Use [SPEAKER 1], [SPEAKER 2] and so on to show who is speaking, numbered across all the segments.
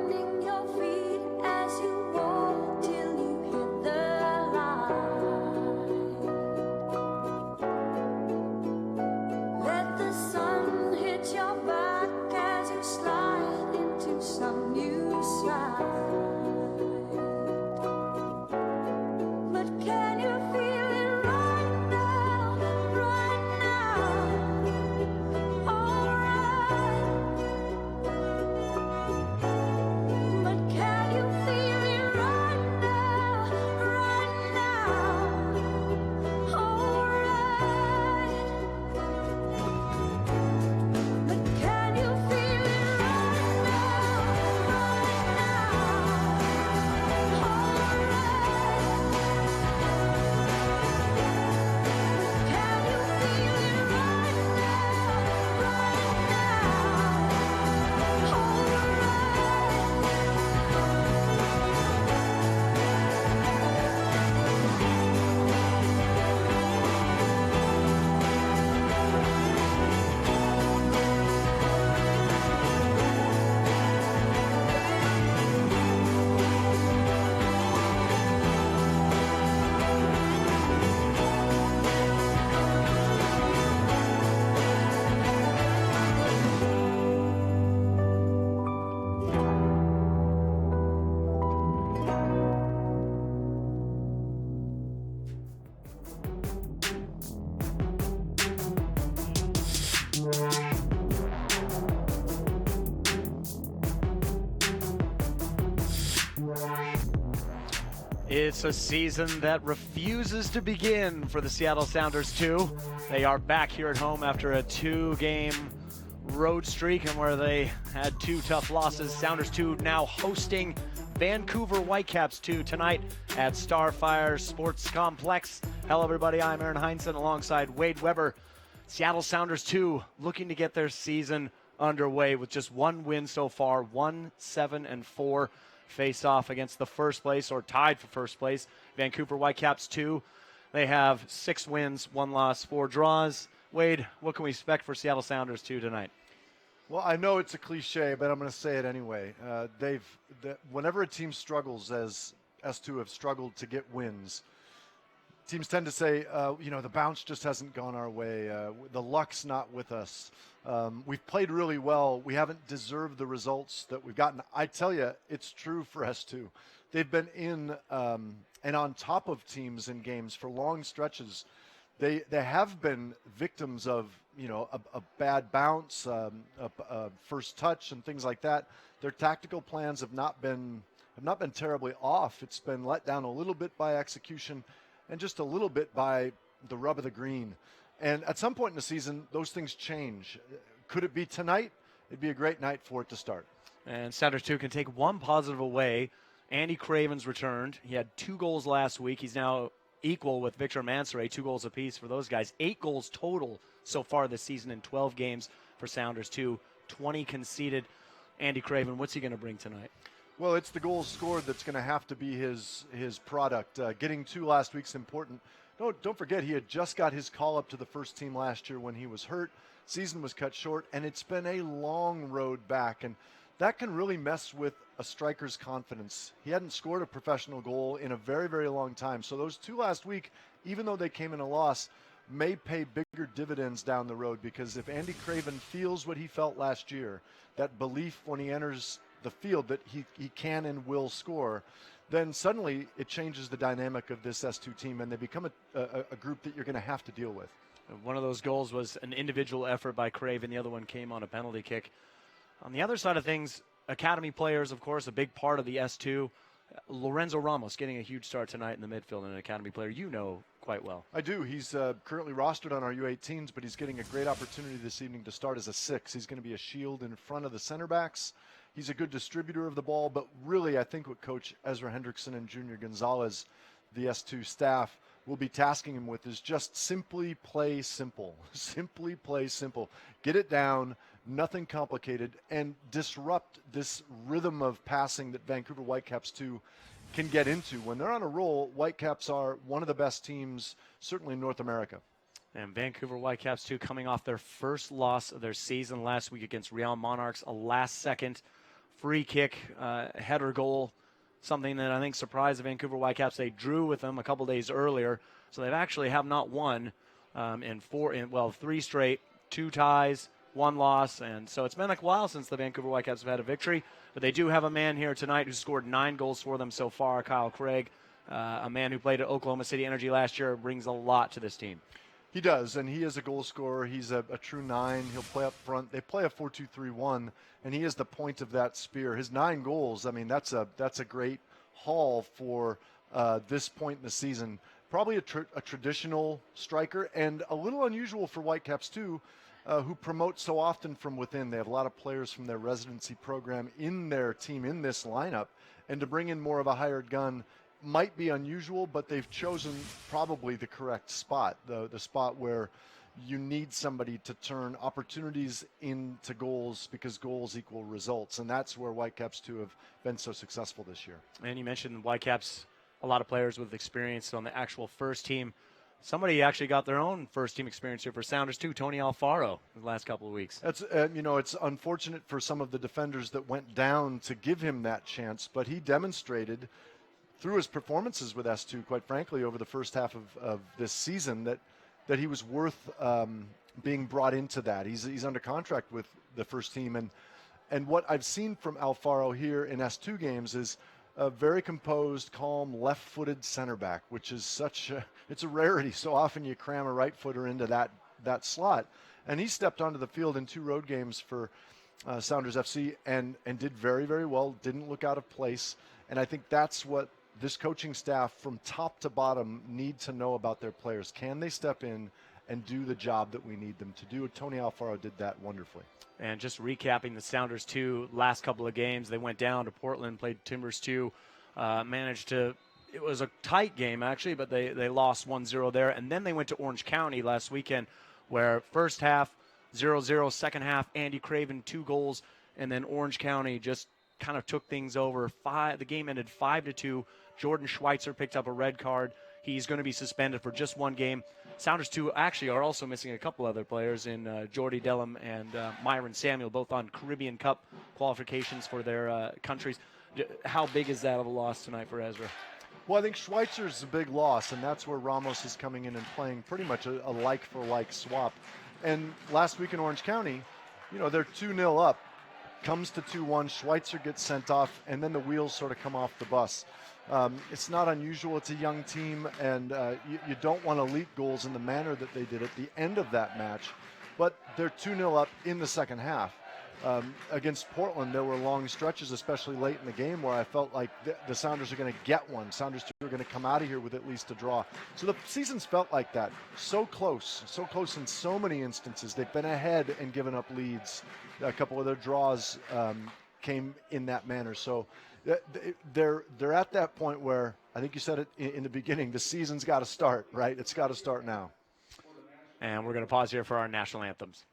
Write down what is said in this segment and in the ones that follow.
[SPEAKER 1] finding your feet as you walk till you hit the light. Let the sun hit your back as you slide into some new slide. But can you feel it right now, right now? Alright. But can you feel it right now, right now? Alright. But can you feel it right now, right now? Alright. Can you feel it right now,
[SPEAKER 2] It's a season that refuses to begin for the Seattle Sounders 2. They are back here at home after a 2-game road streak and where they had 2 tough losses. Sounders 2 now hosting Vancouver Whitecaps 2 tonight at Starfire Sports Complex. Hello everybody, I'm Aaron Heinsohn alongside Wade Weber. Seattle Sounders 2 looking to get their season underway with just 1 win so far, 1-7-4. Face off against the first place, or tied for first place, Vancouver Whitecaps 2. They have 6 wins, 1 loss, 4 draws. Wade, what can we expect for Seattle Sounders 2 tonight?
[SPEAKER 3] Well, I know it's a cliche, but I'm going to say it anyway. Whenever a team struggles, as S2 have struggled to get wins, teams tend to say, the bounce just hasn't gone our way. The luck's not with us. We've played really well. We haven't deserved the results that we've gotten. I tell you, it's true for S2. They've been in and on top of teams in games for long stretches. They have been victims of a bad bounce, a first touch, and things like that. Their tactical plans have not been terribly off. It's been let down a little bit by execution, and just a little bit by the rub of the green. And at some point in the season, those things change. Could it be tonight? It'd be a great night for it to start.
[SPEAKER 2] And Sounders 2 can take one positive away. Andy Craven's returned. He had 2 goals last week. He's now equal with Victor Mansoret, 2 goals apiece for those guys. 8 goals total so far this season in 12 games for Sounders 2. 20 conceded. Andy Craven, what's he going to bring tonight?
[SPEAKER 3] Well, it's the goals scored that's going to have to be his product. Getting 2 last week's important. Don't forget, he had just got his call up to the first team last year when he was hurt. Season was cut short, and it's been a long road back, and that can really mess with a striker's confidence. He hadn't scored a professional goal in a very, very long time. So those 2 last week, even though they came in a loss, may pay bigger dividends down the road, because if Andy Craven feels what he felt last year, that belief when he enters the field that he can and will score, then suddenly it changes the dynamic of this S2 team, and they become a group that you're going to have to deal with.
[SPEAKER 2] One of those goals was an individual effort by Craven. The other one came on a penalty kick. On the other side of things, academy players, of course, a big part of the S2. Lorenzo Ramos getting a huge start tonight in the midfield, and an academy player you know quite well.
[SPEAKER 3] I do. He's currently rostered on our U18s, but he's getting a great opportunity this evening to start as a 6. He's going to be a shield in front of the center backs. He's a good distributor of the ball, but really I think what Coach Ezra Hendrickson and Junior Gonzalez, the S2 staff, will be tasking him with is just simply play simple. Simply play simple. Get it down, nothing complicated, and disrupt this rhythm of passing that Vancouver Whitecaps 2 can get into. When they're on a roll, Whitecaps are one of the best teams, certainly in North America.
[SPEAKER 2] And Vancouver Whitecaps 2 coming off their first loss of their season last week against Real Monarchs, a last-second free kick header goal, something that I think surprised the Vancouver Whitecaps. They drew with them a couple days earlier, so they've actually have not won in 3 straight, 2 ties, 1 loss, and so it's been a while since the Vancouver Whitecaps have had a victory. But they do have a man here tonight who scored 9 goals for them so far, Kyle Craig, a man who played at Oklahoma City Energy last year, brings a lot to this team.
[SPEAKER 3] He does, and he is a goal scorer. He's a true 9. He'll play up front. They play a 4-2-3-1, and he is the point of that spear. His 9 goals, I mean, that's a great haul for this point in the season. Probably a traditional striker, and a little unusual for Whitecaps too, who promote so often from within. They have a lot of players from their residency program in their team in this lineup, and to bring in more of a hired gun might be unusual, but they've chosen probably the correct spot, the spot where you need somebody to turn opportunities into goals, because goals equal results, and that's where Whitecaps too have been so successful this year.
[SPEAKER 2] And you mentioned the Whitecaps, a lot of players with experience on the actual first team. Somebody actually got their own first team experience here for Sounders too, Tony Alfaro, in the last couple of weeks.
[SPEAKER 3] That's it's unfortunate for some of the defenders that went down to give him that chance, but he demonstrated through his performances with S2, quite frankly, over the first half of this season, that he was worth being brought into that. He's under contract with the first team, and what I've seen from Alfaro here in S2 games is a very composed, calm, left-footed center back, which is it's a rarity. So often you cram a right-footer into that slot, and he stepped onto the field in 2 road games for Sounders FC and did very, very well. Didn't look out of place, and I think that's what this coaching staff from top to bottom need to know about their players. Can they step in and do the job that we need them to do? Tony Alfaro did that wonderfully.
[SPEAKER 2] And just recapping the Sounders 2 last couple of games, they went down to Portland, played Timbers 2, it was a tight game actually, but they lost 1-0 there. And then they went to Orange County last weekend, where first half 0-0, second half Andy Craven 2 goals, and then Orange County just kind of took things over. The game ended 5-2. Jordan Schweitzer picked up a red card. He's going to be suspended for just 1 game. Sounders 2 actually are also missing a couple other players in Jordy Dellum and Myron Samuel, both on Caribbean Cup qualifications for their countries. How big is that of a loss tonight for Ezra?
[SPEAKER 3] Well, I think Schweitzer's a big loss, and that's where Ramos is coming in and playing pretty much a like-for-like swap. And last week in Orange County, they're 2-0 up. Comes to 2-1, Schweitzer gets sent off, and then the wheels sort of come off the bus. It's not unusual. It's a young team, and you don't want to leak goals in the manner that they did at the end of that match. But they're 2-0 up in the second half. Against Portland, there were long stretches, especially late in the game, where I felt like the Sounders are going to get one. Sounders are going to come out of here with at least a draw. So the season's felt like that. So close in so many instances. They've been ahead and given up leads. A couple of their draws came in that manner. So they're at that point where, I think you said it in the beginning, the season's got to start, right? It's got to start now.
[SPEAKER 2] And we're going to pause here for our national anthems.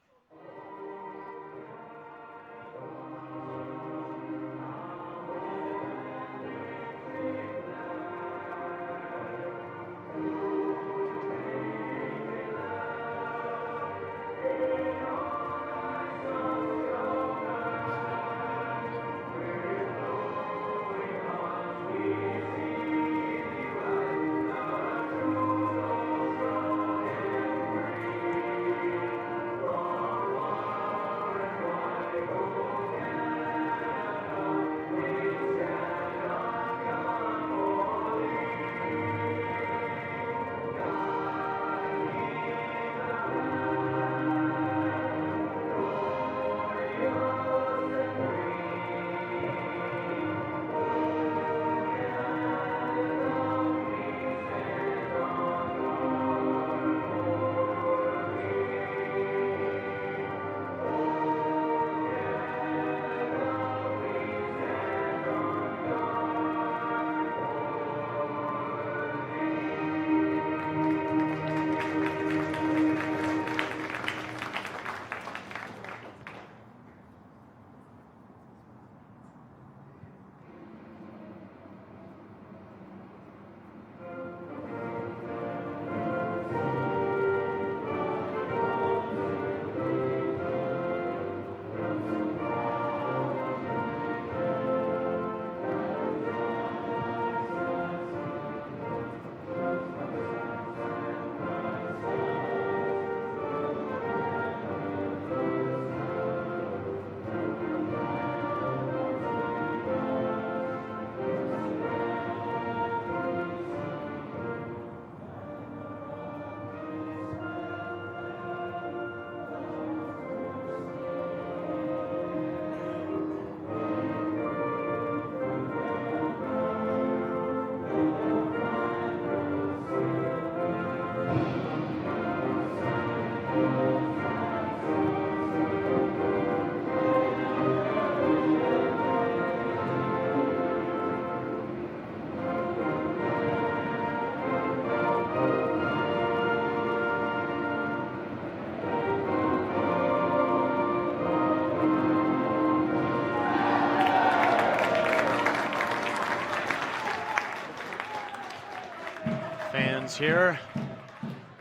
[SPEAKER 2] Sounders here,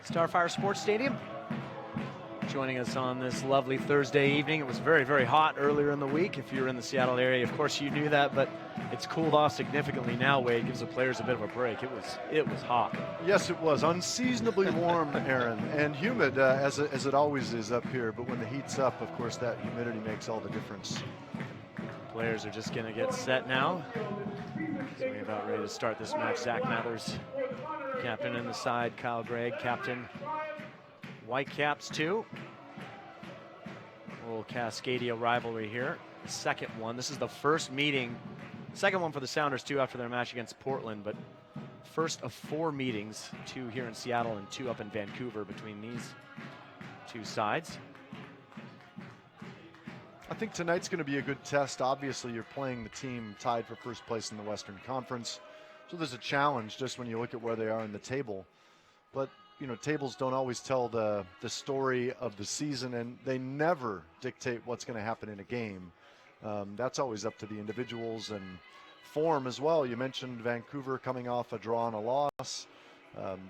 [SPEAKER 2] Starfire Sports Stadium. Joining us on this lovely Thursday evening. It was very, very hot earlier in the week. If you're in the Seattle area, of course you knew that, but it's cooled off significantly now. Wade gives the players a bit of a break. It was hot.
[SPEAKER 3] Yes, it was unseasonably warm, Aaron, and humid as it always is up here. But when the heat's up, of course, that humidity makes all the difference.
[SPEAKER 2] Players are just going to get set now. So we're about ready to start this match. Zach Mathers, captain in the side. Kyle Gregg, captain. Whitecaps 2. A little Cascadia rivalry here. The second one. This is the first meeting. Second one for the Sounders, too, after their match against Portland. But first of 4 meetings, 2 here in Seattle and 2 up in Vancouver between these 2 sides.
[SPEAKER 3] I think tonight's going to be a good test. Obviously, you're playing the team tied for first place in the Western Conference. So there's a challenge just when you look at where they are in the table. But, you know, tables don't always tell the story of the season, and they never dictate what's going to happen in a game. That's always up to the individuals and form as well. You mentioned Vancouver coming off a draw and a loss.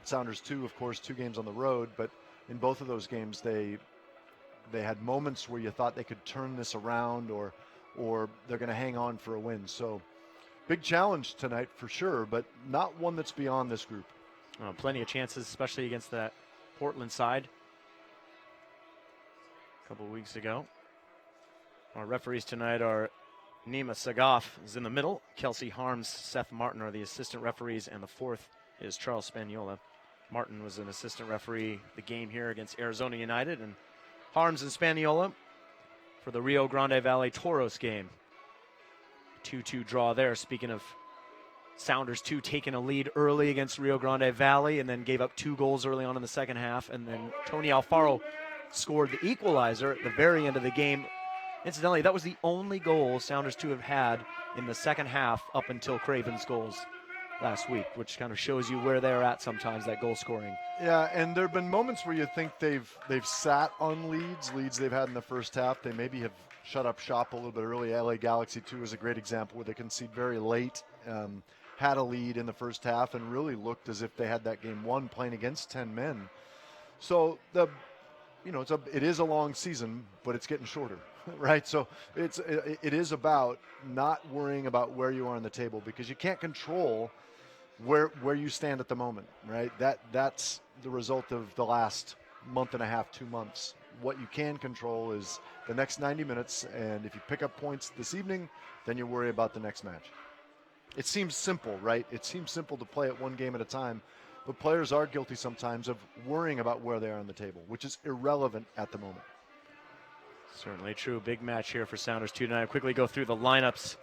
[SPEAKER 3] Sounders, too, of course, 2 games on the road. But in both of those games, they had moments where you thought they could turn this around or they're going to hang on for a win. So big challenge tonight for sure, but not one that's beyond this group.
[SPEAKER 2] Plenty of chances, especially against that Portland side a couple weeks ago. Our referees tonight are Nima Sagaf is in the middle. Kelsey Harms, Seth Martin are the assistant referees, and the 4th is Charles Spagnola. Martin was an assistant referee the game here against Arizona United, and Harms and Spagnola for the Rio Grande Valley Toros game. 2-2 draw there. Speaking of Sounders, 2 taking a lead early against Rio Grande Valley and then gave up 2 goals early on in the second half. And then Tony Alfaro scored the equalizer at the very end of the game. Incidentally, that was the only goal Sounders 2 have had in the second half up until Craven's goals last week, which kind of shows you where they're at sometimes, that goal scoring.
[SPEAKER 3] Yeah, and there have been moments where you think they've sat on leads they've had in the first half. They maybe have shut up shop a little bit early. LA Galaxy 2 is a great example where they concede very late, had a lead in the first half, and really looked as if they had that game won playing against 10 men. So it is a long season, but it's getting shorter, right? So it is about not worrying about where you are on the table, because you can't control where you stand at the moment, right? That's the result of the last month and a half, 2 months. What you can control is the next 90 minutes, and if you pick up points this evening, then you worry about the next match. It seems simple, right? It seems simple to play it one game at a time, but players are guilty sometimes of worrying about where they are on the table, which is irrelevant at the moment.
[SPEAKER 2] Certainly true. Big match here for Sounders 2 tonight. I'll quickly go through the lineups.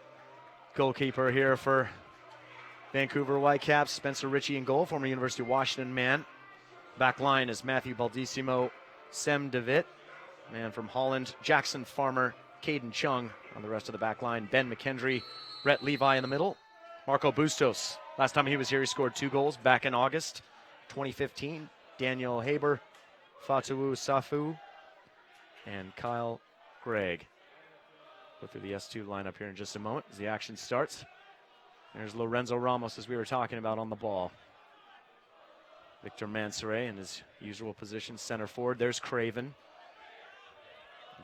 [SPEAKER 2] Goalkeeper here for Vancouver Whitecaps, Spencer Ritchie in goal, former University of Washington man. Back line is Matthew Baldissimo, Sem DeWitt, man from Holland, Jackson Farmer, Caden Chung on the rest of the back line. Ben McKendry, Brett Levi in the middle. Marco Bustos, last time he was here, he scored 2 goals back in August 2015. Daniel Haber, Fatuwu Safu, and Kyle Gregg. Go through the S2 lineup here in just a moment as the action starts. There's Lorenzo Ramos, as we were talking about, on the ball. Victor Mansoret in his usual position, center forward. There's Craven.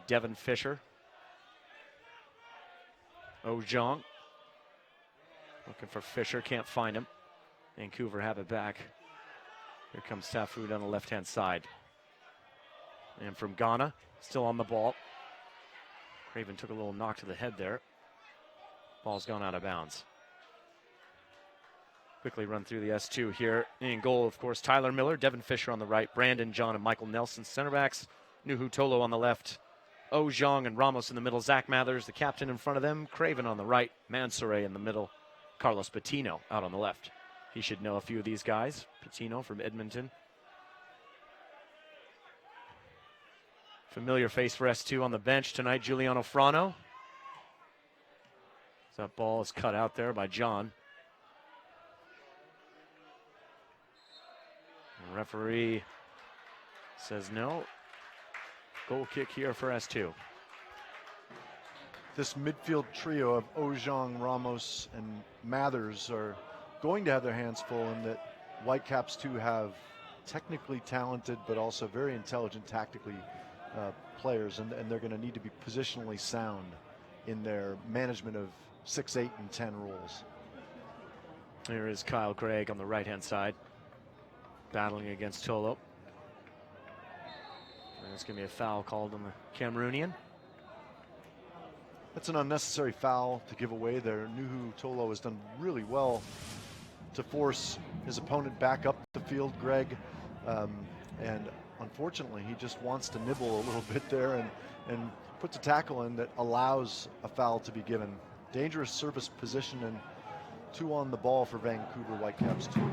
[SPEAKER 2] Devin Fisher. Ojong. Looking for Fisher, can't find him. Vancouver have it back. Here comes Safu on the left-hand side. And from Ghana, still on the ball. Craven took a little knock to the head there. Ball's gone out of bounds. Quickly run through the S2 here. In goal, of course, Tyler Miller, Devin Fisher on the right, Brandon John and Michael Nelson, center backs. Nuhu Tolo on the left, Ojong and Ramos in the middle, Zach Mathers, the captain in front of them, Craven on the right, Mansoret in the middle, Carlos Patino out on the left. He should know a few of these guys. Patino from Edmonton. Familiar face for S2 on the bench tonight, Giuliano Frano. That ball is cut out there by John. The referee says no. Goal kick here for S2.
[SPEAKER 3] This midfield trio of Ojong, Ramos, and Mathers are going to have their hands full in that Whitecaps too have technically talented but also very intelligent tactically players, and they're going to need to be positionally sound in their management of 6, 8, and 10 roles.
[SPEAKER 2] Here is Kyle Gregg on the right-hand side, battling against Tolo. And it's going to be a foul called on the Cameroonian.
[SPEAKER 3] That's an unnecessary foul to give away there. Nuhu Tolo has done really well to force his opponent back up the field, Greg. And unfortunately, he just wants to nibble a little bit there and puts a tackle in that allows a foul to be given. Dangerous service position and 2 on the ball for Vancouver Whitecaps too.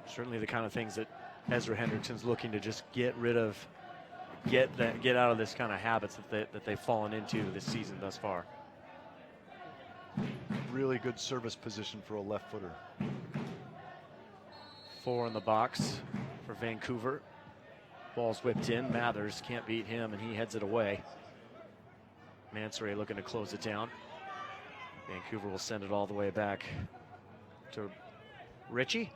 [SPEAKER 2] Certainly the kind of things that Ezra Hendrickson's looking to just get rid of, get out of this kind of habits that they've fallen into this season thus far.
[SPEAKER 3] Really good service position for a left footer.
[SPEAKER 2] 4 in the box for Vancouver. Ball's whipped in. Mathers can't beat him, and he heads it away. Mansory looking to close it down. Vancouver will send it all the way back to Ritchie.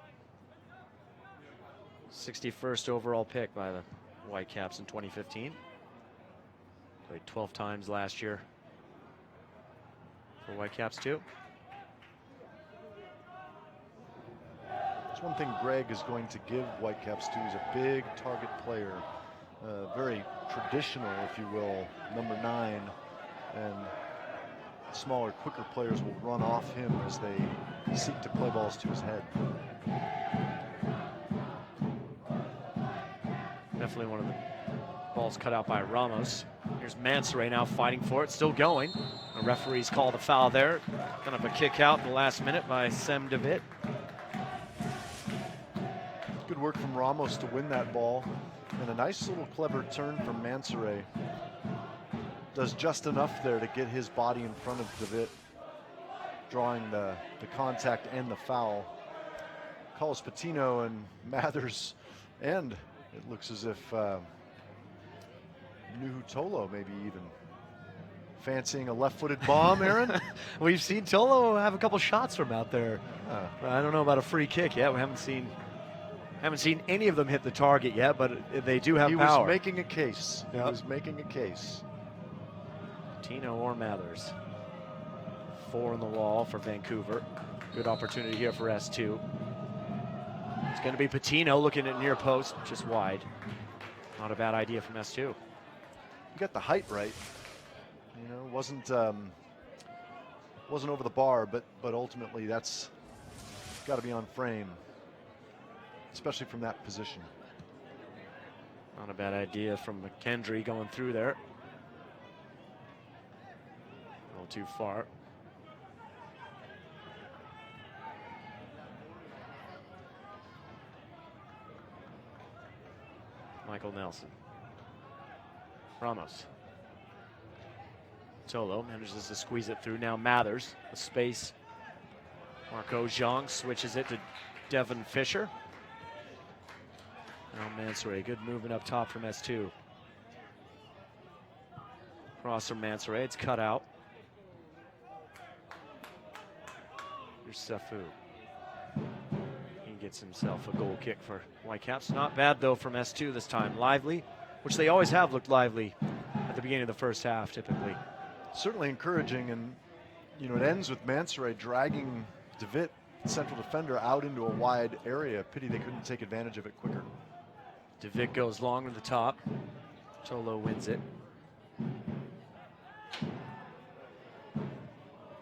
[SPEAKER 2] 61st overall pick by the Whitecaps in 2015. Played 12 times last year for Whitecaps too.
[SPEAKER 3] There's one thing Greg is going to give Whitecaps too. He's a big target player, very traditional, if you will, number 9, and smaller, quicker players will run off him as they seek to play balls to his head.
[SPEAKER 2] Definitely one of the balls cut out by Ramos. Here's Mansory now fighting for it, still going. The referee's called a foul there. Kind of a kick out in the last minute by Sem David.
[SPEAKER 3] Good work from Ramos to win that ball. And a nice little clever turn from Mansory. Does just enough there to get his body in front of David, drawing the contact and the foul. Calls Patino and Mathers, and it looks as if Nuhu Tolo maybe even fancying a left-footed bomb, Aaron.
[SPEAKER 2] We've seen Tolo have a couple shots from out there. I don't know about a free kick yet. We haven't seen any of them hit the target yet, but they do have power.
[SPEAKER 3] He was making a case. Yep. He was making a case.
[SPEAKER 2] Tino or Mathers. 4 on the wall for Vancouver. Good opportunity here for S2. It's going to be Patino looking at near post, just wide. Not a bad idea from S2.
[SPEAKER 3] You got the height right. You know, wasn't over the bar, but ultimately that's got to be on frame, especially from that position.
[SPEAKER 2] Not a bad idea from McKendry going through there. A little too far. Michael Nelson. Ramos. Tolo manages to squeeze it through. Now Mathers, a space. Marco Zhang switches it to Devin Fisher. Now Mansory, good movement up top from S2. Cross from Mansory, it's cut out. Here's Safu. He gets himself a goal kick for Whitecaps. Not bad though from S2 this time. Lively, which they always have looked lively at the beginning of the first half typically.
[SPEAKER 3] Certainly encouraging, and you know it ends with Mansory dragging David, central defender, out into a wide area. Pity they couldn't take advantage of it quicker.
[SPEAKER 2] David goes long to the top. Tolo wins it.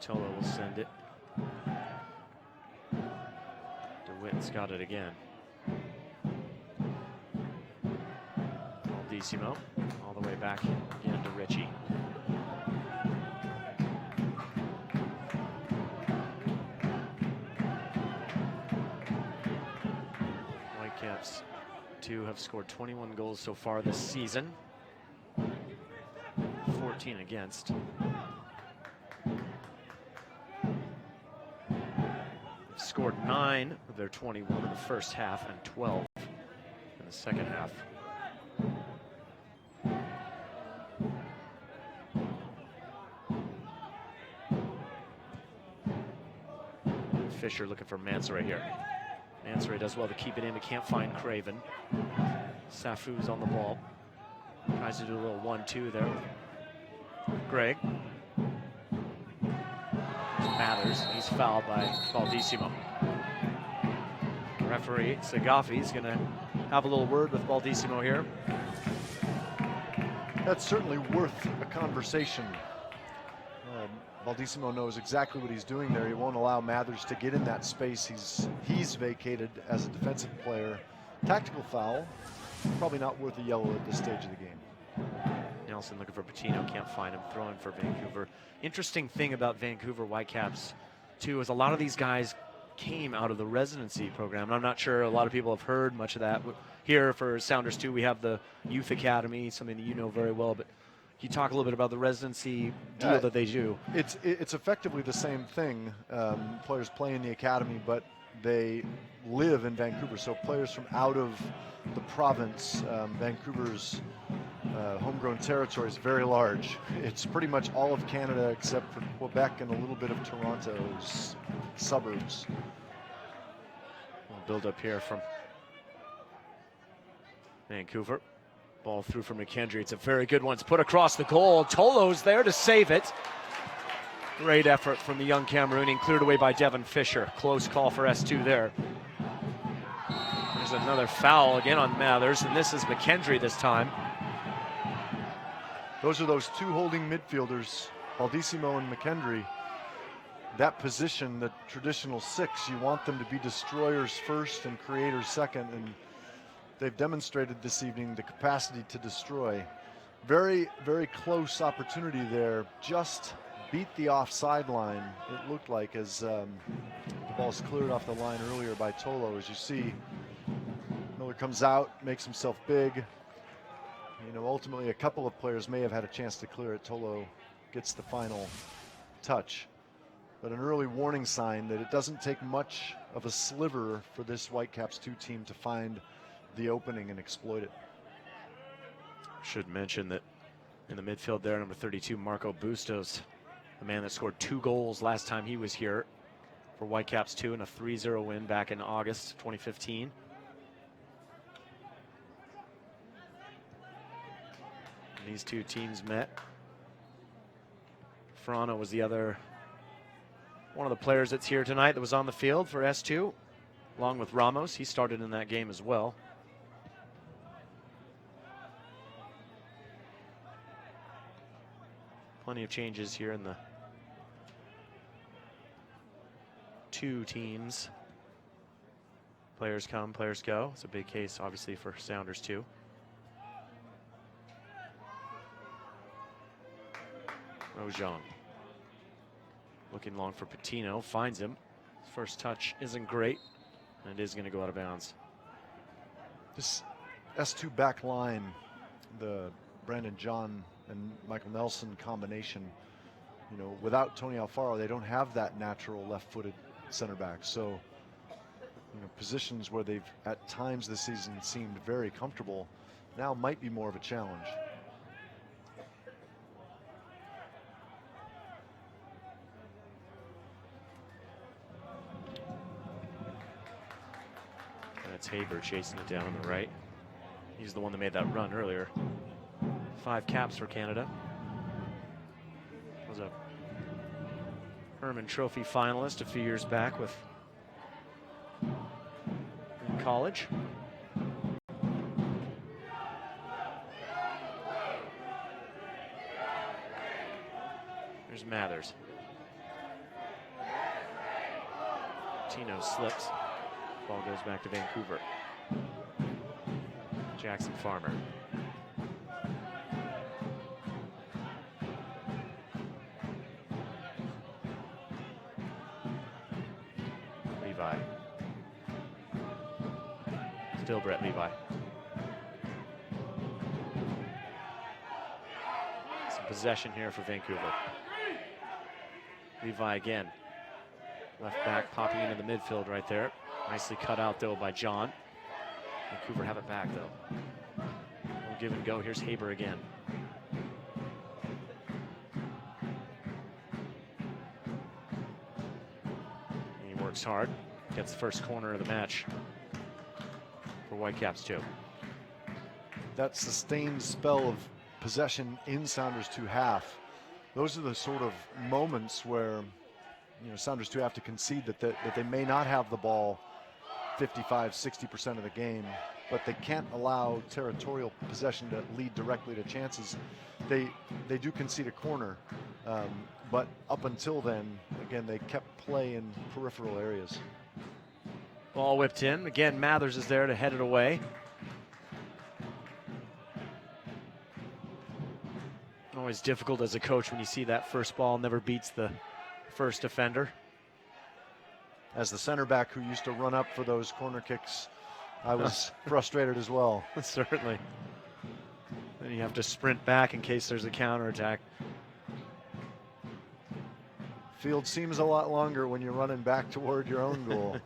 [SPEAKER 2] Tolo will send it. DeWitt's got it again. Aldisimo all the way back again to Ritchie. Whitecaps have scored 21 goals so far this season. 14 against. They've scored 9 of their 21 in the first half and 12 in the second half. Fisher looking for Mansory here. Mansory does well to keep it in, but can't find Craven. Safu's on the ball. Tries to do a little 1-2 there with Greg. Mathers, he's fouled by Baldissimo. Referee Sagafi is going to have a little word with Baldissimo here.
[SPEAKER 3] That's certainly worth a conversation. Baldissimo knows exactly what he's doing there. He won't allow Mathers to get in that space he's vacated as a defensive player. Tactical foul, probably not worth a yellow at this stage of the game.
[SPEAKER 2] Nelson looking for Patino, can't find him, throwing for Vancouver. Interesting thing about Vancouver Whitecaps, too, is a lot of these guys came out of the residency program. And I'm not sure a lot of people have heard much of that. Here for Sounders, too, we have the Youth Academy, something that you know very well, but can you talk a little bit about the residency deal that they do?
[SPEAKER 3] It's effectively the same thing. Players play in the academy, but they live in Vancouver. So players from out of the province, Vancouver's homegrown territory is very large. It's pretty much all of Canada except for Quebec and a little bit of Toronto's suburbs.
[SPEAKER 2] We'll build up here from Vancouver. Ball through from McKendry. It's a very good one. It's put across the goal. Tolo's there to save it. Great effort from the young Cameroonian, cleared away by Devin Fisher. Close call for S2 there. There's another foul again on Mathers, and this is McKendry this time.
[SPEAKER 3] Those are those two holding midfielders, Baldissimo and McKendry. That position, the traditional six, you want them to be destroyers first and creators second, and they've demonstrated this evening the capacity to destroy. Very, very close opportunity there. Just beat the offside line, it looked like, as the ball's cleared off the line earlier by Tolo. As you see, Miller comes out, makes himself big. You know, ultimately a couple of players may have had a chance to clear it. Tolo gets the final touch. But an early warning sign that it doesn't take much of a sliver for this Whitecaps 2 team to find the opening and exploit it.
[SPEAKER 2] Should mention that in the midfield there, number 32, Marco Bustos, the man that scored 2 goals last time he was here for Whitecaps 2 in a 3-0 win back in August 2015. And these two teams met. Frano was the other, one of the players that's here tonight that was on the field for S2, along with Ramos. He started in that game as well. Plenty of changes here in the two teams. Players come, players go. It's a big case, obviously, for Sounders, too. Rojon looking long for Patino, finds him. First touch isn't great, and it is going to go out of bounds.
[SPEAKER 3] This S2 back line, the Brandon John and Michael Nelson combination, you know, without Tony Alfaro, they don't have that natural left-footed center back. So, you know, positions where they've at times this season seemed very comfortable now might be more of a challenge.
[SPEAKER 2] That's Haber chasing it down on the right. He's the one that made that run earlier. 5 caps for Canada. Was a Herman Trophy finalist a few years back with in college. There's Mathers. Tino slips. Ball goes back to Vancouver. Jackson Farmer. Levi. Still Brett Levi. Some possession here for Vancouver. Levi again. Left back popping into the midfield right there. Nicely cut out, though, by John. Vancouver have it back, though. We'll give and go. Here's Haber again. He works hard. Gets the first corner of the match for Whitecaps too.
[SPEAKER 3] That sustained spell of possession in Sounders 2 half, those are the sort of moments where, you know, Sounders 2 have to concede that they may not have the ball 55-60% of the game, but they can't allow territorial possession to lead directly to chances. They do concede a corner, but up until then, again, they kept play in peripheral areas.
[SPEAKER 2] Ball whipped in. Again, Mathers is there to head it away. Always difficult as a coach when you see that first ball never beats the first defender.
[SPEAKER 3] As the center back who used to run up for those corner kicks, I was frustrated as well.
[SPEAKER 2] Certainly. Then you have to sprint back in case there's a counterattack.
[SPEAKER 3] Field seems a lot longer when you're running back toward your own goal.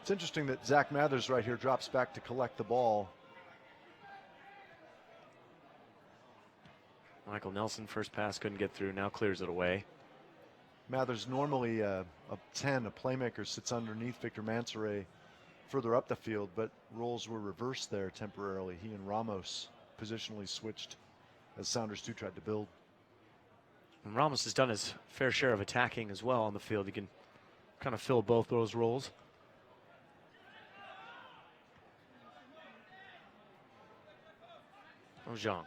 [SPEAKER 3] It's interesting that Zach Mathers right here drops back to collect the ball.
[SPEAKER 2] Michael Nelson, first pass, couldn't get through, now clears it away.
[SPEAKER 3] Mathers normally a 10, a playmaker, sits underneath Victor Mansoret further up the field, but roles were reversed there temporarily. He and Ramos positionally switched as Sounders 2 tried to build.
[SPEAKER 2] And Ramos has done his fair share of attacking as well on the field. He can kind of fill both those roles. Ojong.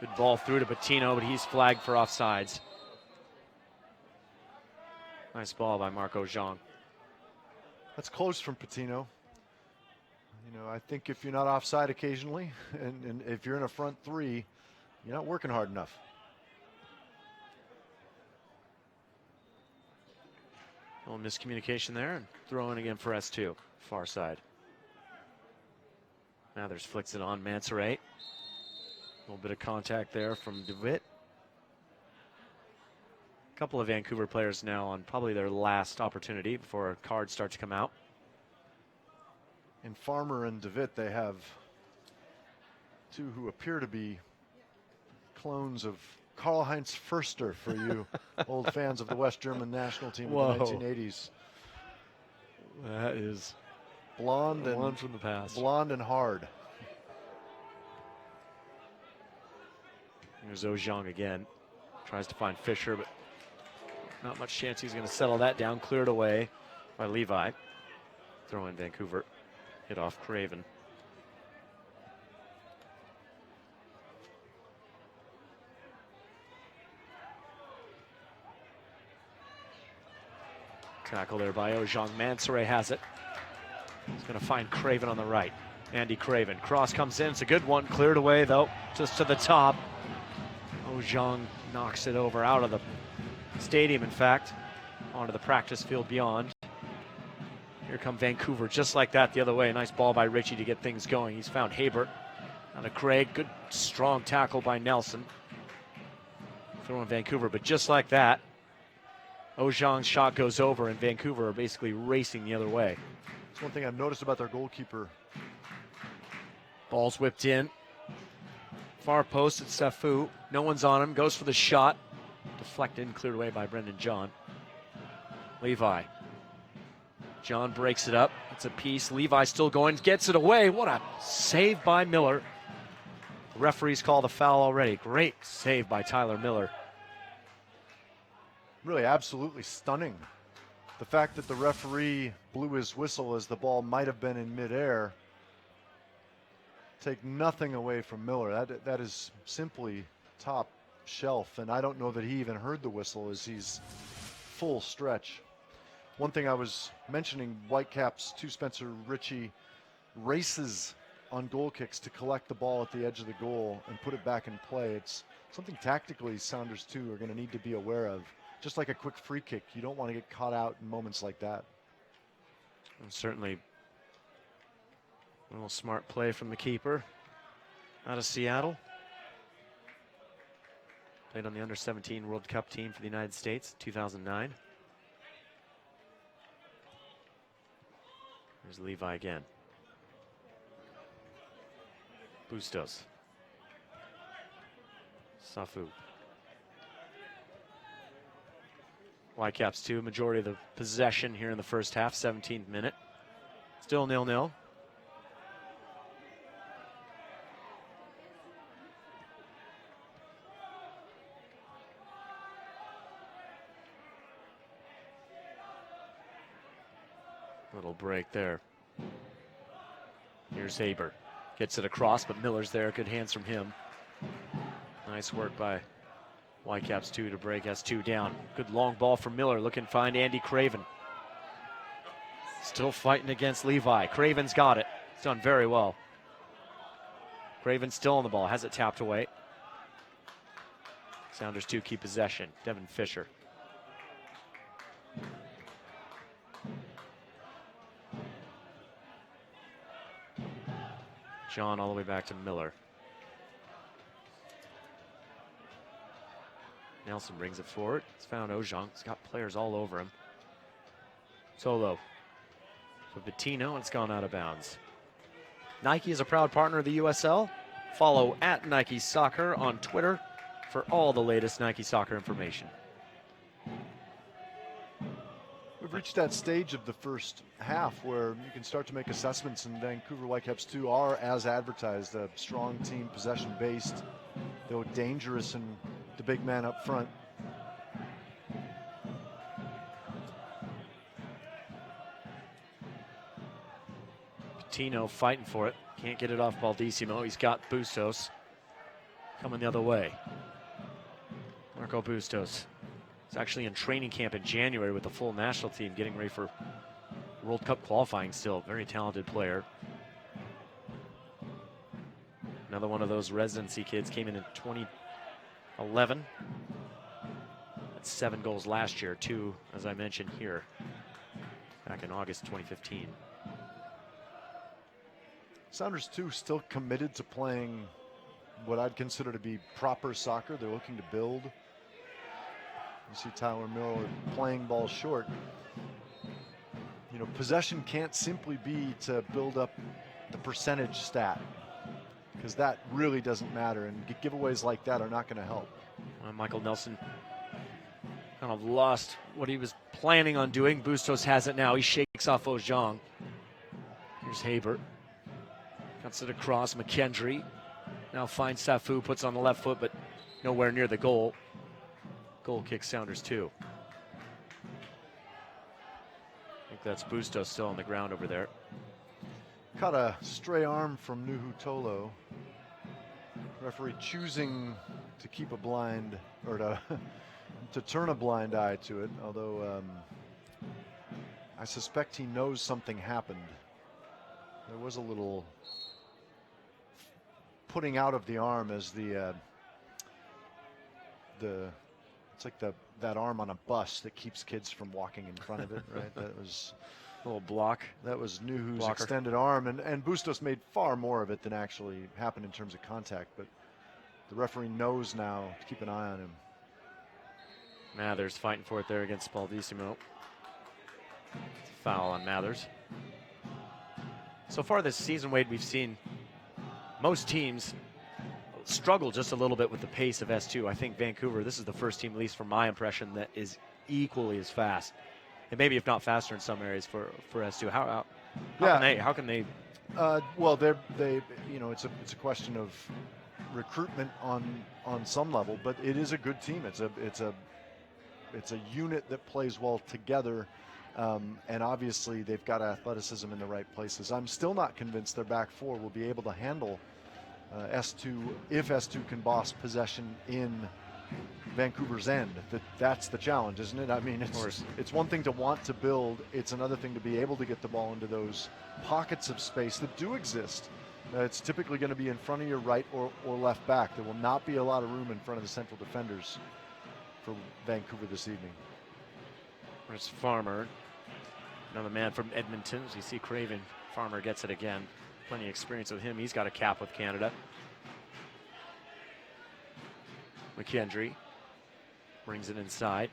[SPEAKER 2] Good ball through to Patino, but he's flagged for offsides. Nice ball by Marc Ojong.
[SPEAKER 3] That's close from Patino. You know, I think if you're not offside occasionally, and if you're in a front three, you're not working hard enough.
[SPEAKER 2] A little miscommunication there, and throw in again for S2, far side. Mathers flicks it on Mansoret. A little bit of contact there from DeWitt. A couple of Vancouver players now on probably their last opportunity before cards start to come out.
[SPEAKER 3] In Farmer and DeWitt, they have two who appear to be clones of Karl-Heinz Förster for you old fans of the West German national team of the 1980s.
[SPEAKER 2] That is
[SPEAKER 3] blonde and
[SPEAKER 2] one from the past.
[SPEAKER 3] Blonde and hard.
[SPEAKER 2] Here's Ojong again. Tries to find Fisher, but not much chance he's going to settle that down. Cleared away by Levi. Throw in Vancouver. Hit off Craven. Tackle there by Ojong. Mansoret has it. He's going to find Craven on the right. Andy Craven. Cross comes in. It's a good one. Cleared away, though, just to the top. Ojong knocks it over out of the stadium, in fact, onto the practice field beyond. Here come Vancouver, just like that the other way. Nice ball by Ritchie to get things going. He's found Habert. Out of Craig. Good, strong tackle by Nelson. Throwing Vancouver, but just like that, Ojong's shot goes over, and Vancouver are basically racing the other way.
[SPEAKER 3] That's one thing I've noticed about their goalkeeper.
[SPEAKER 2] Ball's whipped in. Far post at Safu. No one's on him. Goes for the shot. Deflected and cleared away by Brendan John. Levi. John breaks it up. It's a piece. Levi still going. Gets it away. What a save by Miller. The referees call the foul already. Great save by Tyler Miller.
[SPEAKER 3] Really absolutely stunning. The fact that the referee blew his whistle as the ball might have been in midair. Take nothing away from Miller. That is simply top shelf, and I don't know that he even heard the whistle as he's full stretch. One thing I was mentioning, Whitecaps, Spencer Ritchie races on goal kicks to collect the ball at the edge of the goal and put it back in play. It's something tactically Sounders 2 are going to need to be aware of. Just like a quick free kick, you don't want to get caught out in moments like that.
[SPEAKER 2] And certainly a little smart play from the keeper out of Seattle. Played on the under-17 World Cup team for the United States, 2009. There's Levi again. Bustos. Safu. Whitecaps 2, majority of the possession here in the first half, 17th minute. Still 0-0. Little break there. Here's Haber. Gets it across, but Miller's there. Good hands from him. Nice work by Whitecaps 2 to break S2 down. Good long ball from Miller. Looking to find Andy Craven. Still fighting against Levi. Craven's got it. He's done very well. Craven still on the ball. Has it tapped away. Sounders 2 keep possession. Devin Fisher. John all the way back to Miller. Nelson brings it forward. It's found Ojong. He's got players all over him. Solo. For Bettino, and it's gone out of bounds. Nike is a proud partner of the USL. Follow at Nike Soccer on Twitter for all the latest Nike Soccer information.
[SPEAKER 3] We've reached that stage of the first half where you can start to make assessments, and Vancouver Whitecaps 2 are, as advertised, a strong team, possession-based, though dangerous, and the big man up front.
[SPEAKER 2] Bettino fighting for it. Can't get it off Baldissimo. He's got Bustos coming the other way. Marco Bustos. He's actually in training camp in January with the full national team, getting ready for World Cup qualifying still. Very talented player. Another one of those residency kids, came in 2011. Had 7 goals last year, 2, as I mentioned here, back in August 2015.
[SPEAKER 3] Sounders 2 still committed to playing what I'd consider to be proper soccer. They're looking to build. You see Tyler Miller playing ball short. You know, possession can't simply be to build up the percentage stat, because that really doesn't matter, and giveaways like that are not going to help.
[SPEAKER 2] Michael Nelson kind of lost what he was planning on doing. Bustos has it now. He shakes off Ojong. Here's Haber. Cuts it across. McKendry now finds Safu, puts on the left foot, but nowhere near the goal. Goal kick, Sounders 2. I think that's Bustos still on the ground over there.
[SPEAKER 3] Caught a stray arm from Nuhu Tolo. Referee choosing to keep a blind, or to turn a blind eye to it, although I suspect he knows something happened. There was a little putting out of the arm as it's like that arm on a bus that keeps kids from walking in front of it, right? That was
[SPEAKER 2] a little block.
[SPEAKER 3] That was Nuhu's
[SPEAKER 2] Blocker.
[SPEAKER 3] extended arm, and Bustos made far more of it than actually happened in terms of contact, but the referee knows now to keep an eye on him.
[SPEAKER 2] Mathers fighting for it there against Baldissimo. Foul on Mathers. So far this season, Wade, we've seen most teams struggle just a little bit with the pace of S2. I think Vancouver, this is the first team, at least from my impression, that is equally as fast, and maybe if not faster in some areas for S2. How can they?
[SPEAKER 3] Well, they you know, it's a question of recruitment on some level, but it is a good team. It's a unit that plays well together, and obviously they've got athleticism in the right places. I'm still not convinced their back four will be able to handle S2 if S2 can boss possession in Vancouver's end. That's the challenge, isn't it? I mean, it's one thing to want to build. It's another thing to be able to get the ball into those pockets of space that do exist. It's typically going to be in front of your right or left back. There will not be a lot of room in front of the central defenders for Vancouver this evening.
[SPEAKER 2] There's Farmer, another man from Edmonton. As you see Craven, Farmer gets it again. Plenty of experience with him. He's got a cap with Canada. McKendry brings it inside.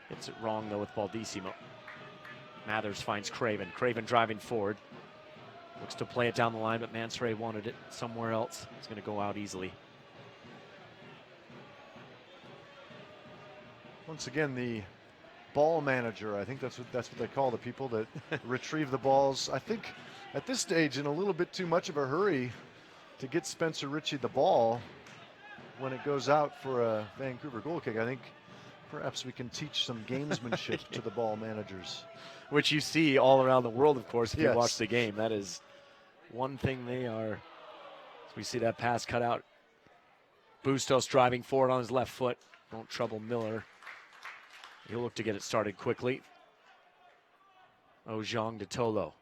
[SPEAKER 2] Hits it wrong, though, with Baldissimo. Mathers finds Craven. Craven driving forward. Looks to play it down the line, but Mansray wanted it somewhere else. It's going to go out easily.
[SPEAKER 3] Once again, the ball manager. I think that's what they call the people that retrieve the balls. I think at this stage in a little bit too much of a hurry to get Spencer Ritchie the ball when it goes out for a Vancouver goal kick. I think perhaps we can teach some gamesmanship to the ball managers.
[SPEAKER 2] Which you see all around the world, of course, if you
[SPEAKER 3] Yes.
[SPEAKER 2] watch the game. That is one thing they are. We see that pass cut out. Bustos driving forward on his left foot. Don't trouble Miller. He'll look to get it started quickly. Ojong to Tolo.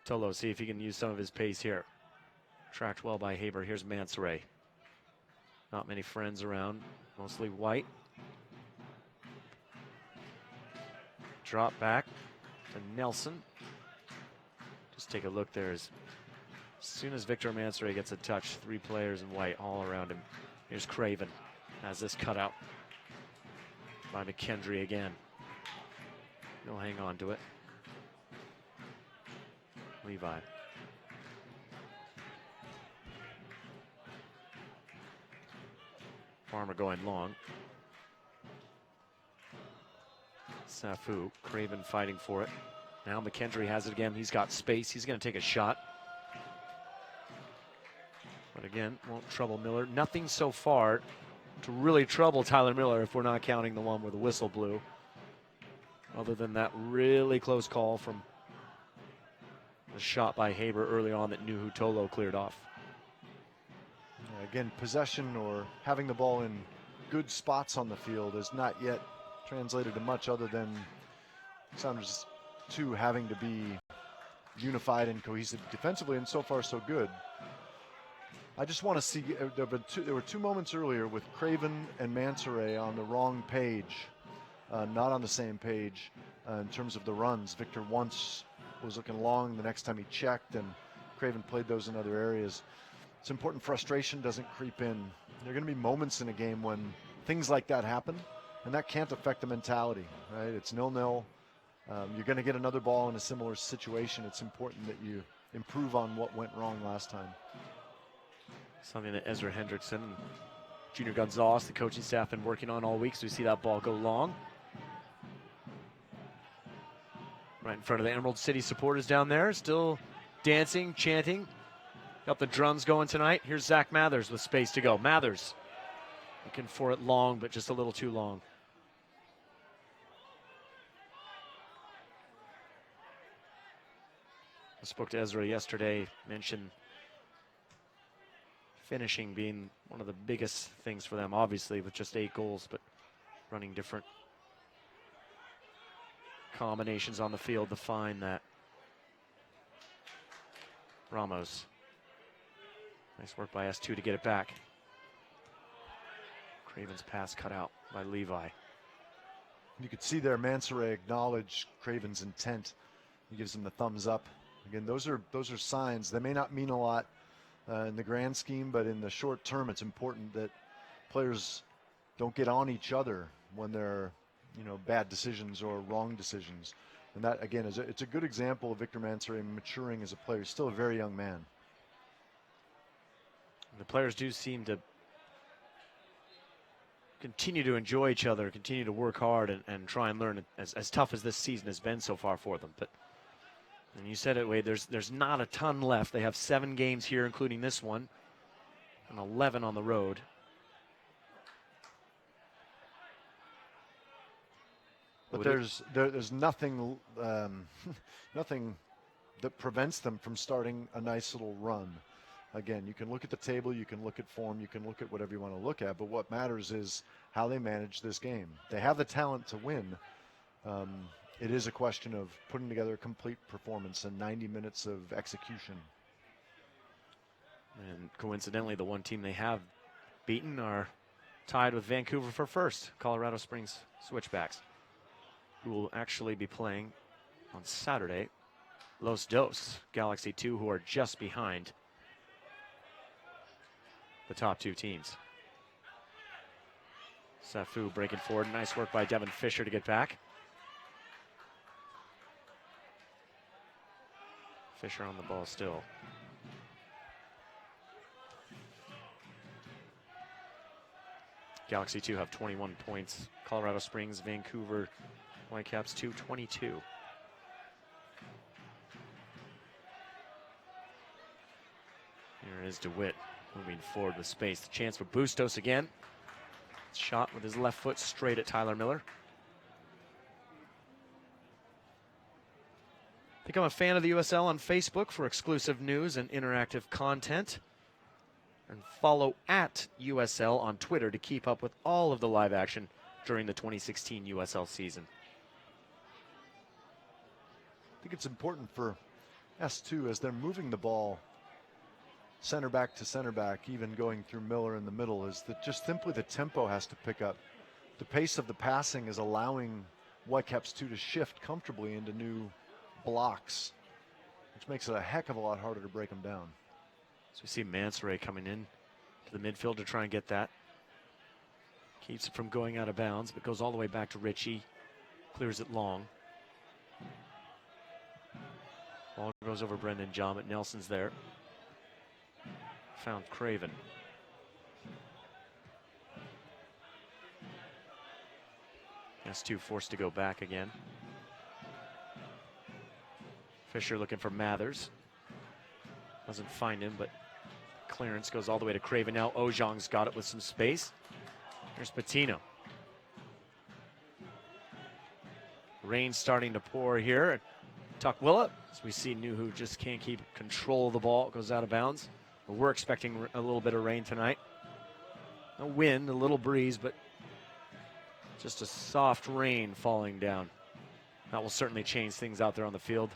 [SPEAKER 2] Tolo, see if he can use some of his pace here. Tracked well by Haber. Here's Mansoray. Not many friends around, mostly white. Drop back to Nelson. Just take a look there. As soon as Victor Mansoray gets a touch, 3 players in white all around him. Here's Craven. Has this cut out by McKendry again. He'll hang on to it. Levi. Farmer going long. Safu, Craven fighting for it. Now McKendry has it again. He's got space. He's going to take a shot. But again, won't trouble Miller. Nothing so far to really trouble Tyler Miller if we're not counting the one where the whistle blew. Other than that really close call from the shot by Haber early on that Nuhu Tolo cleared off.
[SPEAKER 3] Again, possession or having the ball in good spots on the field has not yet translated to much other than Sounders 2 having to be unified and cohesive defensively, and so far so good. I just want to see, there were 2 moments earlier with Craven and Mansoray on the wrong page, not on the same page in terms of the runs. Victor once was looking long, the next time he checked, and Craven played those in other areas. It's important frustration doesn't creep in. There are going to be moments in a game when things like that happen, and that can't affect the mentality, right? It's 0-0. You're going to get another ball in a similar situation. It's important that you improve on what went wrong last time.
[SPEAKER 2] Something that Ezra Hendrickson and Junior Gonzalez, the coaching staff, been working on all week, so we see that ball go long. Right in front of the Emerald City supporters down there, still dancing, chanting. Got the drums going tonight. Here's Zach Mathers with space to go. Mathers looking for it long, but just a little too long. I spoke to Ezra yesterday, mentioned finishing being one of the biggest things for them, obviously, with just 8 goals, but running different combinations on the field to find that. Ramos. Nice work by S2 to get it back. Craven's pass cut out by Levi.
[SPEAKER 3] You could see there Mansoray acknowledge Craven's intent. He gives him the thumbs up. Again, those are signs. They may not mean a lot in the grand scheme, but in the short term, it's important that players don't get on each other when they're, bad decisions or wrong decisions. And that, again, it's a good example of Victor Mansoray maturing as a player. He's still a very young man.
[SPEAKER 2] The players do seem to continue to enjoy each other, continue to work hard and try and learn, as tough as this season has been so far for them. But, and you said it, Wade, there's not a ton left. They have 7 games here, including this one, and 11 on the road.
[SPEAKER 3] But there's nothing nothing that prevents them from starting a nice little run. Again, you can look at the table, you can look at form, you can look at whatever you want to look at, but what matters is how they manage this game. They have the talent to win. It is a question of putting together a complete performance and 90 minutes of execution.
[SPEAKER 2] And coincidentally, the one team they have beaten are tied with Vancouver for first, Colorado Springs Switchbacks, who will actually be playing on Saturday. Los Dos, Galaxy 2, who are just behind the top 2 teams. Safu breaking forward. Nice work by Devin Fisher to get back. Fisher on the ball still. Galaxy 2 have 21 points. Colorado Springs, Vancouver Whitecaps 2, 22. Here is DeWitt moving forward with space. The chance for Bustos again. Shot with his left foot straight at Tyler Miller. Become a fan of the USL on Facebook for exclusive news and interactive content. And follow at USL on Twitter to keep up with all of the live action during the 2016 USL season.
[SPEAKER 3] I think it's important for S2 as they're moving the ball center back to center back, even going through Miller in the middle, is that just simply the tempo has to pick up. The pace of the passing is allowing Whitecaps 2 to shift comfortably into new blocks, which makes it a heck of a lot harder to break them down.
[SPEAKER 2] So we see Mansoray coming in to the midfield to try and get that. Keeps it from going out of bounds, but goes all the way back to Ritchie. Clears it long. Ball goes over Brendan John, but Nelson's there. Found Craven. S2 forced to go back again. Fisher looking for Mathers. Doesn't find him, but clearance goes all the way to Craven. Now Ojong's got it with some space. Here's Patino. Rain starting to pour here. Tukwila, as we see Nuhu just can't keep control of the ball. It goes out of bounds. But we're expecting a little bit of rain tonight. No wind, a little breeze, but just a soft rain falling down. That will certainly change things out there on the field.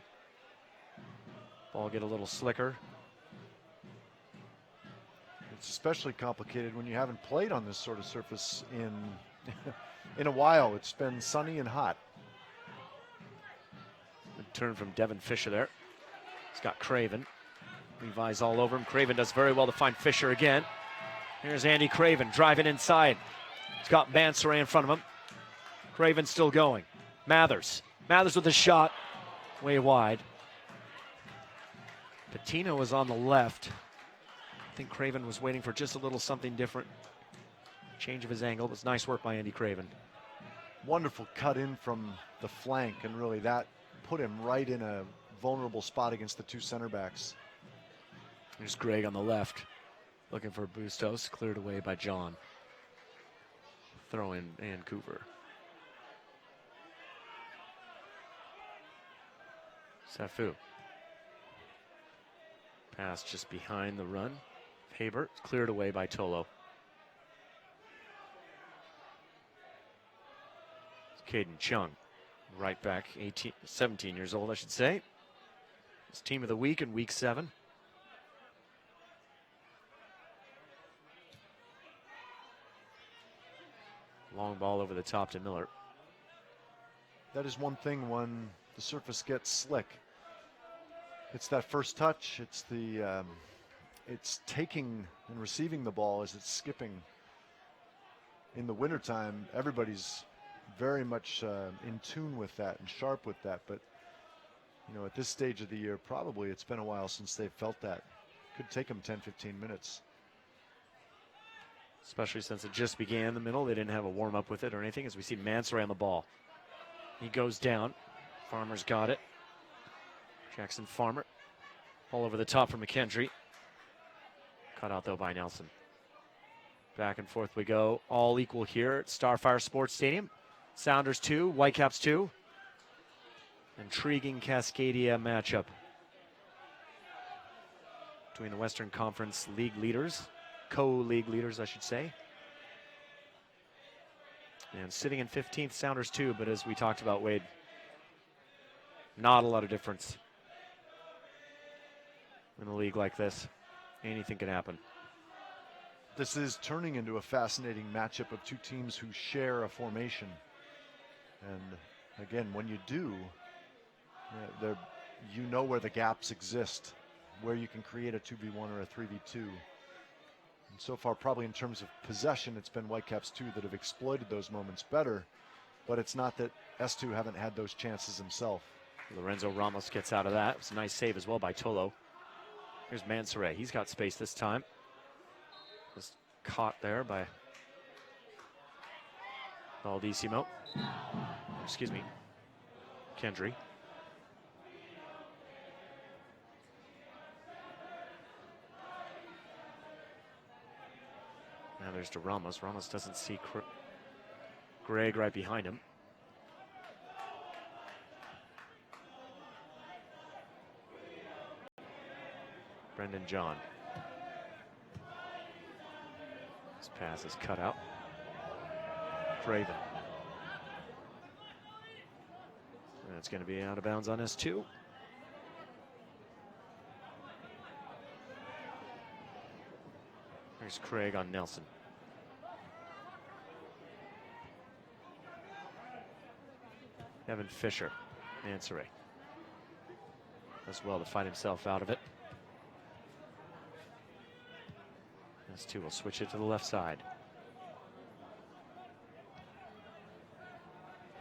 [SPEAKER 2] Ball get a little slicker.
[SPEAKER 3] It's especially complicated when you haven't played on this sort of surface in a while. It's been sunny and hot.
[SPEAKER 2] Good turn from Devin Fisher there. He's got Craven. Levi's all over him. Craven does very well to find Fisher again. Here's Andy Craven driving inside. He's got Mansoray in front of him. Craven still going. Mathers. Mathers with a shot. Way wide. Patino was on the left. I think Craven was waiting for just a little something different. Change of his angle. It was nice work by Andy Craven.
[SPEAKER 3] Wonderful cut in from the flank, and really that put him right in a vulnerable spot against the two center backs.
[SPEAKER 2] Here's Greg on the left, looking for Bustos, cleared away by John. Throw in Vancouver. Safu. Pass just behind the run. Haber, cleared away by Tolo. Caden Chung, right back, 17 years old, I should say. It's team of the week in week 7. Long ball over the top to Miller.
[SPEAKER 3] That is one thing when the surface gets slick. It's that first touch. It's the it's taking and receiving the ball as it's skipping. In the wintertime, everybody's very much in tune with that and sharp with that. But, you know, at this stage of the year, probably it's been a while since they've felt that. Could take them 10, 15 minutes.
[SPEAKER 2] Especially since it just began in the middle. They didn't have a warm-up with it or anything, as we see Mansoray on the ball. He goes down. Farmer's got it. Jackson Farmer. All over the top for McKendry. Cut out, though, by Nelson. Back and forth we go. All equal here at Starfire Sports Stadium. Sounders 2, Whitecaps 2. Intriguing Cascadia matchup between the Western Conference league leaders. Co-league leaders, I should say. And sitting in 15th, Sounders 2, but as we talked about, Wade, not a lot of difference in a league like this. Anything can happen.
[SPEAKER 3] This is turning into a fascinating matchup of two teams who share a formation. And again, when you do, you know where the gaps exist, where you can create a 2v1 or a 3v2. And so far, probably in terms of possession, it's been Whitecaps 2 that have exploited those moments better, but it's not that S2 haven't had those chances himself.
[SPEAKER 2] Lorenzo Ramos gets out of that. It was a nice save as well by Tolo. Here's Mansoray. He's got space this time. Was caught there by Baldissimo. Excuse me. Kendry. Now there's to Ramos. Ramos doesn't see Greg right behind him. Brendan John. This pass is cut out. Craven. That's going to be out of bounds on S2. There's Craig on Nelson. Evan Fisher, Mansoret. Does well to fight himself out of it. S2 will switch it to the left side.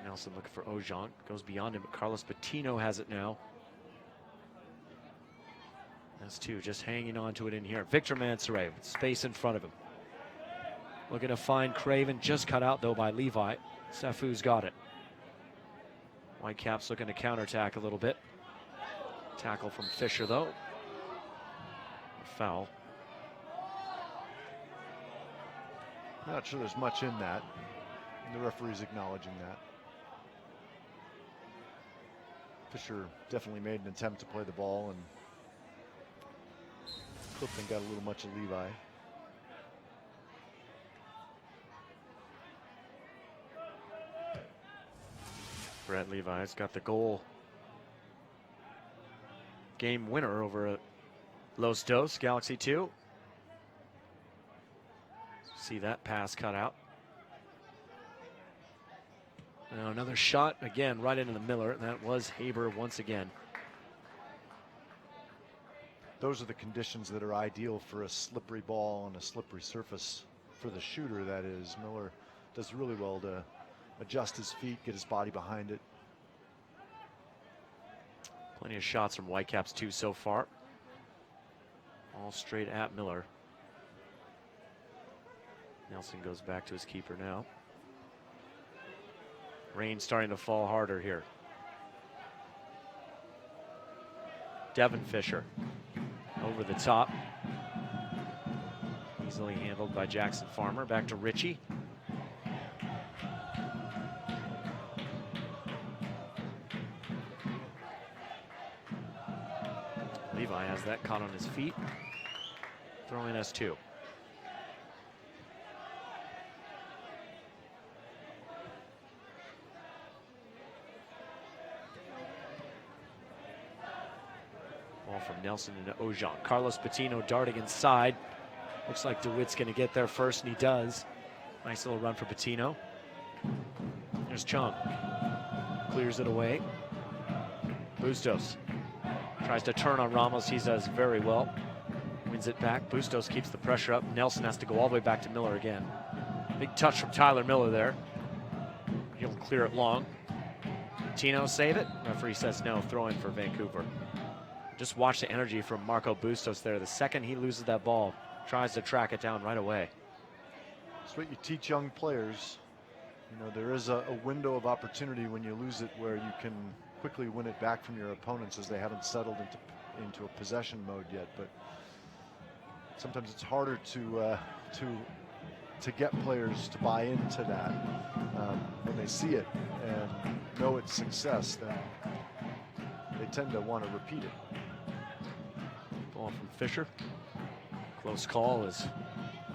[SPEAKER 2] Nelson looking for Ojan. Goes beyond him, but Carlos Patino has it now. S2 just hanging on to it in here. Victor Mansoret with space in front of him. Looking to find Craven. Just cut out, though, by Levi. Safu's got it. Whitecaps looking to counterattack a little bit. Tackle from Fisher, though. A foul.
[SPEAKER 3] Not sure there's much in that. The referee's acknowledging that. Fisher definitely made an attempt to play the ball, and Clifton got a little much of Levi.
[SPEAKER 2] Brett Levi's got the goal. Game winner over at Los Dos, Galaxy 2. See that pass cut out. Now another shot, again, right into the Miller, and that was Haber once again.
[SPEAKER 3] Those are the conditions that are ideal for a slippery ball on a slippery surface for the shooter, that is. Miller does really well to adjust his feet, get his body behind it.
[SPEAKER 2] Plenty of shots from Whitecaps 2 so far. All straight at Miller. Nelson goes back to his keeper now. Rain starting to fall harder here. Devin Fisher over the top. Easily handled by Jackson Farmer. Back to Ritchie. Levi has that caught on his feet. Throw in S2. Ball from Nelson into Ojan. Carlos Patino darting inside. Looks like DeWitt's going to get there first, and he does. Nice little run for Patino. There's Chung. Clears it away. Bustos tries to turn on Ramos. He does very well. Wins it back. Bustos keeps the pressure up. Nelson has to go all the way back to Miller again. Big touch from Tyler Miller there. He'll clear it long. Patino save it. Referee says no. Throw in for Vancouver. Just watch the energy from Marco Bustos there. The second he loses that ball, tries to track it down right away.
[SPEAKER 3] That's what you teach young players. You know, there is a window of opportunity when you lose it where you can quickly win it back from your opponents, as they haven't settled into a possession mode yet. But sometimes it's harder to get players to buy into that when they see it and know its success. Then they tend to want to repeat it.
[SPEAKER 2] Ball from Fisher. Close call as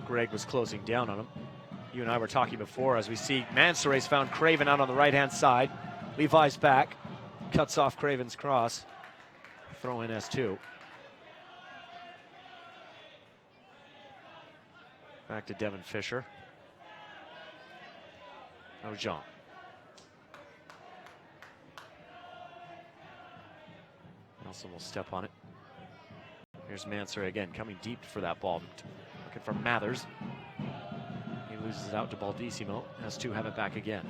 [SPEAKER 2] Greg was closing down on him. You and I were talking before as we see Mansoret's found Craven out on the right-hand side. Levi's back. Cuts off Craven's cross. Throw in S2. Back to Devin Fisher. Ojan. Nelson will step on it. Here's Mansoret again, coming deep for that ball. Looking for Mathers. He loses it out to Baldissimo. S2 have it back again.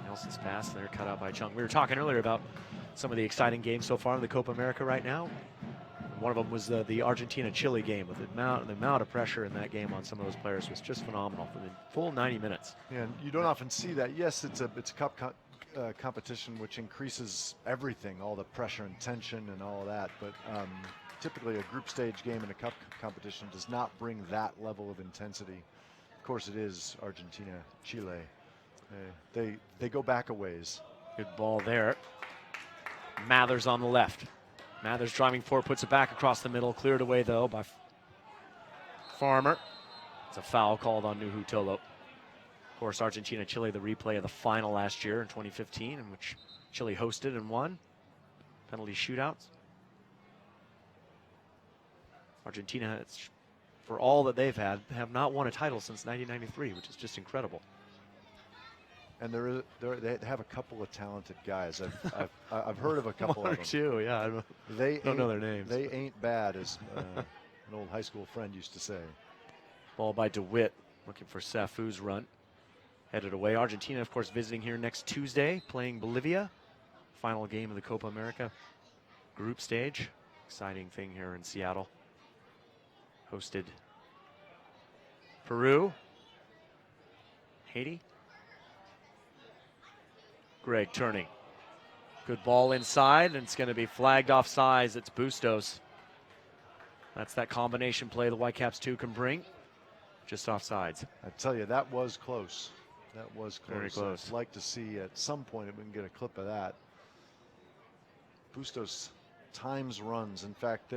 [SPEAKER 2] Nelson's pass there, cut out by Chung. We were talking earlier about some of the exciting games so far in the Copa America right now. One of them was the Argentina-Chile game. With the amount of pressure in that game on some of those players was just phenomenal for the full 90 minutes.
[SPEAKER 3] Yeah, and you don't often see that. Yes, it's a cup competition, which increases everything, all the pressure and tension and all of that. But typically a group stage game in a cup competition does not bring that level of intensity. Of course, it is Argentina, Chile. They go back a ways.
[SPEAKER 2] Good ball there. Mathers on the left. Mathers driving forward, puts it back across the middle. Cleared away, though, by Farmer. It's a foul called on Nuhu Tolo. Of course, Argentina-Chile, the replay of the final last year in 2015, in which Chile hosted and won. Penalty shootouts. Argentina, for all that they've had, have not won a title since 1993, which is just incredible.
[SPEAKER 3] And they have a couple of talented guys. I've heard of a couple
[SPEAKER 2] One
[SPEAKER 3] of
[SPEAKER 2] or
[SPEAKER 3] them.
[SPEAKER 2] two, yeah. I don't know their names.
[SPEAKER 3] They ain't bad, as an old high school friend used to say.
[SPEAKER 2] Ball by DeWitt, looking for Safu's run. Headed away. Argentina, of course, visiting here next Tuesday, playing Bolivia. Final game of the Copa America group stage. Exciting thing here in Seattle. Hosted Peru. Haiti. Greg turning. Good ball inside, and it's going to be flagged offsides. It's Bustos. That's that combination play the Whitecaps 2 can bring. Just offsides.
[SPEAKER 3] I tell you, that was close. That was close.
[SPEAKER 2] Very close.
[SPEAKER 3] I'd like to see at some point if we can get a clip of that. Bustos times runs. In fact,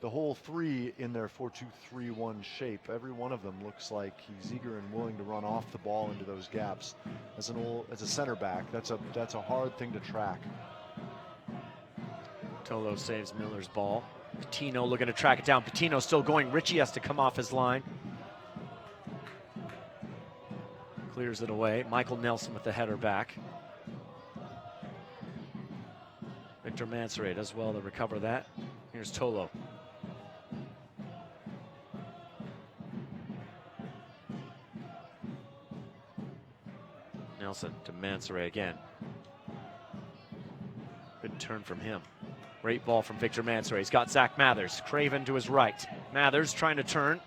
[SPEAKER 3] the whole three in their 4-2-3-1 shape, every one of them looks like he's eager and willing to run off the ball into those gaps. As a center back, that's a hard thing to track.
[SPEAKER 2] Tolo saves Miller's ball. Patino looking to track it down. Patino still going. Richie has to come off his line. Clears it away. Michael Nelson with the header back. Victor Mansoret does well to recover that. Here's Tolo. Nelson to Mansoret again. Good turn from him. Great ball from Victor Mansoret. He's got Zach Mathers. Craven to his right. Mathers trying to turn.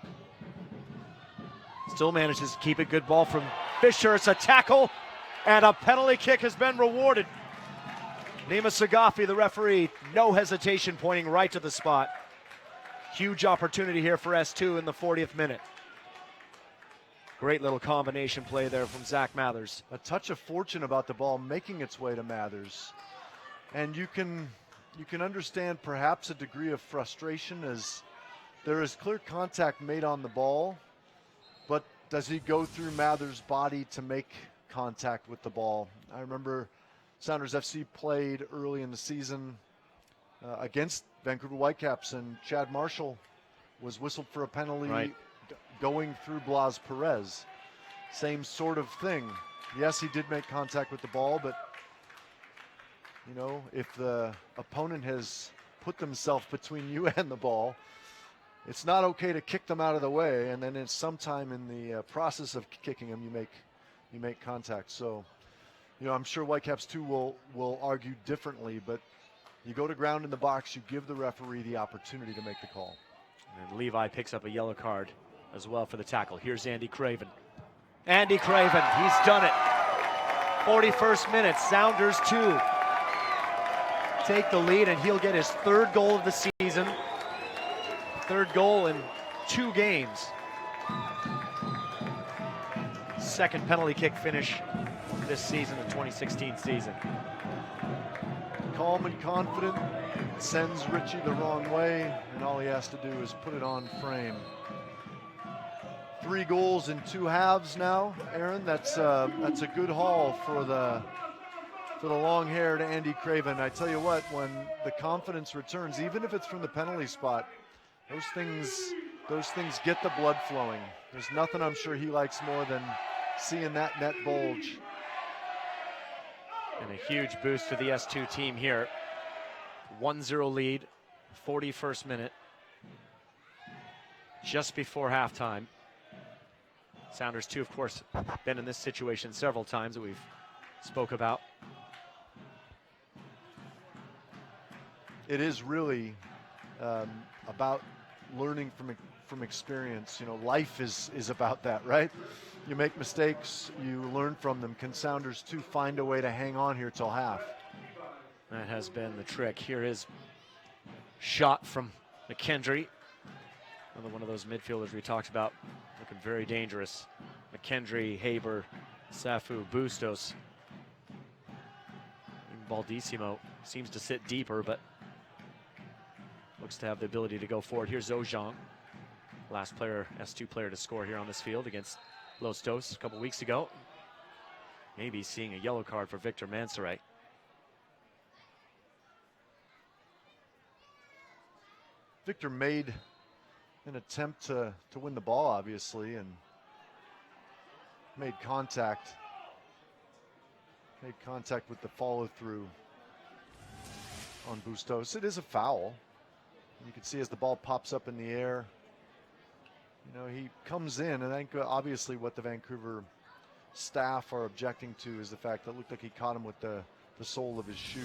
[SPEAKER 2] Still manages to keep it. Good ball from Fisher. It's a tackle, and a penalty kick has been rewarded. Nima Sagafi, the referee, no hesitation, pointing right to the spot. Huge opportunity here for S2 in the 40th minute. Great little combination play there from Zach Mathers.
[SPEAKER 3] A touch of fortune about the ball making its way to Mathers. And you can understand perhaps a degree of frustration as there is clear contact made on the ball, but does he go through Mathers' body to make contact with the ball? I remember Sounders FC played early in the season against Vancouver Whitecaps, and Chad Marshall was whistled for a penalty going through Blas Perez. Same sort of thing. Yes, he did make contact with the ball, but you know, if the opponent has put themselves between you and the ball, it's not okay to kick them out of the way, and then it's sometime in the process of kicking them you make contact. So, you know, I'm sure Whitecaps 2 will argue differently, but you go to ground in the box, you give the referee the opportunity to make the call.
[SPEAKER 2] And Levi picks up a yellow card as well for the tackle. Here's Andy Craven. Andy Craven, he's done it. 41st minute, Sounders 2 take the lead, and he'll get his third goal of the season. Third goal in 2 games. Second penalty kick finish this season, the 2016 season.
[SPEAKER 3] Calm and confident, sends Richie the wrong way, and all he has to do is put it on frame. 3 goals in 2 halves now, Aaron. That's a good haul for the long-haired Andy Craven. I tell you what, when the confidence returns, even if it's from the penalty spot, those things get the blood flowing. There's nothing I'm sure he likes more than seeing that net bulge.
[SPEAKER 2] And a huge boost to the S2 team here. 1-0 lead, 41st minute. Just before halftime. Sounders 2, of course, been in this situation several times that we've spoke about.
[SPEAKER 3] It is really about learning from experience. You know, life is about that, right? You make mistakes, you learn from them. Can Sounders too find a way to hang on here till half?
[SPEAKER 2] That has been the trick. Here is shot from McKendry. Another one of those midfielders we talked about, looking very dangerous. McKendry, Haber, Safu, Bustos. Baldissimo seems to sit deeper, but looks to have the ability to go forward. Here's Ojong, last player, S2 player to score here on this field against Los Dos a couple weeks ago. Maybe seeing a yellow card for Victor Mansaray.
[SPEAKER 3] Victor made an attempt to win the ball, obviously, and made contact with the follow-through on Bustos. It is a foul. You can see as the ball pops up in the air, you know, he comes in, and I think obviously what the Vancouver staff are objecting to is the fact that it looked like he caught him with the sole of his shoe.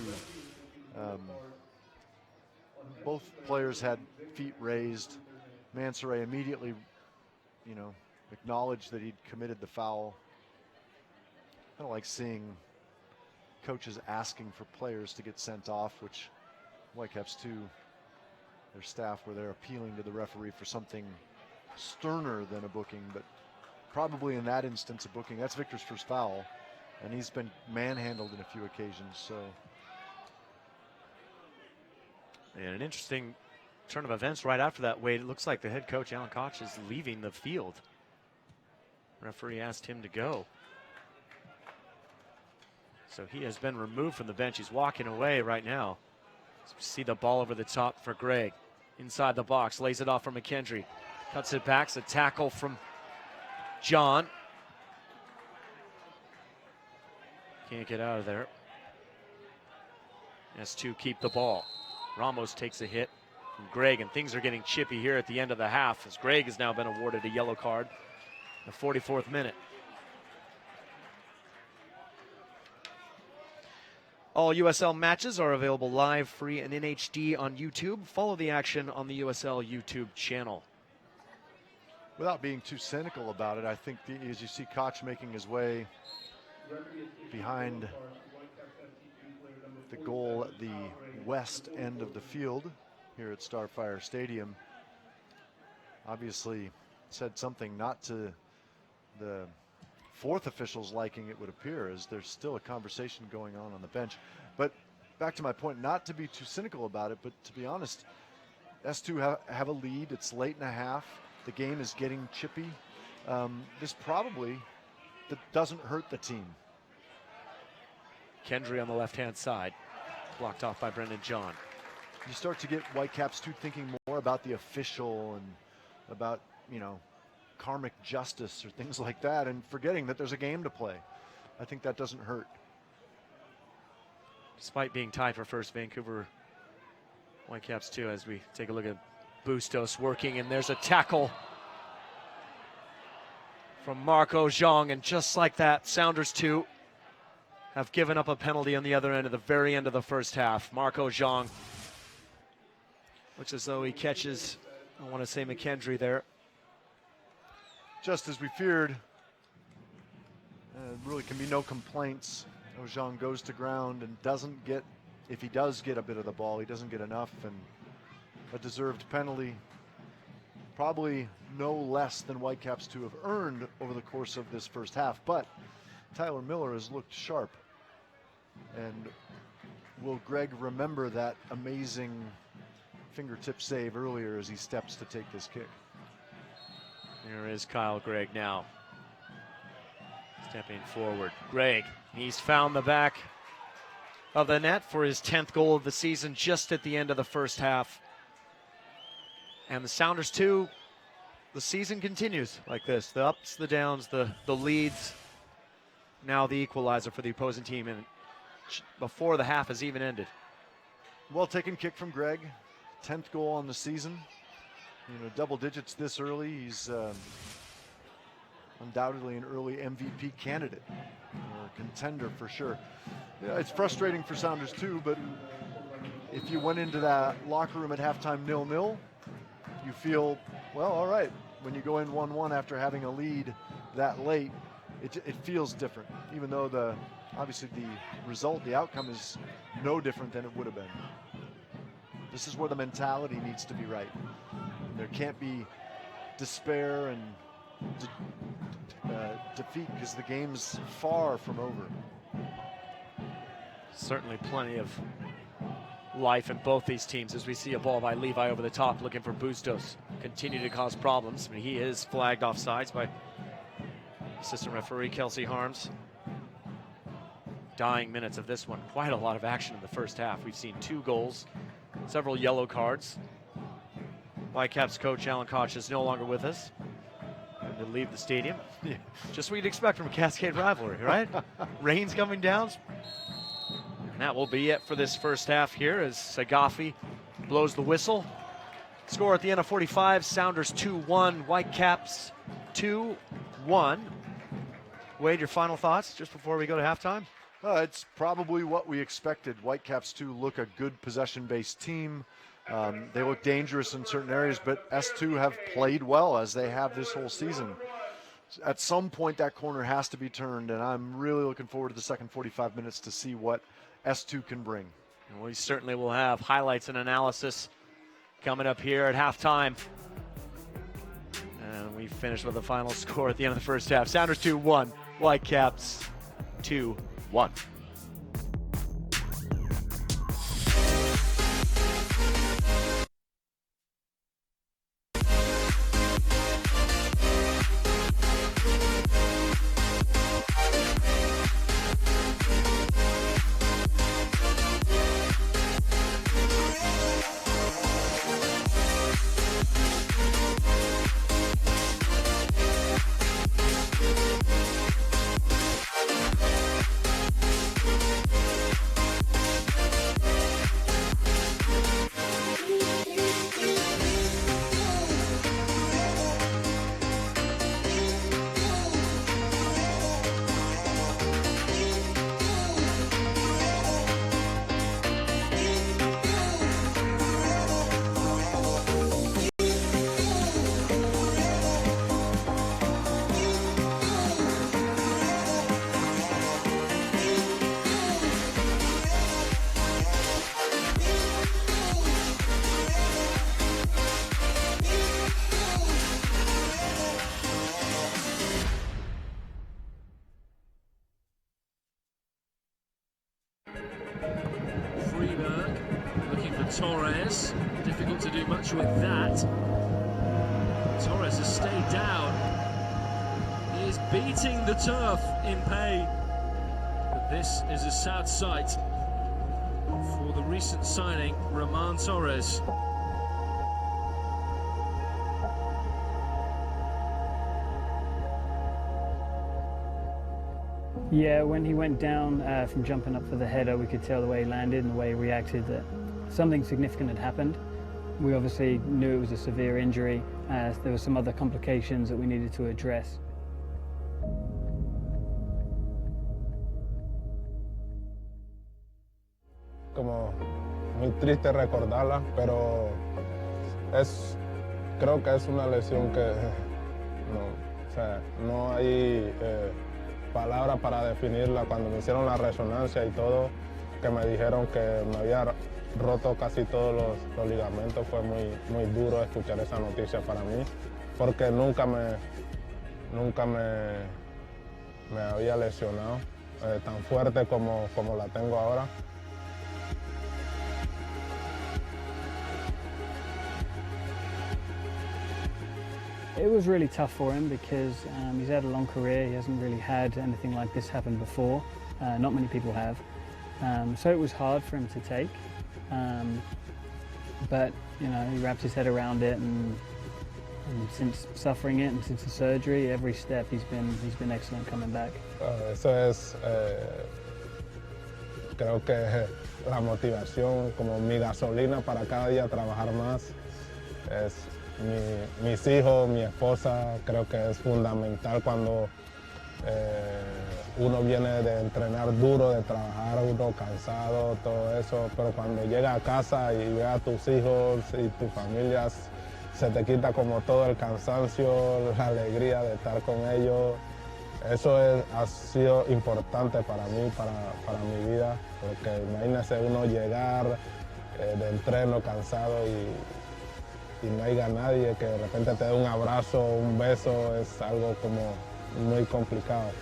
[SPEAKER 3] Both players had feet raised. Mansaray immediately, you know, acknowledged that he'd committed the foul. I don't like seeing coaches asking for players to get sent off, which Whitecaps too, their staff, where they're appealing to the referee for something sterner than a booking, but probably in that instance a booking. That's Victor's first foul, and he's been manhandled in a few occasions. So,
[SPEAKER 2] and an interesting turn of events right after that, Wade. It looks like the head coach, Alan Koch, is leaving the field. Referee asked him to go. So he has been removed from the bench. He's walking away right now. So see the ball over the top for Greg. Inside the box, lays it off for McKendry. Cuts it back, it's a tackle from John. Can't get out of there. S2 keep the ball. Ramos takes a hit from Greg, and things are getting chippy here at the end of the half as Greg has now been awarded a yellow card in the 44th minute. All USL matches are available live, free, and in HD on YouTube. Follow the action on the USL YouTube channel.
[SPEAKER 3] without being too cynical about it, I think as you see Koch making his way behind the goal at the west end of the field here at Starfire Stadium, obviously said something not to the fourth official's liking, it would appear, as there's still a conversation going on the bench. But back to my point, not to be too cynical about it, but to be honest, S2 have a lead. It's late in a half. The game is getting chippy. This probably doesn't hurt the team.
[SPEAKER 2] Kendry on the left-hand side, blocked off by Brendan John.
[SPEAKER 3] You start to get Whitecaps too thinking more about the official and about, you know, karmic justice or things like that, and forgetting that there's a game to play. I think that doesn't hurt.
[SPEAKER 2] Despite being tied for first, Vancouver Whitecaps too, as we take a look at Bustos working, and there's a tackle from Marco Zhang, and just like that, Sounders 2 have given up a penalty on the other end at the very end of the first half. Marco Zhang looks as though he catches, I want to say, McKendry there.
[SPEAKER 3] Just as we feared, really can be no complaints. Ojong goes to ground and doesn't get, if he does get a bit of the ball, he doesn't get enough, and a deserved penalty. Probably no less than Whitecaps to have earned over the course of this first half, but Tyler Miller has looked sharp. And will Greg remember that amazing fingertip save earlier as he steps to take this kick?
[SPEAKER 2] Here is Kyle Gregg now, stepping forward. Gregg, he's found the back of the net for his 10th goal of the season just at the end of the first half. And the Sounders 2, the season continues like this. The ups, the downs, the leads. Now the equalizer for the opposing team, and before the half has even ended.
[SPEAKER 3] Well taken kick from Gregg. 10th goal on the season. You know, double digits this early. He's undoubtedly an early MVP candidate, or contender for sure. Yeah, it's frustrating for Sounders too, but if you went into that locker room at halftime 0-0, you feel, well, all right. When you go in 1-1 after having a lead that late, it feels different, even though obviously the result, the outcome is no different than it would have been. This is where the mentality needs to be right. There can't be despair and defeat because the game's far from over.
[SPEAKER 2] Certainly plenty of life in both these teams as we see a ball by Levi over the top looking for Bustos. Continue to cause problems. I mean, he is flagged offsides by assistant referee Kelsey Harms. Dying minutes of this one. Quite a lot of action in the first half. We've seen 2 goals, several yellow cards. Whitecaps coach Alan Koch is no longer with us. To leave the stadium. Yeah. Just what you'd expect from a Cascade rivalry, right? Rain's coming down. And that will be it for this first half here as Sagafi blows the whistle. Score at the end of 45, Sounders 2-1, Whitecaps 2-1. Wade, your final thoughts just before we go to halftime?
[SPEAKER 3] It's probably what we expected. Whitecaps to look a good possession-based team. They look dangerous in certain areas, but S2 have played well as they have this whole season. At some point, that corner has to be turned, and I'm really looking forward to the second 45 minutes to see what S2 can bring.
[SPEAKER 2] And we certainly will have highlights and analysis coming up here at halftime. And we finish with the final score at the end of the first half. Sounders 2-1, Whitecaps 2-1.
[SPEAKER 4] Torres, difficult to do much with that. Torres has stayed down. He is beating the turf in pain. But this is a sad sight for the recent signing, Roman Torres.
[SPEAKER 5] Yeah, when he went down from jumping up for the header, we could tell the way he landed and the way he reacted that something significant had happened. We obviously knew it was a severe injury. There were some other complications that we needed to address.
[SPEAKER 6] Como muy triste recordarla, pero creo que es una lesión que no hay palabra para definirla. Cuando me hicieron la resonancia y todo, que me dijeron que me había roto casi todos los ligamentos, fue muy duro escuchar esa noticia para mí, porque nunca me había lesionado tan fuerte como la tengo ahora.
[SPEAKER 5] It was really tough for him because he's had a long career. He hasn't really had anything like this happen before. Not many people have. So it was hard for him to take. But you know, he wrapped his head around it, and since suffering it and since the surgery, every step he's been excellent coming back.
[SPEAKER 6] Eso es, creo que la motivación, como mi gasolina para cada día trabajar más, es mis hijos, mi esposa. Creo que es fundamental cuando Uno viene de entrenar duro, de trabajar uno cansado, todo eso, pero cuando llega a casa y ve a tus hijos y tu familia, se te quita como todo el cansancio, la alegría de estar con ellos. Eso ha sido importante para mí, para mi vida, porque imagínese uno llegar de entreno cansado y no haya nadie que de repente te dé un abrazo, un beso, es algo como muy complicado.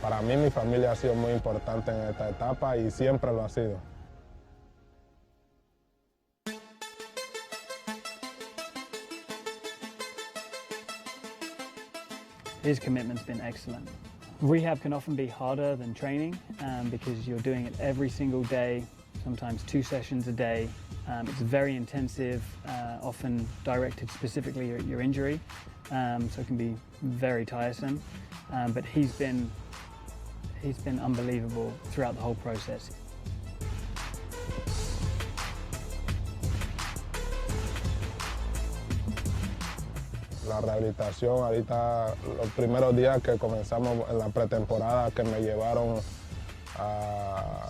[SPEAKER 6] Para mí mi familia ha sido muy importante en esta etapa y siempre lo ha sido.
[SPEAKER 5] His commitment's been excellent. Rehab can often be harder than training because you're doing it every single day, sometimes 2 sessions a day. It's very intensive, often directed specifically at your injury, so it can be very tiresome. But he's been unbelievable throughout the whole process.
[SPEAKER 6] La rehabilitación, ahorita los primeros días que comenzamos en la pretemporada, que me llevaron a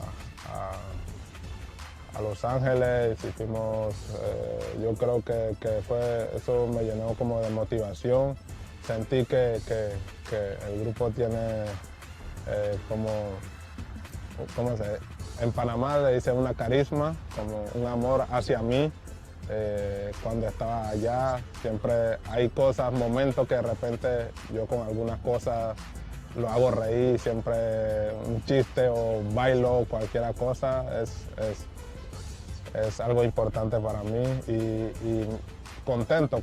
[SPEAKER 6] Los Ángeles, hicimos, yo creo que eso me llenó como de motivación. Sentí que el grupo tiene ¿cómo se dice? En Panamá le dicen una carisma, como un amor hacia mí. Cuando estaba allá, siempre hay cosas, momentos que de repente yo con algunas cosas lo hago reír, siempre un chiste o bailo, cualquier cosa, es algo importante para mí y contento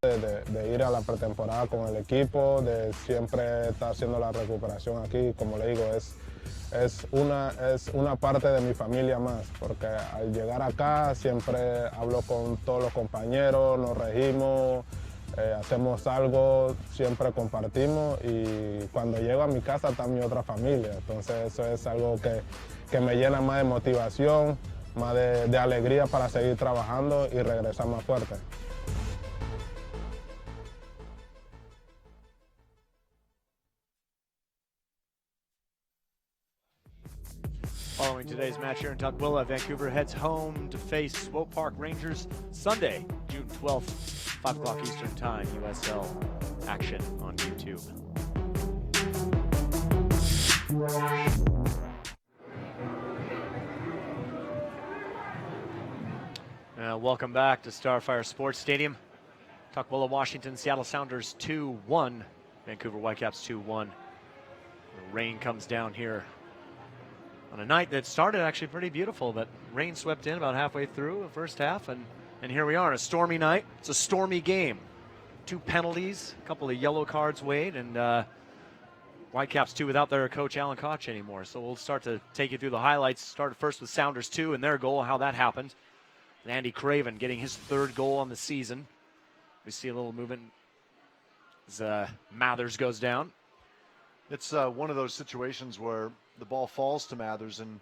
[SPEAKER 6] de ir a la pretemporada con el equipo, de siempre estar haciendo la recuperación aquí, como le digo, es una parte de mi familia más, porque al llegar acá siempre hablo con todos los compañeros, nos regimos, hacemos algo, siempre compartimos y cuando llego a mi casa está mi otra familia, entonces eso es algo que me llena más de motivación, más de alegría para seguir trabajando y regresar más fuerte.
[SPEAKER 2] Following today's match here in Tukwila, Vancouver heads home to face Swope Park Rangers Sunday, June 12th, 5 o'clock Eastern Time, USL action on YouTube. Welcome back to Starfire Sports Stadium. Tukwila, Washington, Seattle Sounders 2-1, Vancouver Whitecaps 2-1. The rain comes down here on a night that started actually pretty beautiful, but rain swept in about halfway through the first half, and here we are on a stormy night. It's a stormy game. 2 penalties, a couple of yellow cards weighed, and Whitecaps 2 without their coach Alan Koch anymore. So we'll start to take you through the highlights. Started first with Sounders 2 and their goal, how that happened. And Andy Craven getting his 3rd goal on the season. We see a little movement as Mathers goes down.
[SPEAKER 3] It's one of those situations where the ball falls to Mathers and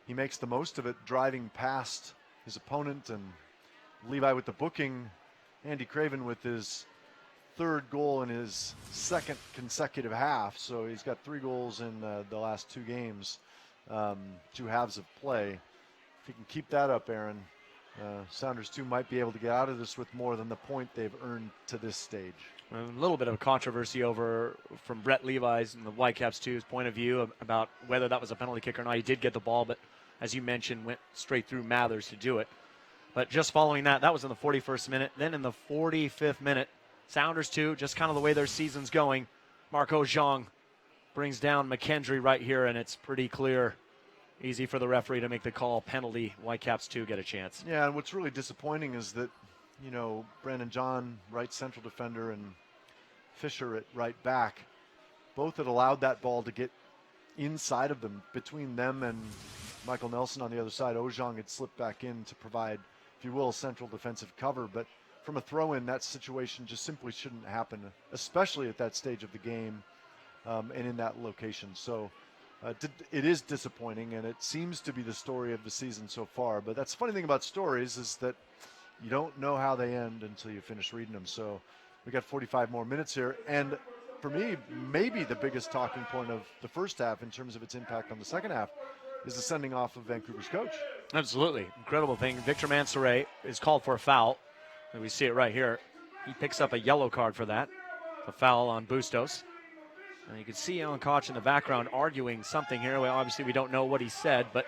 [SPEAKER 3] he makes the most of it, driving past his opponent, and Levi with the booking, Andy Craven with his 3rd goal in his 2nd consecutive half. So he's got 3 goals in the last 2 games, 2 halves of play. If he can keep that up, Aaron, Sounders 2 might be able to get out of this with more than the point they've earned to this stage.
[SPEAKER 2] A little bit of a controversy from Brett Levi's and the Whitecaps 2's point of view about whether that was a penalty kick or not. He did get the ball, but as you mentioned, went straight through Mathers to do it. But just following that was in the 41st minute. Then in the 45th minute, Sounders 2, just kind of the way their season's going, Marco Zhang brings down McKendry right here, and it's pretty clear. Easy for the referee to make the call. Penalty. Whitecaps 2 get a chance.
[SPEAKER 3] Yeah, and what's really disappointing is that, you know, Brandon John, right central defender, and Fisher at right back, both had allowed that ball to get inside of them. Between them and Michael Nelson on the other side, Ojong had slipped back in to provide, if you will, central defensive cover. But from a throw-in, that situation just simply shouldn't happen, especially at that stage of the game and in that location. So it is disappointing, and it seems to be the story of the season so far. But that's the funny thing about stories, is that you don't know how they end until you finish reading them. So we got 45 more minutes here, and for me, maybe the biggest talking point of the first half in terms of its impact on the second half is the sending off of Vancouver's coach.
[SPEAKER 2] Absolutely. Incredible thing. Victor Mansoret is called for a foul. And we see it right here. He picks up a yellow card for that. A foul on Bustos. And you can see Alan Koch in the background arguing something here. Well, obviously, we don't know what he said, but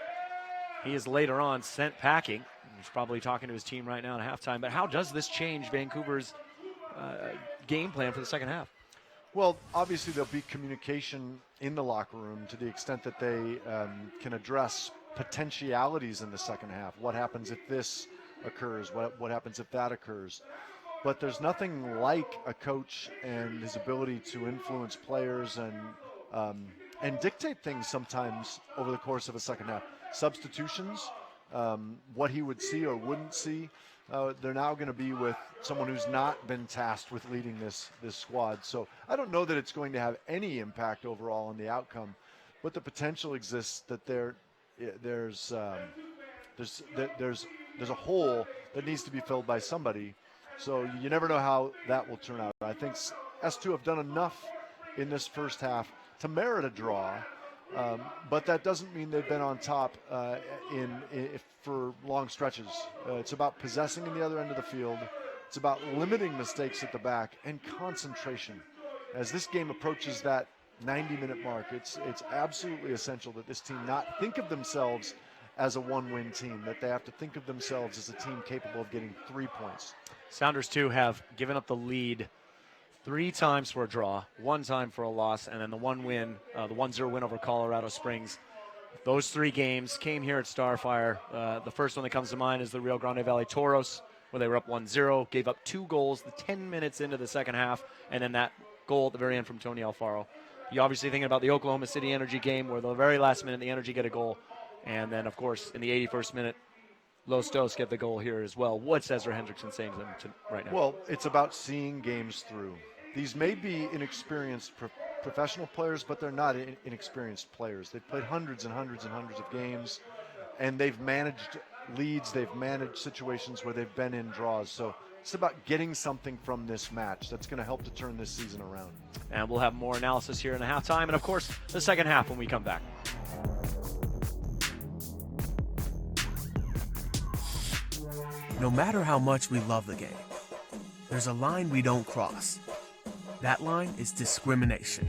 [SPEAKER 2] he is later on sent packing. He's probably talking to his team right now at halftime. But how does this change Vancouver's game plan for the second half?
[SPEAKER 3] Well, obviously there'll be communication in the locker room to the extent that they can address potentialities in the second half. What happens if this occurs? What happens if that occurs? But there's nothing like a coach and his ability to influence players and dictate things sometimes over the course of a second half. Substitutions, what he would see or wouldn't see. They're now going to be with someone who's not been tasked with leading this squad. So I don't know that it's going to have any impact overall on the outcome, but the potential exists that there's a hole that needs to be filled by somebody. So you never know how that will turn out. I think S2 have done enough in this first half to merit a draw. But that doesn't mean they've been on top for long stretches. It's about possessing in the other end of the field. It's about limiting mistakes at the back and concentration. As this game approaches that 90-minute mark, it's absolutely essential that this team not think of themselves as a one-win team, that they have to think of themselves as a team capable of getting 3 points.
[SPEAKER 2] Sounders, too, have given up the lead 3 times for a draw, 1 time for a loss, and then the 1-0 win over Colorado Springs. Those 3 games came here at Starfire. The first one that comes to mind is the Rio Grande Valley Toros, where they were up 1-0, gave up 2 goals 10 minutes into the second half, and then that goal at the very end from Tony Alfaro. You're obviously thinking about the Oklahoma City Energy game, where the very last minute the Energy get a goal, and then, of course, in the 81st minute, Los Dos get the goal here as well. What's Ezra Hendrickson saying to them right now?
[SPEAKER 3] Well, it's about seeing games through. These may be inexperienced professional players, but they're not inexperienced players. They've played hundreds and hundreds and hundreds of games, and they've managed leads. They've managed situations where they've been in draws. So it's about getting something from this match that's going to help to turn this season around.
[SPEAKER 2] And we'll have more analysis here in the halftime, and, of course, the second half when we come back.
[SPEAKER 7] No matter how much we love the game, there's a line we don't cross. That line is discrimination.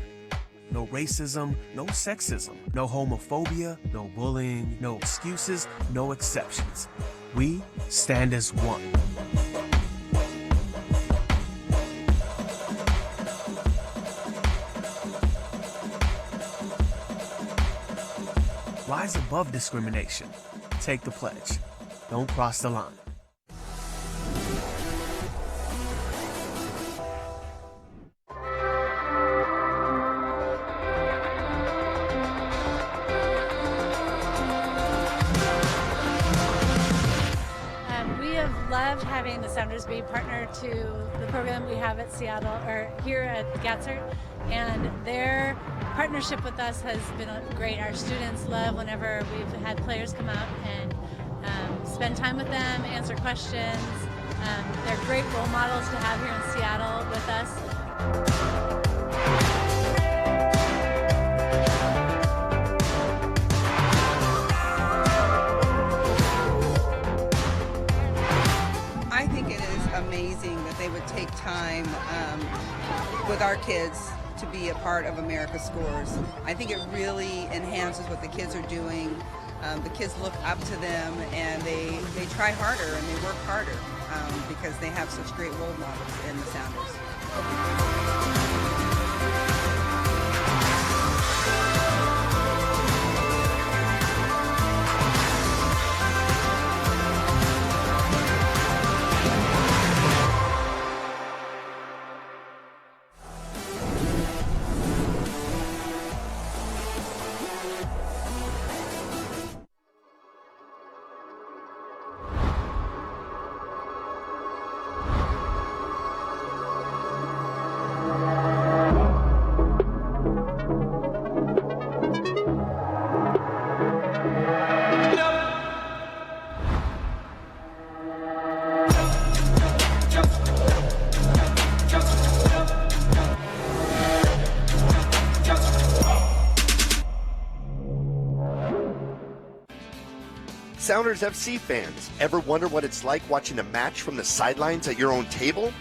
[SPEAKER 7] No racism, no sexism, no homophobia, no bullying, no excuses, no exceptions. We stand as one. Rise above discrimination. Take the pledge. Don't cross the line.
[SPEAKER 8] Having the Sounders be partner to the program we have at Seattle, or here at Gatzert, and their partnership with us has been great. Our students love whenever we've had players come out and spend time with them, answer questions. They're great role models to have here in Seattle with us.
[SPEAKER 9] Amazing that they would take time with our kids to be a part of America Scores. I think it really enhances what the kids are doing. The kids look up to them, and they try harder and they work harder because they have such great role models in the Sounders.
[SPEAKER 10] Sounders FC fans, ever wonder what it's like watching a match from the sidelines at your own table?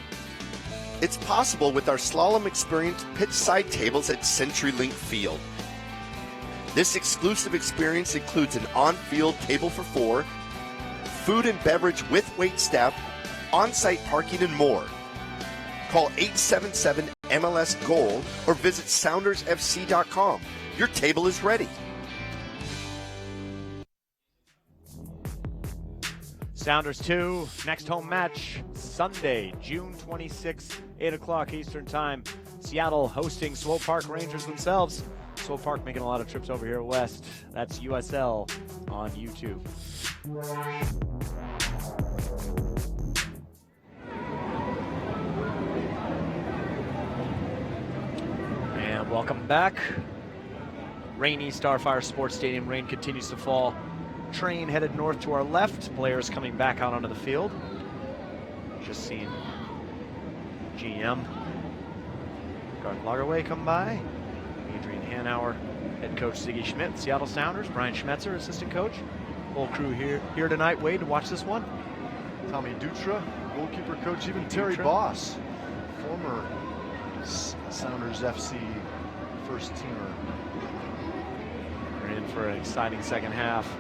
[SPEAKER 10] It's possible with our slalom experience pitch side tables at CenturyLink Field. This exclusive experience includes an on-field table for 4, food and beverage with wait staff, on-site parking, and more. Call 877-MLS-GOAL or visit SoundersFC.com. Your table is ready.
[SPEAKER 2] Sounders 2, next home match, Sunday, June 26th, 8 o'clock Eastern Time. Seattle hosting Swope Park Rangers themselves. Swope Park making a lot of trips over here west. That's USL on YouTube. And welcome back. Rainy Starfire Sports Stadium. Rain continues to fall. Train headed north to our left. Players coming back out onto the field. Just seen GM Garth Lagerwey come by. Adrian Hanauer, head coach Ziggy Schmidt, Seattle Sounders. Brian Schmetzer, assistant coach. Whole crew here tonight, Wade, to watch this one.
[SPEAKER 3] Tommy Dutra, goalkeeper coach, even Terry Boss, former Sounders FC first teamer.
[SPEAKER 2] We're in for an exciting second half.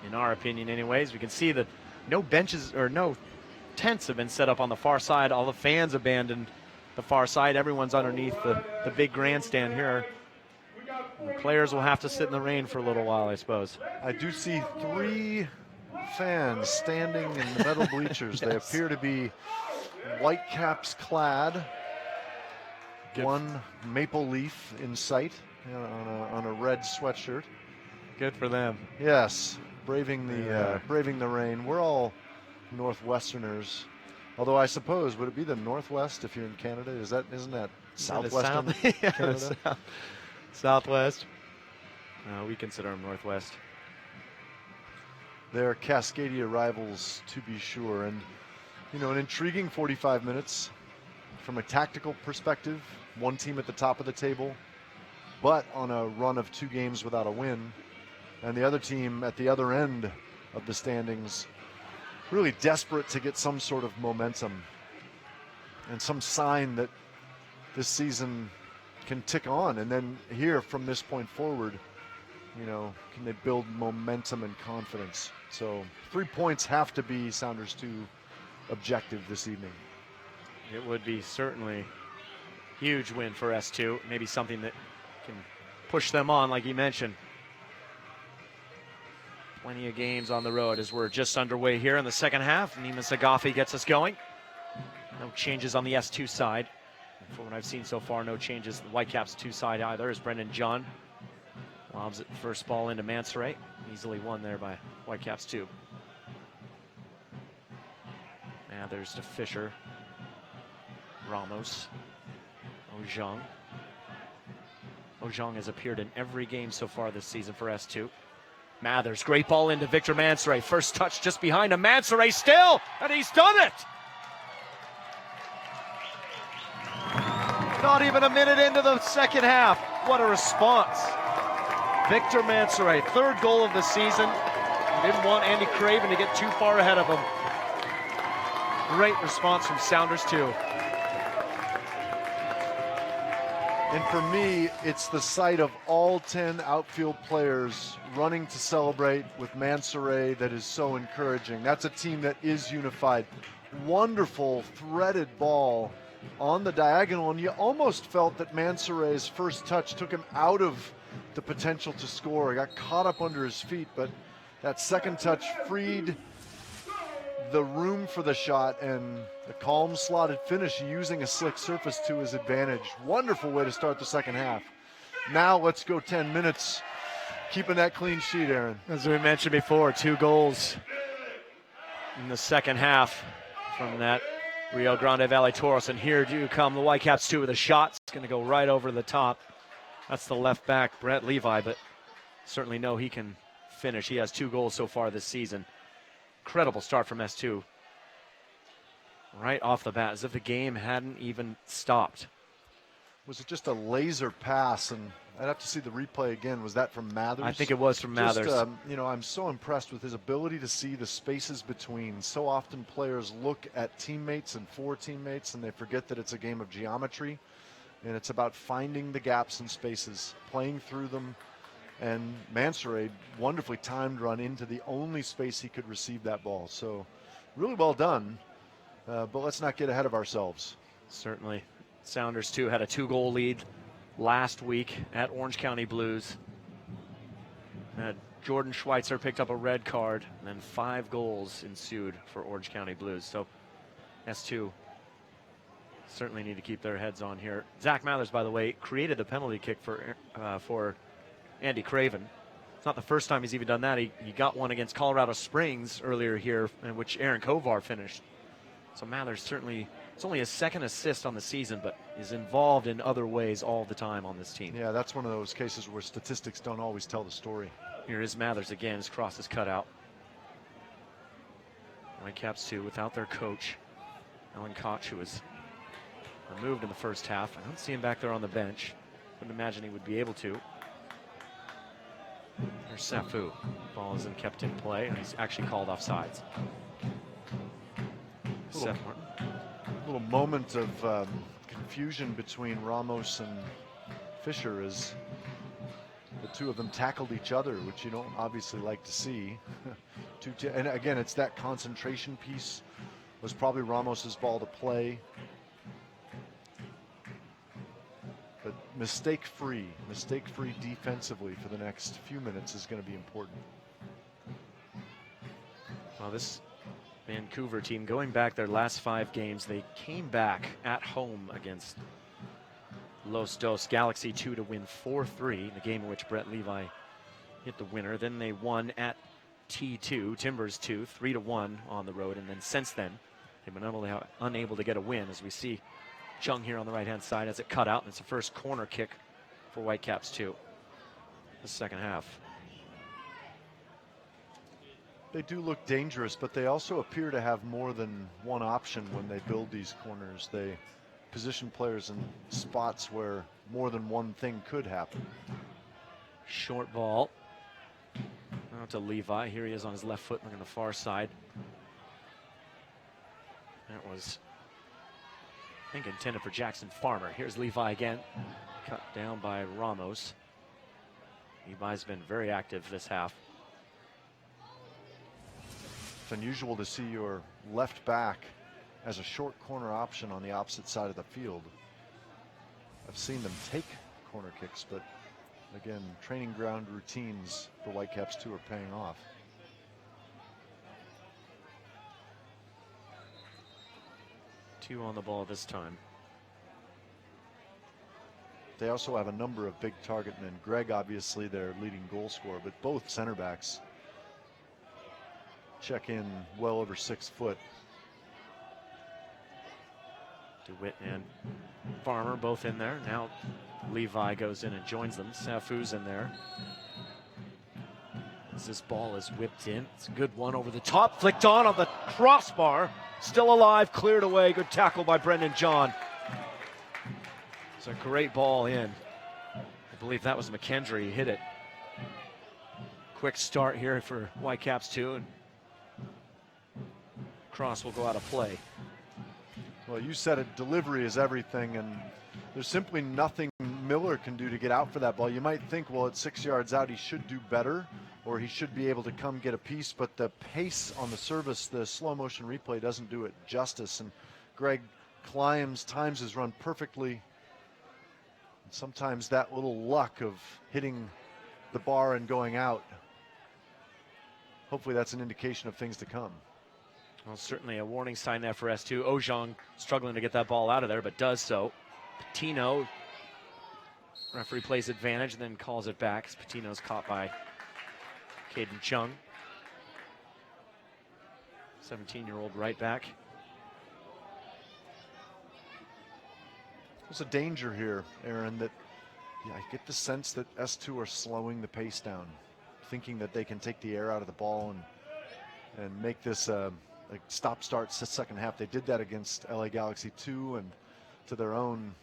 [SPEAKER 2] In our opinion anyways. We can see that no benches or no tents have been set up on the far side. All the fans abandoned the far side. Everyone's underneath the big grandstand here. The players will have to sit in the rain for a little while, I suppose.
[SPEAKER 3] I do see 3 fans standing in the metal bleachers. Yes. They appear to be Whitecaps clad. One maple leaf in sight on a red sweatshirt.
[SPEAKER 2] Good for them.
[SPEAKER 3] Yes. Braving the rain. We're all Northwesterners. Although I suppose, would it be the Northwest if you're in Canada? Isn't that Southwestern Canada?
[SPEAKER 2] Southwest. We consider them Northwest.
[SPEAKER 3] They're Cascadia rivals, to be sure. And, an intriguing 45 minutes from a tactical perspective. One team at the top of the table, but on a run of 2 games without a win. And the other team at the other end of the standings, really desperate to get some sort of momentum and some sign that this season can tick on. And then here from this point forward, can they build momentum and confidence? So 3 points have to be Sounders 2 objective this evening.
[SPEAKER 2] It would be certainly huge win for S2. Maybe something that can push them on, like you mentioned. Plenty of games on the road as we're just underway here in the second half. Nima Sagafi gets us going. No changes on the S2 side. From what I've seen so far, no changes the Whitecaps 2 side either, as Brendan John lobs it first ball into Mansoray. Easily won there by Whitecaps 2. Now there's to Fisher. Ramos. Ojong. Ojong has appeared in every game so far this season for S2. Mathers, great ball into Victor Mansoray. First touch just behind him. Mansoray still, and he's done it! Not even a minute into the second half. What a response. Victor Mansoray, 3rd goal of the season. He didn't want Andy Craven to get too far ahead of him. Great response from Sounders 2.
[SPEAKER 3] And for me, it's the sight of all 10 outfield players running to celebrate with Mansoray that is so encouraging. That's a team that is unified. Wonderful threaded ball on the diagonal, and you almost felt that Mansoray's first touch took him out of the potential to score. He got caught up under his feet, but that second touch freed the room for the shot, and the calm slotted finish using a slick surface to his advantage. Wonderful way to start the second half. Now let's go 10 minutes keeping that clean sheet, Aaron.
[SPEAKER 2] As we mentioned before, 2 goals in the second half from that Rio Grande Valley Toros, and here do come the Whitecaps 2 with a shot. It's going to go right over the top. That's the left back, Brett Levi, but certainly know he can finish. He has 2 goals so far this season. Incredible start from S2. Right off the bat, as if the game hadn't even stopped.
[SPEAKER 3] Was it just a laser pass? And I'd have to see the replay again. Was that from Mathers?
[SPEAKER 2] I think it was from Mathers.
[SPEAKER 3] Just, I'm so impressed with his ability to see the spaces between. So often players look at teammates and for teammates, and they forget that it's a game of geometry, and it's about finding the gaps and spaces, playing through them. And Mansour, wonderfully timed run into the only space he could receive that ball. So really well done, but let's not get ahead of ourselves.
[SPEAKER 2] Certainly. Sounders, too, had a 2-goal lead last week at Orange County Blues. Jordan Schweitzer picked up a red card, and then 5 goals ensued for Orange County Blues. So S2 certainly need to keep their heads on here. Zach Mathers, by the way, created the penalty kick for Andy Craven. It's not the first time he's even done that. He got one against Colorado Springs earlier here, in which Aaron Kovar finished. So Mathers certainly, it's only his 2nd assist on the season, but is involved in other ways all the time on this team.
[SPEAKER 3] Yeah, that's one of those cases where statistics don't always tell the story.
[SPEAKER 2] Here is Mathers again. His cross is cut out. Whitecaps, too, without their coach, Alan Koch, who was removed in the first half. I don't see him back there on the bench. Wouldn't imagine he would be able to. There's Safu. Ball isn't kept in play, and he's actually called offsides. Seth Martin.
[SPEAKER 3] Little moment of confusion between Ramos and Fisher as the two of them tackled each other, which you don't obviously like to see. And again, it's that concentration piece. Was probably Ramos's ball to play. But mistake-free defensively for the next few minutes is going to be important.
[SPEAKER 2] Well, this Vancouver team, going back their last 5 games, they came back at home against Los Dos Galaxy 2 to win 4-3, the game in which Brett Levi hit the winner. Then they won at T2, Timbers 2, 3-1 on the road. And then since then, they've been unable to get a win, as we see Chung here on the right-hand side as it cut out, and it's the first corner kick for Whitecaps 2, the second half.
[SPEAKER 3] They do look dangerous, but they also appear to have more than one option when they build these corners. They position players in spots where more than one thing could happen.
[SPEAKER 2] Short ball out to Levi. Here he is on his left foot, looking on the far side. That was, I think, intended for Jackson Farmer. Here's Levi again, cut down by Ramos. Levi's been very active this half.
[SPEAKER 3] It's unusual to see your left back as a short corner option on the opposite side of the field. I've seen them take corner kicks, but again, training ground routines for Whitecaps 2 are paying off.
[SPEAKER 2] Two on the ball this time.
[SPEAKER 3] They also have a number of big target men. Greg, obviously, their leading goal scorer, but both center backs check in well over 6 foot.
[SPEAKER 2] DeWitt and Farmer both in there. Now Levi goes in and joins them. Safu's in there. As this ball is whipped in. It's a good one over the top. Flicked on the crossbar. Still alive, cleared away. Good tackle by Brendan John. It's a great ball in. I believe that was McKendry. He hit it. Quick start here for Whitecaps 2. And cross will go out of play.
[SPEAKER 3] Well, you said it, delivery is everything, and there's simply nothing Miller can do to get out for that ball. You might think, well, at 6 yards out, he should do better, or he should be able to come get a piece, but the pace on the service, the slow motion replay doesn't do it justice, and Greg climbs, times his run perfectly. And sometimes that little luck of hitting the bar and going out, hopefully that's an indication of things to come.
[SPEAKER 2] Well, certainly a warning sign there for S2. Ojong struggling to get that ball out of there, but does so. Patino, referee plays advantage and then calls it back as Patino's caught by Caden Chung. 17-year-old right back.
[SPEAKER 3] There's a danger here, Aaron, that I get the sense that S2 are slowing the pace down, thinking that they can take the air out of the ball and make this like stop-start second half. They did that against LA Galaxy 2, and to their own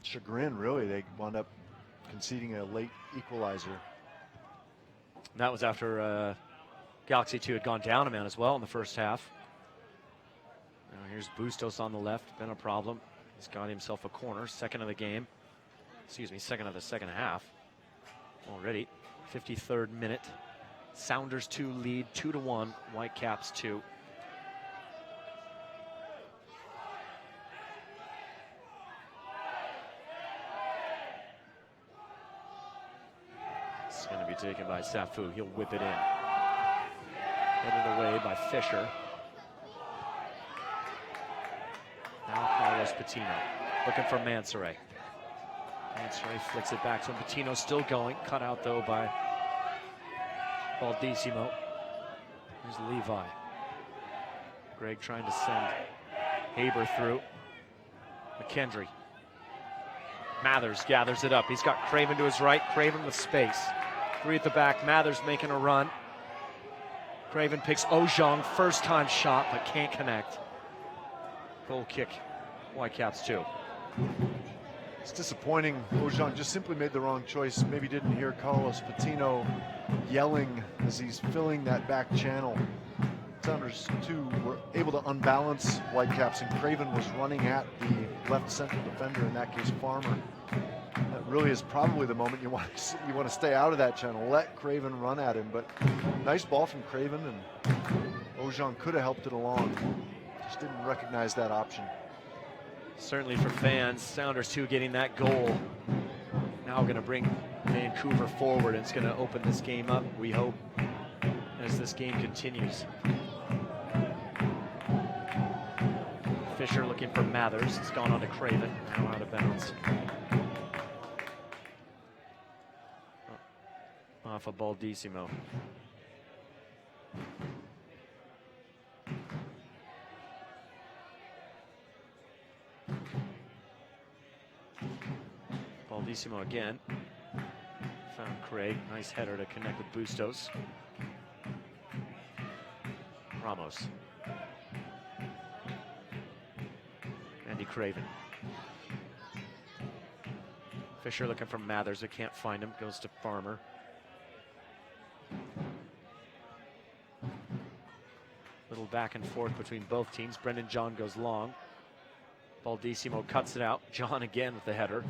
[SPEAKER 3] chagrin, really. They wound up conceding a late equalizer.
[SPEAKER 2] And that was after Galaxy 2 had gone down a man as well in the first half. Now here's Bustos on the left, been a problem. He's got himself a corner, second of the game. Excuse me, second of the second half already. 53rd minute. Sounders 2 lead, 2-1, Whitecaps 2. It's going to be taken by Safu. He'll whip it in. Headed away by Fisher. Now Carlos Patino looking for Mansoray. Mansoray flicks it back to him. Patino still going. Cut out though by Baldissimo. Here's Levi. Greg trying to send Haber through. McKendry. Mathers gathers it up. He's got Craven to his right. Craven with space. 3 at the back. Mathers making a run. Craven picks Ojong. First time shot, but can't connect. Goal kick. Whitecaps 2.
[SPEAKER 3] It's disappointing. Ojong just simply made the wrong choice. Maybe didn't hear Carlos Patino yelling as he's filling that back channel. Sounders 2 were able to unbalance Whitecaps, and Craven was running at the left central defender, in that case Farmer. That really is probably the moment you want to stay out of that channel. Let Craven run at him, but nice ball from Craven, and Ojong could have helped it along. Just didn't recognize that option.
[SPEAKER 2] Certainly for fans, Sounders 2 getting that goal. Now going to bring Vancouver forward, and it's going to open this game up, we hope, as this game continues. Fisher looking for Mathers. It's gone on to Craven, now out of bounds. Off of Baldissimo. Baldissimo again. Found Craig. Nice header to connect with Bustos. Ramos. Andy Craven. Fisher looking for Mathers. They can't find him. Goes to Farmer. Little back and forth between both teams. Brendan John goes long. Baldissimo cuts it out. John again with the header.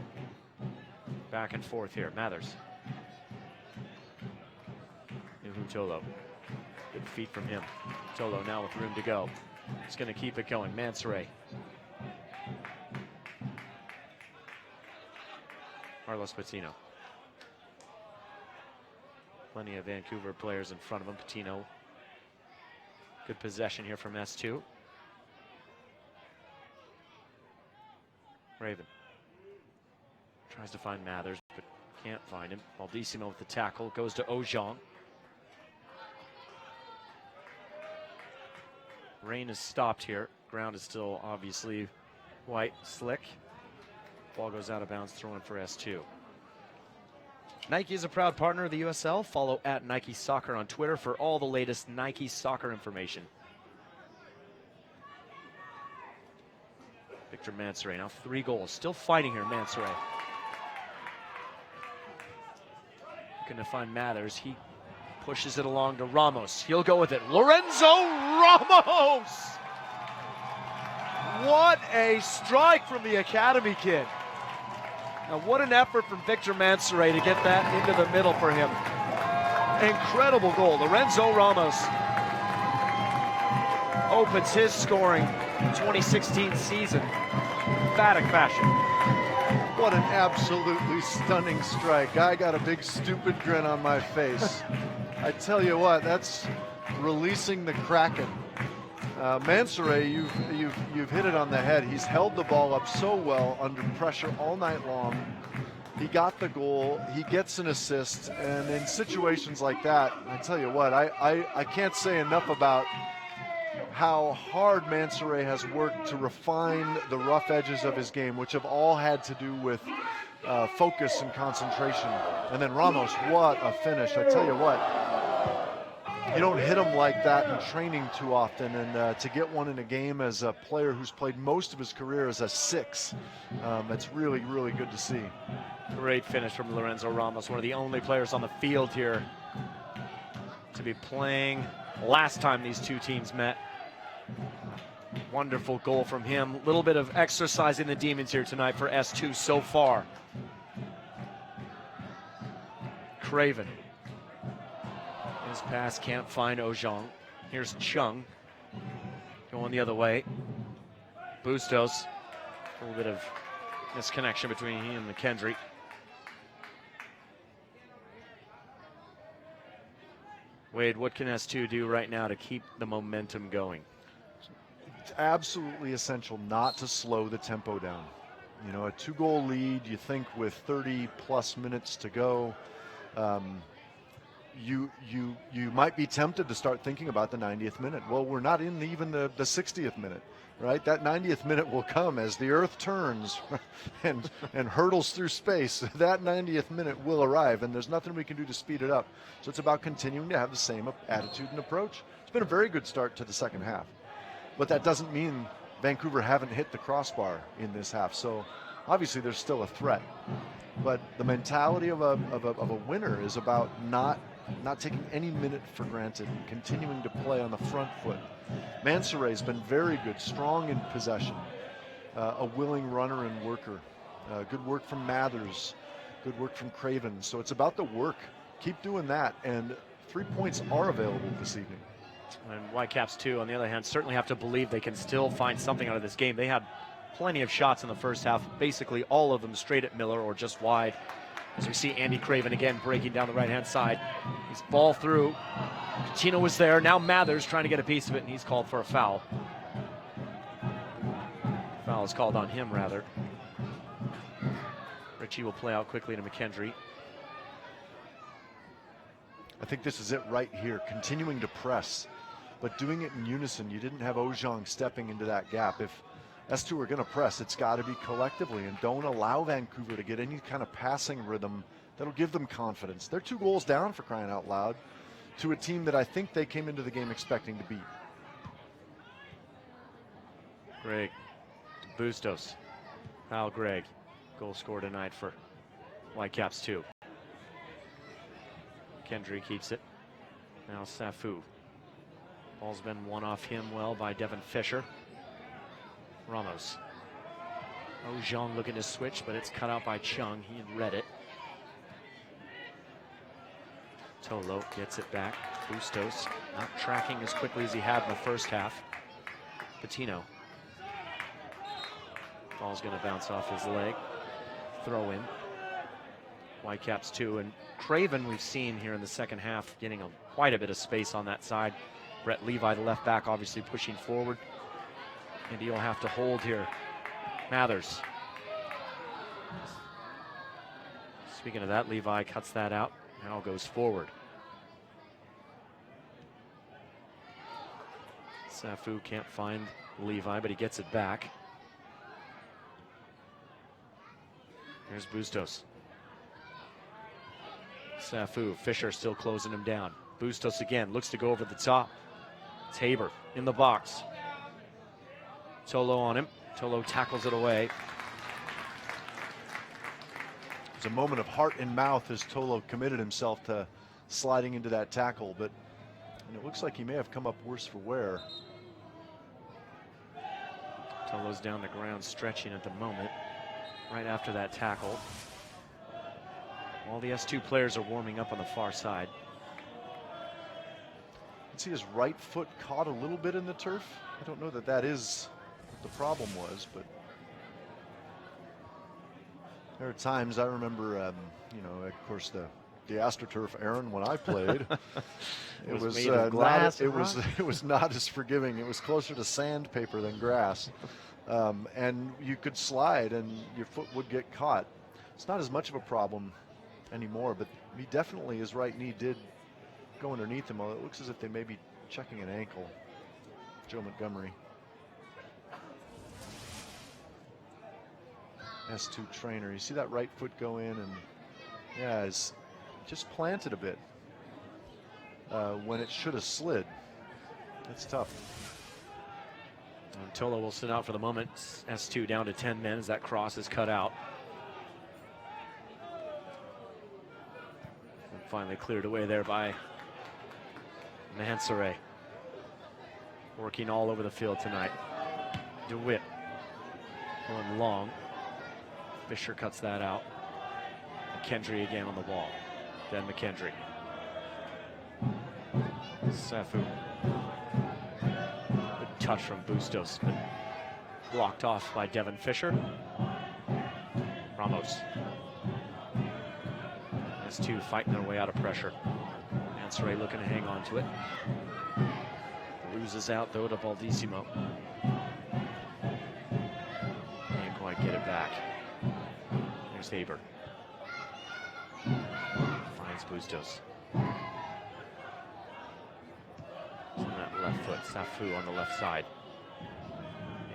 [SPEAKER 2] Back and forth here. Mathers. Tolo. Good feet from him. Tolo now with room to go. He's going to keep it going. Mansoray. Carlos Patino. Plenty of Vancouver players in front of him. Patino. Good possession here from S2. Raven. Tries to find Mathers, but can't find him. Baldissimo with the tackle. Goes to Ojong. Rain is stopped here. Ground is still obviously white, slick. Ball goes out of bounds, thrown for S2. Nike is a proud partner of the USL. Follow at Nike Soccer on Twitter for all the latest Nike soccer information. Victor Mansoray now 3 goals. Still fighting here, Mansoray. Looking to find Mathers. He pushes it along to Ramos. He'll go with it. Lorenzo Ramos! What a strike from the academy kid. Now what an effort from Victor Mansoray to get that into the middle for him. Incredible goal. Lorenzo Ramos opens his scoring 2016 season. Emphatic fashion.
[SPEAKER 3] What an absolutely stunning strike. I got a big stupid grin on my face. I tell you what, that's releasing the Kraken. Mansoray, you've hit it on the head. He's held the ball up so well under pressure all night long. He got the goal. He gets an assist, and in situations like that, I tell you what, I can't say enough about how hard Mansoray has worked to refine the rough edges of his game, which have all had to do with focus and concentration. And then Ramos, what a finish. I tell you what, you don't hit them like that in training too often, and to get one in a game as a player who's played most of his career as a 6, it's really, really good to see.
[SPEAKER 2] Great finish from Lorenzo Ramos, one of the only players on the field here to be playing last time these two teams met. Wonderful goal from him. A little bit of exercising the demons here tonight for S2 so far. Craven. His pass can't find Ojong. Here's Chung going the other way. Bustos. A little bit of misconnection between he and McKendry. Wade, what can S2 do right now to keep the momentum going?
[SPEAKER 3] It's absolutely essential not to slow the tempo down. You know, a 2-goal lead, you think with 30-plus minutes to go, you might be tempted to start thinking about the 90th minute. Well, we're not in even the 60th minute, right? That 90th minute will come as the earth turns and hurtles through space. That 90th minute will arrive, and there's nothing we can do to speed it up. So it's about continuing to have the same attitude and approach. It's been a very good start to the second half, but that doesn't mean Vancouver haven't hit the crossbar in this half. So obviously there's still a threat, but the mentality of a winner is about not taking any minute for granted, continuing to play on the front foot. Mansour's been very good, strong in possession, a willing runner and worker. Good work from Mathers, good work from Craven. So it's about the work. Keep doing that, and 3 points are available this evening.
[SPEAKER 2] And Whitecaps, too, on the other hand, certainly have to believe they can still find something out of this game. They had plenty of shots in the first half, basically all of them straight at Miller or just wide. As we see Andy Craven again breaking down the right-hand side. He's ball through. Chino was there. Now Mathers trying to get a piece of it, and he's called for a foul. Foul is called on him, rather. Ritchie will play out quickly to McKendry.
[SPEAKER 3] I think this is it right here, continuing to press, but doing it in unison. You didn't have Ojong stepping into that gap. If S2 are going to press, it's got to be collectively, and don't allow Vancouver to get any kind of passing rhythm that'll give them confidence. They're 2 goals down, for crying out loud, to a team that I think they came into the game expecting to beat.
[SPEAKER 2] Greg to Bustos. Foul Greg. Goal scored tonight for Whitecaps 2. Kendry keeps it. Now Safu. Ball's been won off him well by Devin Fisher. Ramos. Ojong looking to switch, but it's cut out by Chung. He had read it. Tolo gets it back. Bustos not tracking as quickly as he had in the first half. Patino. Ball's going to bounce off his leg. Throw in. Whitecaps 2, and Craven we've seen here in the second half getting quite a bit of space on that side. Brett Levi, the left back, obviously pushing forward, and he'll have to hold here. Mathers. Speaking of that, Levi cuts that out, now goes forward. Safu can't find Levi, but he gets it back. Here's Bustos. Safu, Fisher still closing him down. Bustos again, looks to go over the top. Tabor in the box. Tolo on him. Tolo tackles it away.
[SPEAKER 3] It's a moment of heart and mouth as Tolo committed himself to sliding into that tackle, but it looks like he may have come up worse for wear.
[SPEAKER 2] Tolo's down the ground stretching at the moment, right after that tackle. All the S2 players are warming up on the far side.
[SPEAKER 3] You can see his right foot caught a little bit in the turf. I don't know that is what the problem was, but there are times I remember, you know, of course the AstroTurf, Aaron, when I played, it was
[SPEAKER 2] made of glass.
[SPEAKER 3] it was not as forgiving. It was closer to sandpaper than grass, and you could slide and your foot would get caught. It's not as much of a problem anymore, but he definitely, his right knee did go underneath him. It looks as if they may be checking an ankle. Joe Montgomery, S2 trainer. You see that right foot go in, and yeah, it's just planted a bit. when it should have slid. It's tough.
[SPEAKER 2] And Tolo will sit out for the moment. S2 down to 10 men as that cross is cut out. And finally cleared away there by Mansoret. Working all over the field tonight. DeWitt going long. Fisher cuts that out. McKendry again on the wall. Then McKendry. Safu. Good touch from Bustos, but blocked off by Devin Fisher. Ramos. S2 fighting their way out of pressure. Mansoret looking to hang on to it. Loses out though to Baldissimo. Can't quite get it back. There's Haber. Finds Bustos. On that left foot, Safu on the left side.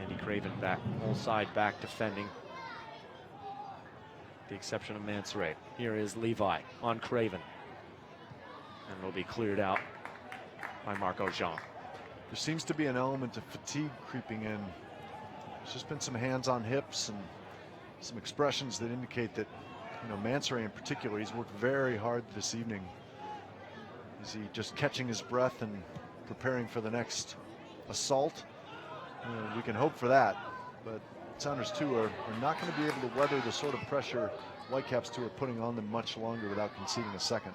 [SPEAKER 2] Andy Craven back, whole side back defending. The exception of Mansoret. Here is Levi on Craven. And it'll be cleared out by Marco Jean.
[SPEAKER 3] There seems to be an element of fatigue creeping in. There's just been some hands on hips and some expressions that indicate that, Mansoret in particular, he's worked very hard this evening. Is he just catching his breath and preparing for the next assault? We can hope for that, but Sounders 2 are not going to be able to weather the sort of pressure Whitecaps 2 are putting on them much longer without conceding a second.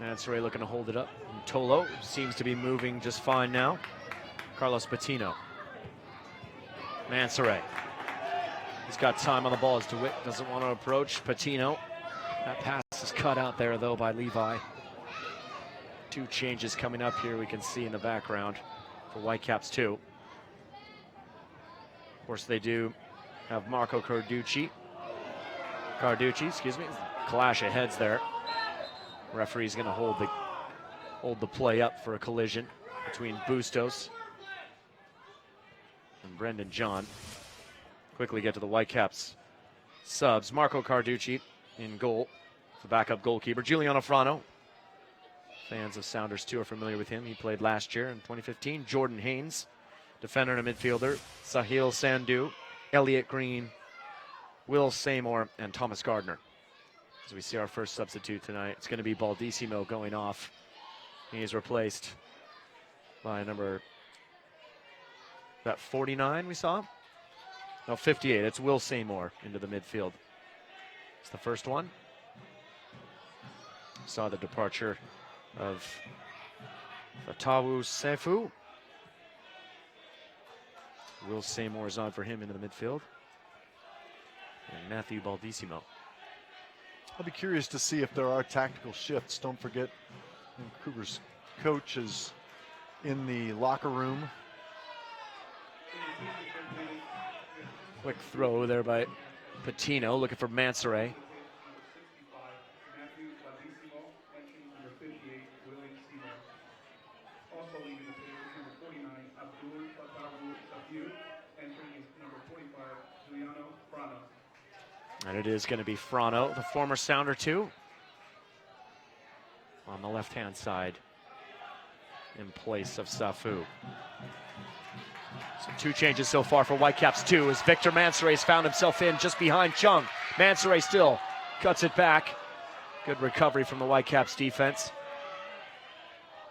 [SPEAKER 2] Mansoret looking to hold it up. And Tolo seems to be moving just fine now. Carlos Patino. Mansoret. He's got time on the ball as DeWitt doesn't want to approach Patino. That pass is cut out there though by Levi. Two changes coming up here we can see in the background for Whitecaps 2. Of course they do have Marco Carducci, excuse me. Clash of heads there. Referee's going to hold the play up for a collision between Bustos and Brendan John. Quickly get to the Whitecaps subs. Marco Carducci in goal, the backup goalkeeper. Giuliano Frano. Fans of Sounders 2 are familiar with him. He played last year in 2015. Jordan Haynes, defender and a midfielder. Sahil Sandhu, Elliot Green, Will Seymour, and Thomas Gardner. As we see our first substitute tonight, it's going to be Baldissimo going off. He is replaced by number, that 49 we saw? No, 58. It's Will Seymour into the midfield. It's the first one. Saw the departure of Fatawu Sefu. Will Seymour is on for him into the midfield. And Matthew Baldissimo.
[SPEAKER 3] I'll be curious to see if there are tactical shifts. Don't forget, Vancouver's coach is in the locker room.
[SPEAKER 2] Quick throw there by Patino, looking for Mansoret. And it is going to be Frano, the former Sounder 2, on the left-hand side in place of Safu. So two changes so far for Whitecaps 2 as Victor Mansoret's found himself in just behind Chung. Mansoret still cuts it back. Good recovery from the Whitecaps defense.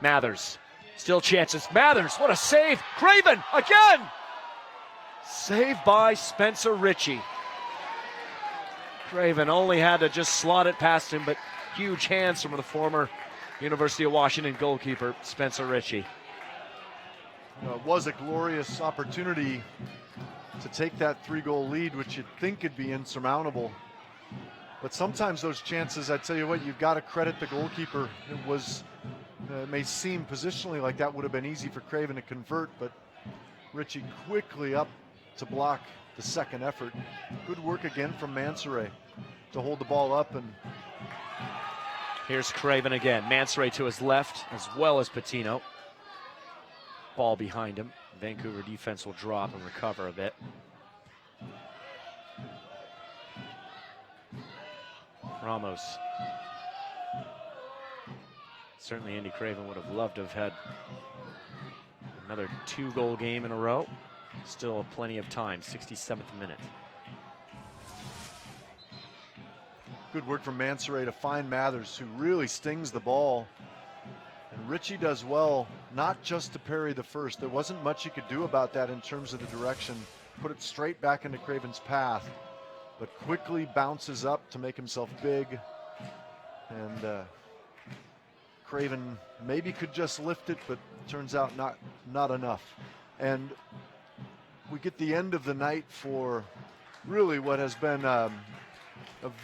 [SPEAKER 2] Mathers, still chances. Mathers, what a save. Craven again. Saved by Spencer Ritchie. Craven only had to just slot it past him, but huge hands from the former University of Washington goalkeeper, Spencer Ritchie.
[SPEAKER 3] It was a glorious opportunity to take that 3-goal lead, which you'd think could be insurmountable. But sometimes those chances, I tell you what, you've got to credit the goalkeeper. It may seem positionally like that would have been easy for Craven to convert, but Ritchie quickly up to block the second effort. Good work again from Mansoret to hold the ball up. And
[SPEAKER 2] here's Craven again. Mansoret to his left as well as Patino. Ball behind him. Vancouver defense will drop and recover a bit. Ramos. Certainly Andy Craven would have loved to have had another 2-goal game in a row. Still plenty of time, 67th minute.
[SPEAKER 3] Good work from Mansoret to find Mathers, who really stings the ball. And Richie does well, not just to parry the first. There wasn't much he could do about that in terms of the direction. Put it straight back into Craven's path, but quickly bounces up to make himself big. And Craven maybe could just lift it, but turns out not enough. And we get the end of the night for really what has been a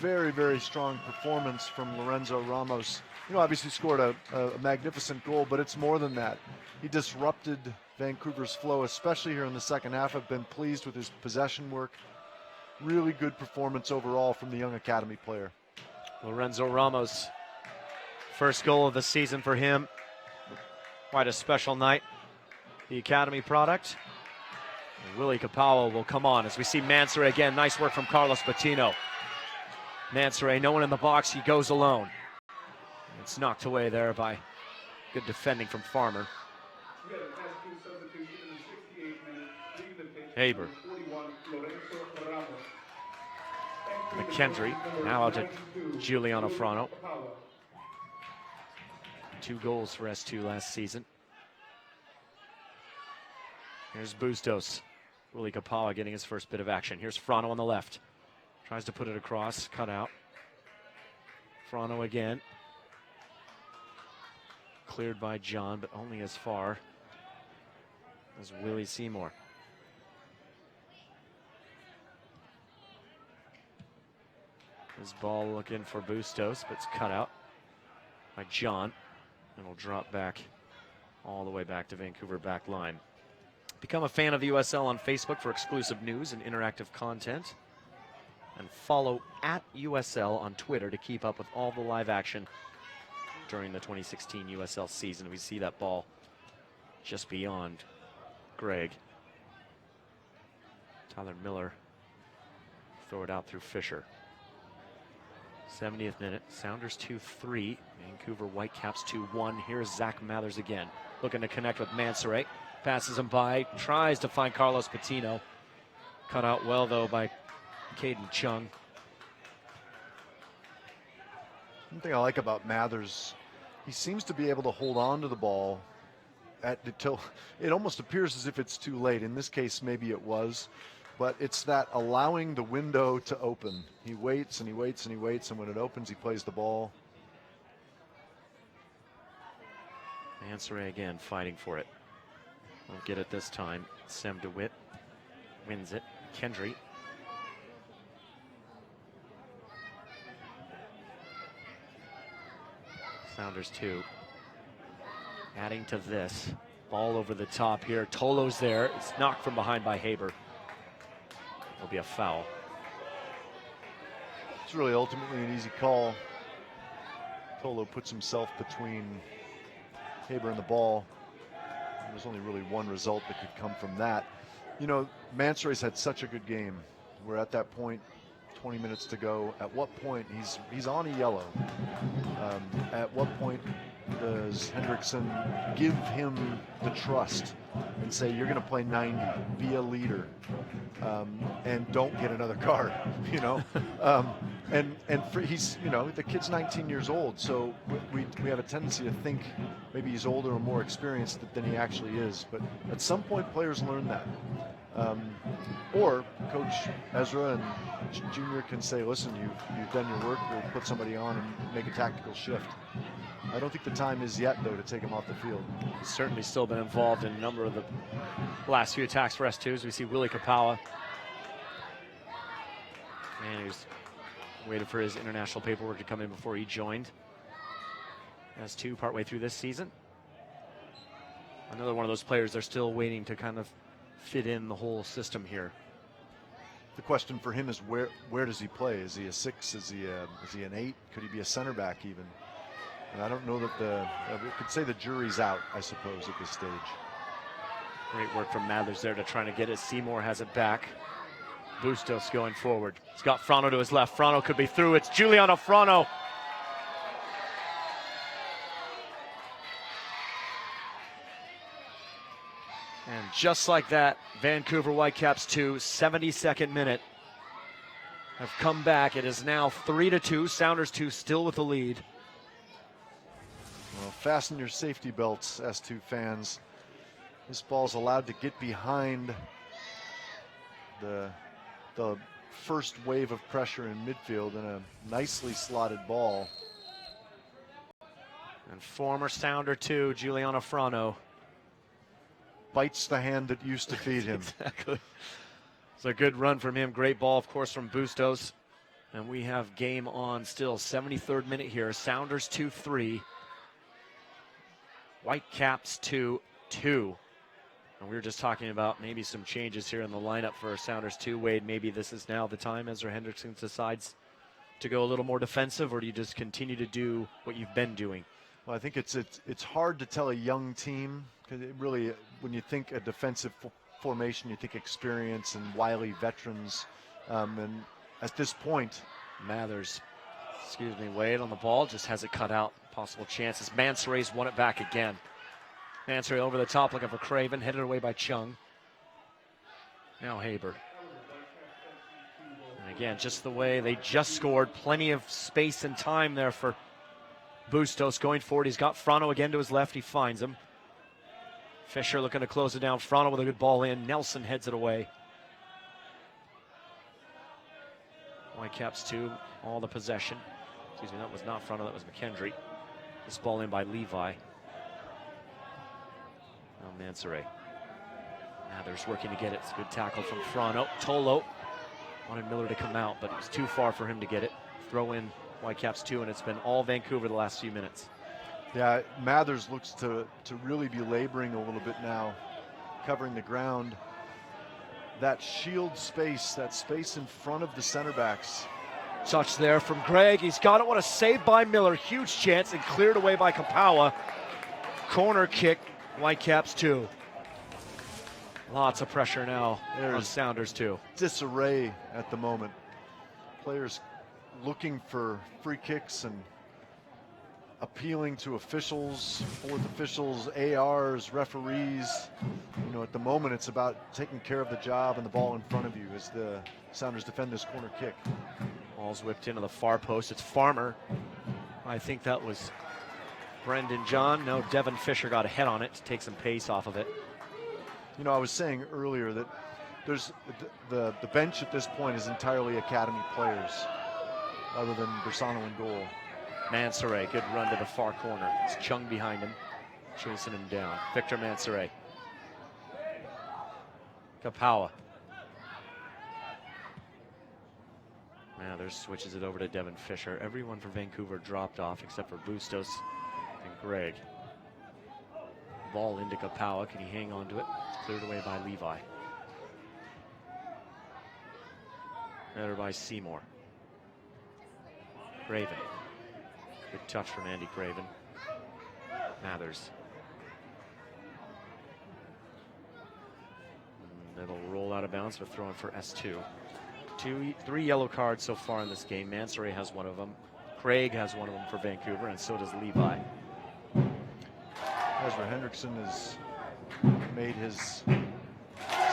[SPEAKER 3] very, very strong performance from Lorenzo Ramos. You know, obviously scored a magnificent goal, but it's more than that. He disrupted Vancouver's flow, especially here in the second half. I've been pleased with his possession work. Really good performance overall from the young academy player.
[SPEAKER 2] Lorenzo Ramos, first goal of the season for him. Quite a special night. The academy product. And Willie Kapawa will come on as we see Mansoret again. Nice work from Carlos Patino. Mansoret, no one in the box, he goes alone. It's knocked away there by good defending from Farmer. Haber. McKendry, now out to Giuliano Frano. 2 goals for S2 last season. Here's Bustos. Willie Kapawa getting his first bit of action. Here's Frano on the left. Tries to put it across, cut out. Frano again. Cleared by John, but only as far as Willie Seymour. His ball looking for Bustos, but it's cut out by John. And will drop back all the way back to Vancouver back line. Become a fan of the USL on Facebook for exclusive news and interactive content. And follow @USL on Twitter to keep up with all the live action during the 2016 USL season. We see that ball just beyond Greg. Tyler Miller throw it out through Fisher. 70th minute, Sounders 2-3, Vancouver Whitecaps 2-1. Here's Zach Mathers again, looking to connect with Mansoret. Passes him by, tries to find Carlos Patino. Cut out well though by Caden Chung.
[SPEAKER 3] One thing I like about Mathers, he seems to be able to hold on to the ball until it almost appears as if it's too late. In this case, maybe it was, but it's that allowing the window to open. He waits and he waits and he waits, and when it opens, he plays the ball.
[SPEAKER 2] Mansoret again fighting for it. Won't get it this time. Sem DeWitt wins it. Kendry. Sounders 2. Adding to this. Ball over the top here. Tolo's there. It's knocked from behind by Haber. It'll be a foul.
[SPEAKER 3] It's really ultimately an easy call. Tolo puts himself between Haber and the ball. There's only really one result that could come from that. You know, Mansoret's had such a good game. We're at that point, 20 minutes to go. At what point, he's on a yellow. At what point does Hendrickson give him the trust and say, you're going to play 90, be a leader, and don't get another card, you know? He's, you know, the kid's 19 years old, so we have a tendency to think maybe he's older or more experienced than he actually is. But at some point, players learn that. Or Coach Ezra and Junior can say, listen, you've done your work, we'll put somebody on and make a tactical shift. I don't think the time is yet, though, to take him off the field.
[SPEAKER 2] He's certainly still been involved in a number of the last few attacks for S2. As we see Willie Kapawa. And he's waited for his international paperwork to come in before he joined S2 partway through this season. Another one of those players they're still waiting to kind of fit in the whole system here.
[SPEAKER 3] The question for him is where does he play? Is he a 6? Is he an 8? Could he be a center back even? And I don't know that we could say the jury's out, I suppose, at this stage.
[SPEAKER 2] Great work from Mathers there to try to get it. Seymour has it back. Bustos going forward. He's got Frano to his left. Frano could be through. It's Giuliano Frano. Just like that, Vancouver Whitecaps 2, 72nd minute, have come back. It is now 3-2. Sounders 2 still with the lead.
[SPEAKER 3] Well, fasten your safety belts, S2 fans. This ball's allowed to get behind the first wave of pressure in midfield, and a nicely slotted ball.
[SPEAKER 2] And former Sounder 2, Giuliano Frano,
[SPEAKER 3] bites the hand that used to feed him.
[SPEAKER 2] Exactly. It's a good run from him. Great ball, of course, from Bustos. And we have game on still. 73rd minute here. Sounders 2-3. Whitecaps 2-2. And we were just talking about maybe some changes here in the lineup for Sounders 2. Wade, maybe this is now the time Ezra Hendrickson decides to go a little more defensive, or do you just continue to do what you've been doing?
[SPEAKER 3] Well, I think it's hard to tell a young team, because it really, when you think a defensive formation, you think experience and wily veterans. And at this point,
[SPEAKER 2] Mathers, Wade on the ball, just has it cut out. Possible chances. Mansouri's won it back again. Mansouri over the top looking for Craven, headed away by Chung. Now Haber. And again, just the way they just scored. Plenty of space and time there for Bustos going forward. He's got Frano again to his left. He finds him. Fisher looking to close it down. Frano with a good ball in. Nelson heads it away. Whitecaps 2, all the possession. Excuse me, that was not Frano, that was McKendry. This ball in by Levi. Now Mansouri. Mathers working to get it. It's a good tackle from Frano. Tolo wanted Miller to come out, but it was too far for him to get it. Throw in Whitecaps 2, and it's been all Vancouver the last few minutes.
[SPEAKER 3] Yeah, Mathers looks to really be laboring a little bit now, covering the ground. That shield space, that space in front of the center backs.
[SPEAKER 2] Touch there from Gregg. He's got it. What a save by Miller. Huge chance and cleared away by Kapawa. Corner kick, Whitecaps 2. Lots of pressure now on Sounders 2.
[SPEAKER 3] Disarray at the moment. Players looking for free kicks and appealing to officials, fourth officials, ARs, referees. You know, at the moment it's about taking care of the job and the ball in front of you as the Sounders defend this corner kick.
[SPEAKER 2] Ball's whipped into the far post. It's Farmer. I think that was Brendan John. No, Devin Fisher got a head on it to take some pace off of it.
[SPEAKER 3] You know, I was saying earlier that there's the bench at this point is entirely academy players, other than Bersano in goal.
[SPEAKER 2] Mansouri, good run to the far corner. It's Chung behind him, chasing him down. Victor Mansouri. Kapawa. Mathers switches it over to Devin Fisher. Everyone for Vancouver dropped off except for Bustos and Gregg. Ball into Kapawa. Can he hang on to it? It's cleared away by Levi. Better by Seymour. Craven. Good touch from Andy Craven. Mathers. And it'll roll out of bounds, but throwing for S2. 3 yellow cards so far in this game. Mansouri has one of them. Craig has one of them for Vancouver, and so does Levi.
[SPEAKER 3] Ezra Hendrickson has made his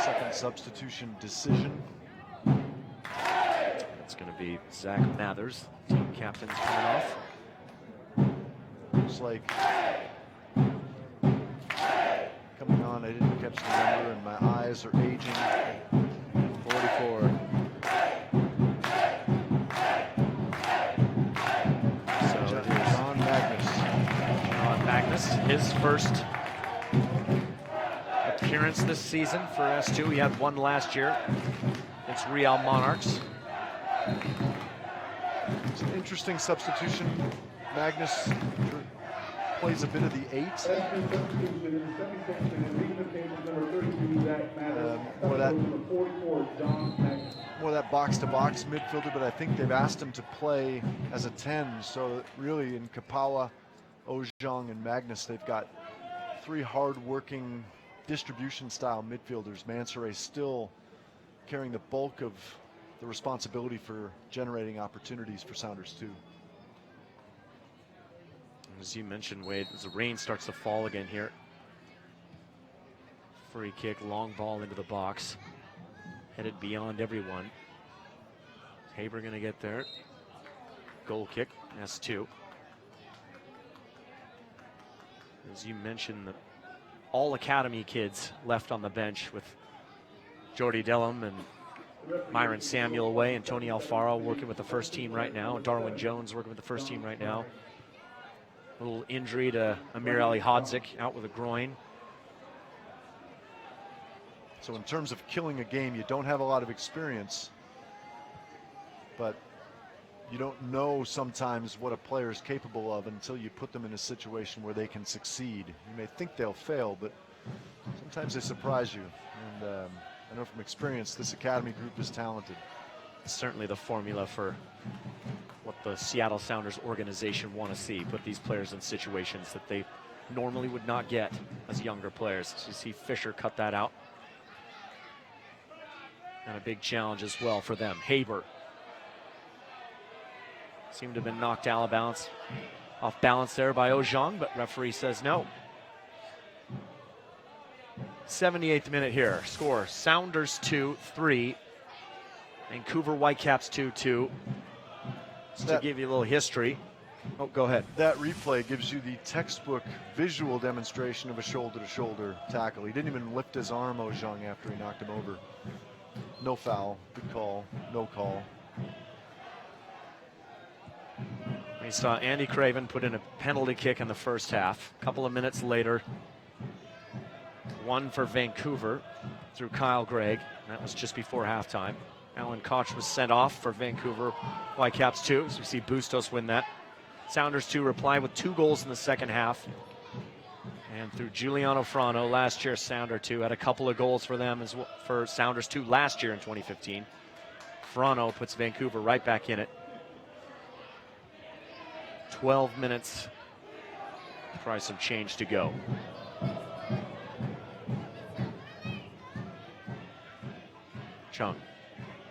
[SPEAKER 3] second substitution decision.
[SPEAKER 2] It's going to be Zach Mathers, team captain's coming off.
[SPEAKER 3] Looks like coming on, I didn't catch the number, and my eyes are aging. 44. So it is John Magnus.
[SPEAKER 2] John Magnus, his first appearance this season for S2. He had one last year. It's Real Monarchs.
[SPEAKER 3] It's an interesting substitution. Magnus plays a bit of the 8. More that box-to-box midfielder, but I think they've asked him to play as a 10. So really in Kapawa, Ojong, and Magnus, they've got 3 hard-working distribution-style midfielders. Mansouri still carrying the bulk of the responsibility for generating opportunities for Sounders 2.
[SPEAKER 2] As you mentioned, Wade, as the rain starts to fall again here, Free kick, long ball into the box. Headed beyond everyone. Haber gonna get there. Goal kick, S2. As you mentioned, the all academy kids left on the bench with Jordy Dellum and Myron Samuel away, and Tony Alfaro working with the first team right now, and Darwin Jones working with the first team right now. A little injury to Amir Ali Hodzik, out with a groin.
[SPEAKER 3] So in terms of killing a game, you don't have a lot of experience, but you don't know sometimes what a player is capable of until you put them in a situation where they can succeed. You may think they'll fail, but sometimes they surprise you. And I know from experience, this academy group is talented.
[SPEAKER 2] Certainly the formula for what the Seattle Sounders organization want to see. Put these players in situations that they normally would not get as younger players. So you see Fisher cut that out. And a big challenge as well for them. Haber seemed to have been knocked out of balance, off balance there by Ojong, but referee says no. 78th minute here. Score, Sounders 2-3. Vancouver Whitecaps 2-2. Just to give you a little history. Oh, go ahead.
[SPEAKER 3] That replay gives you the textbook visual demonstration of a shoulder-to-shoulder tackle. He didn't even lift his arm, Ojong, after he knocked him over. No foul, good call, no call.
[SPEAKER 2] We saw Andy Craven put in a penalty kick in the first half. A couple of minutes later, one for Vancouver through Kyle Gregg. That was just before halftime. Alan Koch was sent off for Vancouver Whitecaps 2. So we see Bustos win that. Sounders 2 reply with 2 goals in the second half. And through Giuliano Frano, last year Sounder 2 had a couple of goals for them as well, for Sounders 2 last year in 2015. Frano puts Vancouver right back in it. 12 minutes, probably some change to go. Chung,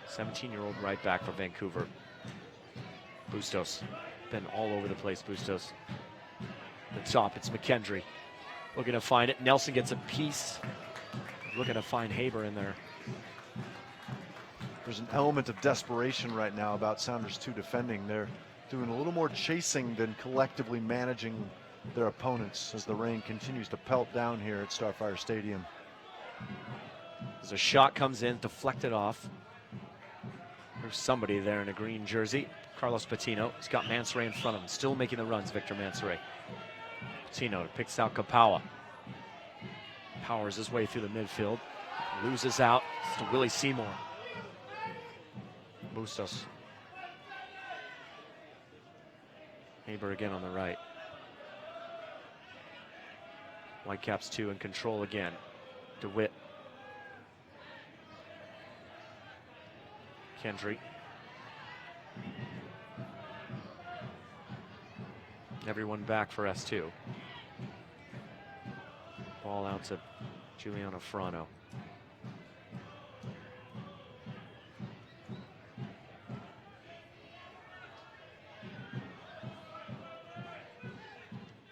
[SPEAKER 2] 17-year-old right back for Vancouver. Bustos, been all over the place, Bustos. The top, it's McKendry. Looking to find it. Nelson gets a piece. Looking to find Haber in there.
[SPEAKER 3] There's an element of desperation right now about Sounders 2 defending. They're doing a little more chasing than collectively managing their opponents as the rain continues to pelt down here at Starfire Stadium.
[SPEAKER 2] As a shot comes in, deflected off. There's somebody there in a green jersey. Carlos Patino. He's got Mansoret in front of him. Still making the runs, Victor Mansoret. Patino picks out Kapawa. Powers his way through the midfield. Loses out. It's to Willie Seymour. Bustos. Haber again on the right. Whitecaps 2 in control again. DeWitt. Kendry. Everyone back for S2. Ball out to Giuliano Frano.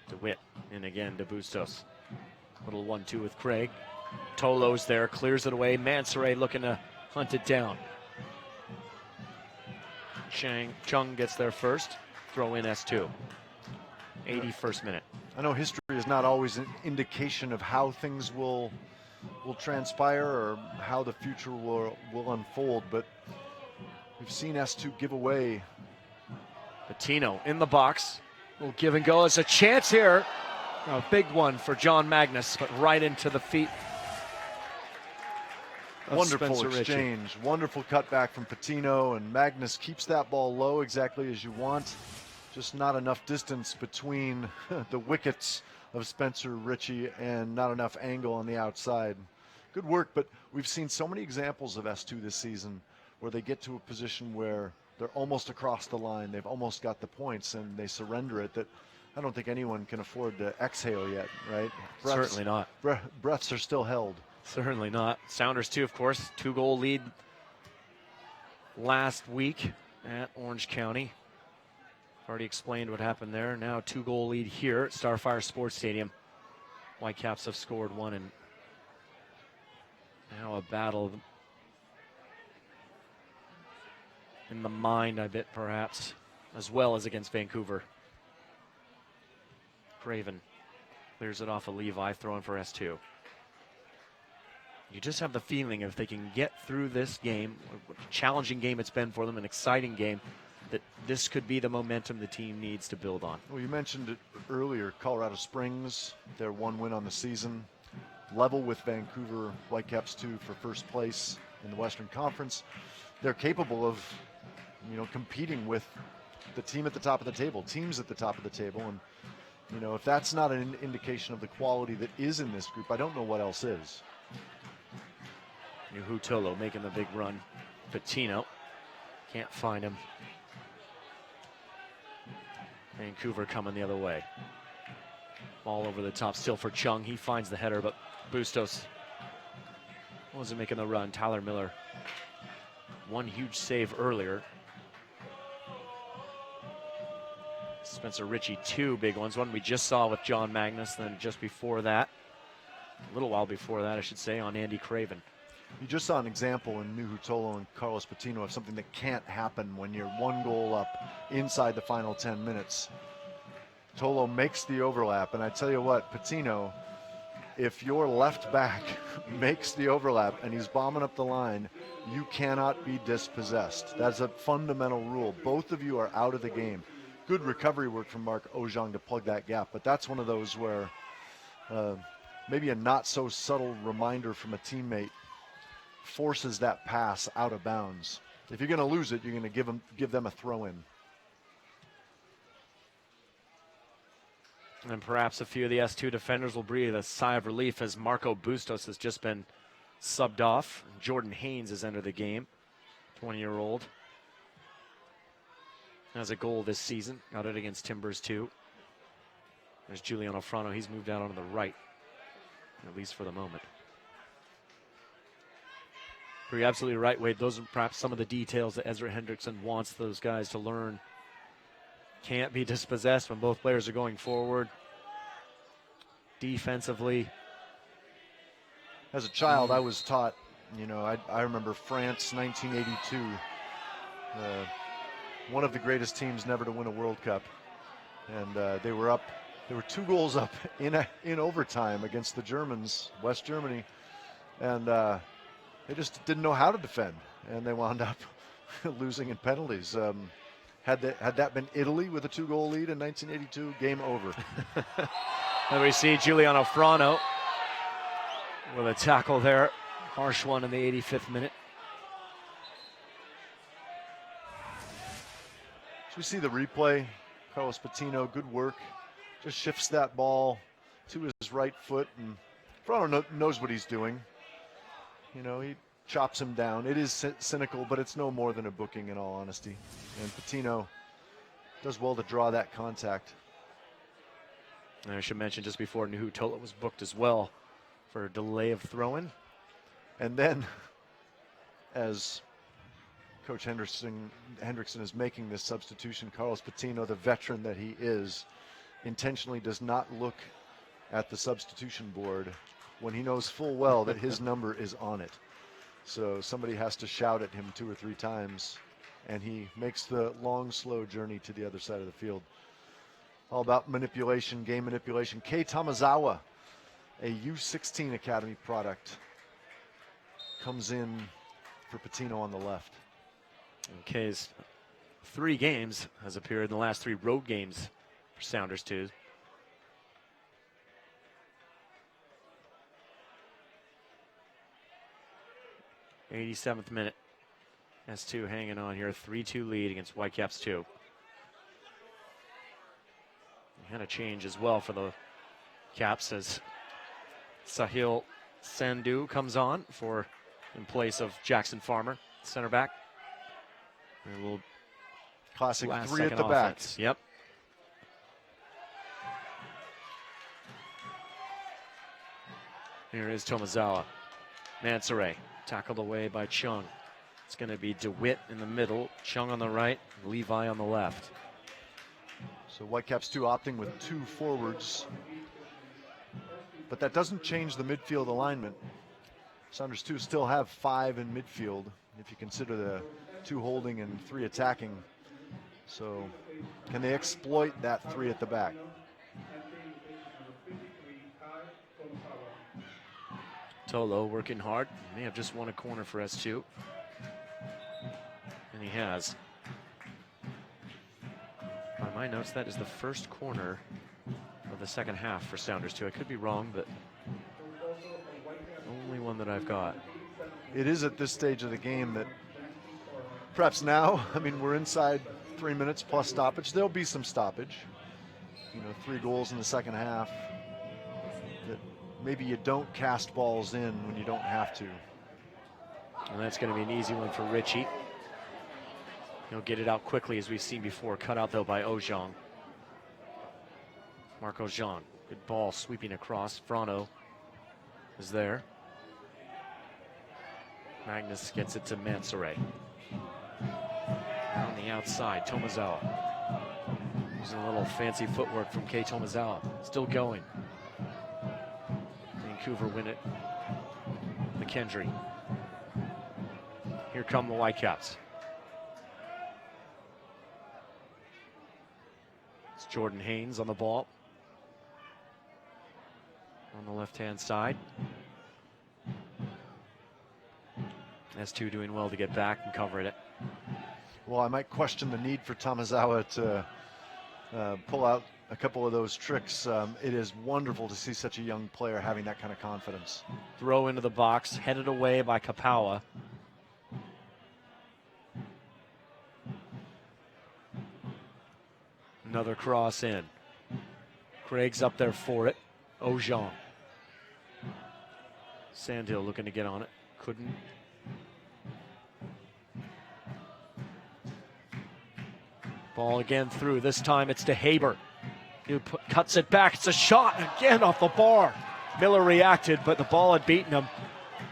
[SPEAKER 2] DeWitt in again to Bustos. Little 1-2 with Craig. Tolo's there, clears it away. Mansoret looking to hunt it down. Chung gets there first. Throw in S2. 81st minute.
[SPEAKER 3] I know history is not always an indication of how things will transpire or how the future will unfold, but we've seen S2 give away.
[SPEAKER 2] Patino in the box. Will give and go. It's a chance here. A big one for John Magnus, but right into the feet.
[SPEAKER 3] Wonderful exchange. Wonderful cutback from Patino, and Magnus keeps that ball low exactly as you want. Just not enough distance between the wickets of Spencer Ritchie and not enough angle on the outside. Good work, but we've seen so many examples of S2 this season where they get to a position where they're almost across the line. They've almost got the points and they surrender it. That I don't think anyone can afford to exhale yet, right?
[SPEAKER 2] Certainly not.
[SPEAKER 3] Breaths are still held.
[SPEAKER 2] Certainly not. Sounders 2, of course, 2-goal lead last week at Orange County. Already explained what happened there. Now 2-goal lead here at Starfire Sports Stadium. Whitecaps have scored 1 and Now a battle in the mind, I bet, perhaps, as well as against Vancouver. Craven clears it off of Levi, throwing for S2. You just have the feeling if they can get through this game, a challenging game it's been for them, an exciting game, that this could be the momentum the team needs to build on.
[SPEAKER 3] Well, you mentioned it earlier, Colorado Springs, their 1 win on the season, level with Vancouver Whitecaps 2 for first place in the Western Conference. They're capable of, competing with the team at the top of the table, teams at the top of the table. And, if that's not an indication of the quality that is in this group, I don't know what else is.
[SPEAKER 2] Nuhutolo making the big run. Patino can't find him. Vancouver coming the other way. Ball over the top still for Chung. He finds the header, but Bustos wasn't making the run. Tyler Miller, one huge save earlier. Spencer Ritchie, 2 big ones. One we just saw with John Magnus, then just before that, a little while before that, I should say, on Andy Craven.
[SPEAKER 3] You just saw an example in Nuhutolo and Carlos Patino of something that can't happen when you're 1 goal up inside the final 10 minutes. Tolo makes the overlap, and I tell you what, Patino, if your left back makes the overlap and he's bombing up the line, you cannot be dispossessed. That's a fundamental rule. Both of you are out of the game. Good recovery work from Mark Ojong to plug that gap, but that's one of those where maybe a not so subtle reminder from a teammate forces that pass out of bounds. If you're going to lose it, you're going to give them a throw in.
[SPEAKER 2] And perhaps a few of the S2 defenders will breathe a sigh of relief as Marco Bustos has just been subbed off. Jordan Haynes has entered the game, 20-year-old. Has a goal this season, got it against Timbers too. There's Giuliano Frano, he's moved out onto the right, at least for the moment. But you're absolutely right, Wade. Those are perhaps some of the details that Ezra Hendrickson wants those guys to learn. Can't be dispossessed when both players are going forward. Defensively.
[SPEAKER 3] As a child, I was taught, I remember France 1982, one of the greatest teams never to win a World Cup. And they were 2 goals up in overtime against the Germans, West Germany. And they just didn't know how to defend, and they wound up losing in penalties. Had that been Italy with a 2-goal lead in 1982, game over.
[SPEAKER 2] And we see Giuliano Frano with a tackle there. Harsh one in the 85th minute.
[SPEAKER 3] So we see the replay. Carlos Patino, good work. Just shifts that ball to his right foot, and Frano knows what he's doing. He chops him down. It is cynical, but it's no more than a booking in all honesty. And Patino does well to draw that contact.
[SPEAKER 2] And I should mention just before, Nuhutolo was booked as well for a delay of throw-in.
[SPEAKER 3] And then, as Coach Hendrickson is making this substitution, Carlos Patino, the veteran that he is, intentionally does not look at the substitution board when he knows full well that his number is on it. So somebody has to shout at him 2 or 3 times, and he makes the long, slow journey to the other side of the field. All about manipulation, game manipulation. Kei Tamazawa, a U16 Academy product, comes in for Patino on the left.
[SPEAKER 2] And Kei's 3 games has appeared in the last 3 road games for Sounders too. 87th minute. S2 hanging on here, 3-2 lead against Whitecaps 2. We had a change as well for the Caps as Sahil Sandhu comes on in place of Jackson Farmer, center back. And a little
[SPEAKER 3] classic 3 at the back.
[SPEAKER 2] Yep. Here is Tomazawa. Mansoray tackled away by Chung. It's going to be DeWitt in the middle, Chung on the right, Levi on the left.
[SPEAKER 3] So Whitecaps 2 opting with 2 forwards. But that doesn't change the midfield alignment. Sounders 2 still have 5 in midfield if you consider the 2 holding and 3 attacking. So can they exploit that 3 at the back?
[SPEAKER 2] Tolo working hard. He may have just won a corner for S2. And he has. By my notes, that is the first corner of the second half for Sounders 2. I could be wrong, but only one that I've got.
[SPEAKER 3] It is at this stage of the game that perhaps now, I mean, we're inside 3 minutes plus stoppage. There'll be some stoppage. 3 goals in the second half. That maybe you don't cast balls in when you don't have to.
[SPEAKER 2] And that's going to be an easy one for Richie. He'll get it out quickly, as we've seen before. Cut out, though, by Ojong. Marco Jean. Good ball sweeping across. Frano is there. Magnus gets it to Mansoret. On the outside, Tomazawa. Using a little fancy footwork from Kei Tomazawa. Still going. Vancouver win it. McKendry. Here come the Whitecaps. It's Jordan Haynes on the ball. On the left-hand side. S2 doing well to get back and cover it.
[SPEAKER 3] Well, I might question the need for Tomazawa to pull out a couple of those tricks. It is wonderful to see such a young player having that kind of confidence.
[SPEAKER 2] Throw into the box, headed away by Kapawa. Another cross in. Craig's up there for it. Ojong. Sandhill looking to get on it. Couldn't. Ball again through. This time it's to Haber. He cuts it back. It's a shot again off the bar. Miller reacted, but the ball had beaten him.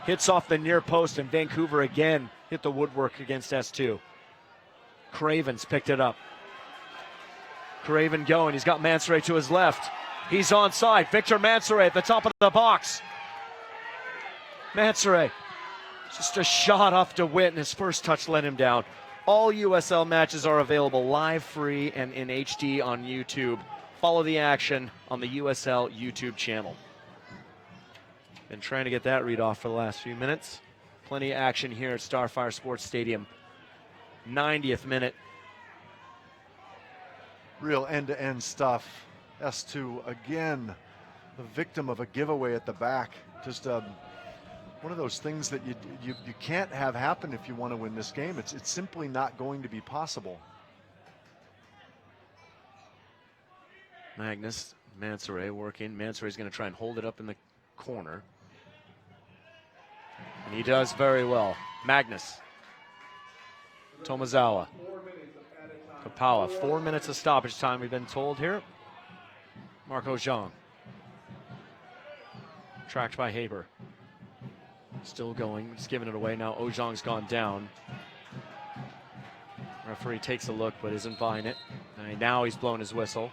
[SPEAKER 2] Hits off the near post, and Vancouver again hit the woodwork against S2. Craven's picked it up. Craven going. He's got Mansoret to his left. He's onside. Victor Mansoret at the top of the box. Mansoret. Just a shot off DeWitt, and his first touch let him down. All USL matches are available live, free, and in HD on YouTube. Follow the action on the USL YouTube channel. Been trying to get that read off for the last few minutes. Plenty of action here at Starfire Sports Stadium. 90th minute.
[SPEAKER 3] Real end-to-end stuff. S2 again, the victim of a giveaway at the back. Just one of those things that you can't have happen if you want to win this game. It's simply not going to be possible.
[SPEAKER 2] Magnus, Mansoret working. Mansoret's going to try and hold it up in the corner. And he does very well. Magnus. Tomazawa. Kapawa. 4 minutes of stoppage time, we've been told here. Marco Jean. Tracked by Haber. Still going, just giving it away. Now Ojong's gone down. Referee takes a look, but isn't buying it. And now he's blown his whistle.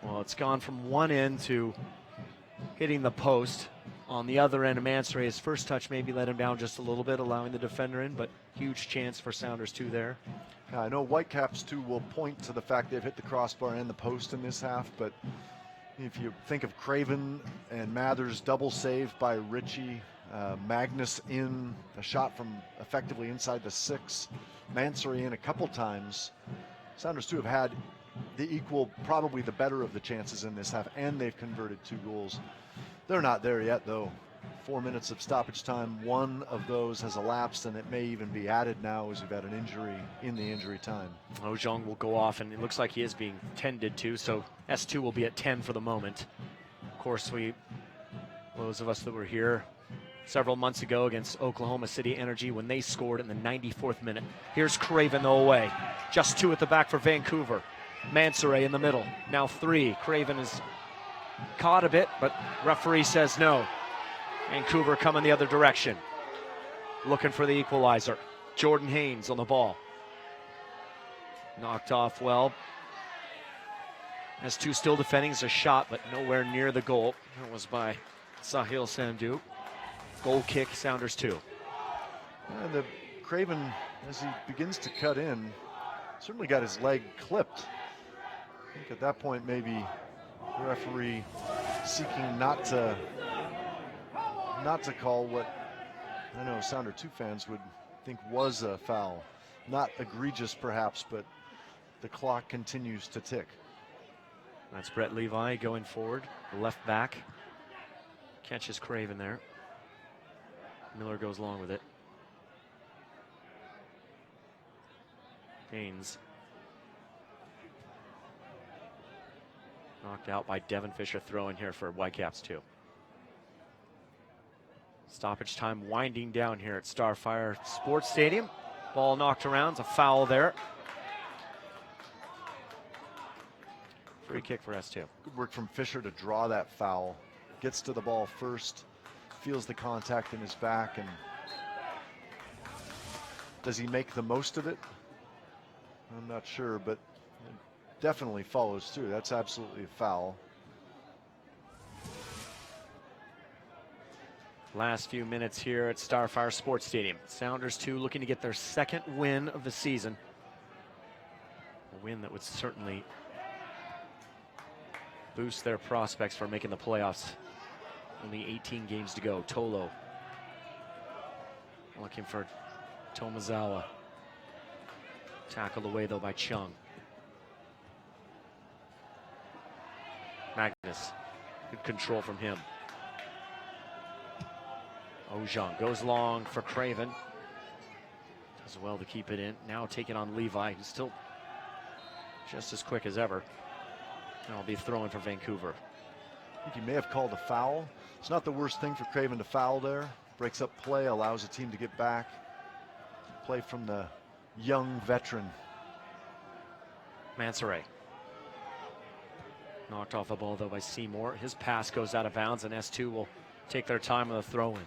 [SPEAKER 2] Well, it's gone from one end to hitting the post. On the other end of Mansoret, his first touch maybe let him down just a little bit, allowing the defender in, but huge chance for Sounders 2 there.
[SPEAKER 3] I know Whitecaps 2 will point to the fact they've hit the crossbar and the post in this half, but if you think of Craven and Mathers double save by Richie, Magnus in a shot from effectively inside the 6, Mansoret in a couple times, Sounders 2 have had the equal, probably the better of the chances in this half, and they've converted 2 goals. They're not there yet, though. 4 minutes of stoppage time. One of those has elapsed, and it may even be added now as we've had an injury in the injury time. Ojong
[SPEAKER 2] will go off, and it looks like he is being tended to, so S2 will be at 10 for the moment. Of course, those of us that were here several months ago against Oklahoma City Energy when they scored in the 94th minute. Here's Craven, though, away. Just 2 at the back for Vancouver. Mansoret in the middle. Now 3. Craven is caught a bit, but referee says no. Vancouver coming the other direction. Looking for the equalizer. Jordan Haynes on the ball. Knocked off well S2 still defending as a shot, but nowhere near the goal. That was by Sahil Sandhu. Goal kick, Sounders 2.
[SPEAKER 3] And the Craven, as he begins to cut in, certainly got his leg clipped. I think at that point maybe the referee seeking not to call what I know Sounder 2 fans would think was a foul. Not egregious perhaps, but the clock continues to tick.
[SPEAKER 2] That's Brett Levi going forward, left back. Catches Craven there. Miller goes along with it. Haynes. Knocked out by Devin Fisher, throwing here for Whitecaps 2. Stoppage time winding down here at Starfire Sports Stadium. Ball knocked around, it's a foul there. Free kick for S2.
[SPEAKER 3] Good work from Fisher to draw that foul. Gets to the ball first, feels the contact in his back, and does he make the most of it? I'm not sure, but it definitely follows through. That's absolutely a foul.
[SPEAKER 2] Last few minutes here at Starfire Sports Stadium. Sounders 2 looking to get their second win of the season. A win that would certainly boost their prospects for making the playoffs. Only 18 games to go. Tolo looking for Tomazawa. Tackled away though by Chung. Magnus, good control from him. Ojong goes long for Craven. Does well to keep it in. Now taking on Levi, who's still just as quick as ever. And I'll be throwing for Vancouver.
[SPEAKER 3] I think he may have called a foul. It's not the worst thing for Craven to foul there. Breaks up play, allows the team to get back. Play from the young veteran.
[SPEAKER 2] Mansoret. Knocked off the ball though by Seymour. His pass goes out of bounds and S2 will take their time on the throw-in.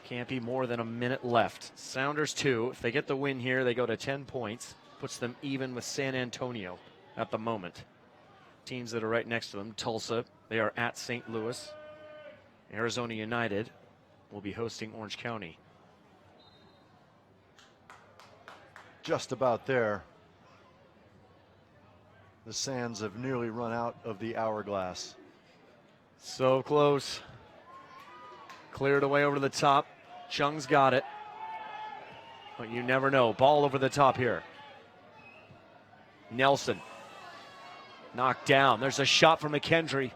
[SPEAKER 2] Can't be more than a minute left. Sounders 2, if they get the win here, they go to 10 points. Puts them even with San Antonio at the moment. Teams that are right next to them, Tulsa, they are at St. Louis. Arizona United will be hosting Orange County.
[SPEAKER 3] Just about there. The Sands have nearly run out of the hourglass.
[SPEAKER 2] So close. Cleared away over the top. Chung's got it. But you never know. Ball over the top here. Nelson. Knocked down. There's a shot from McKendry.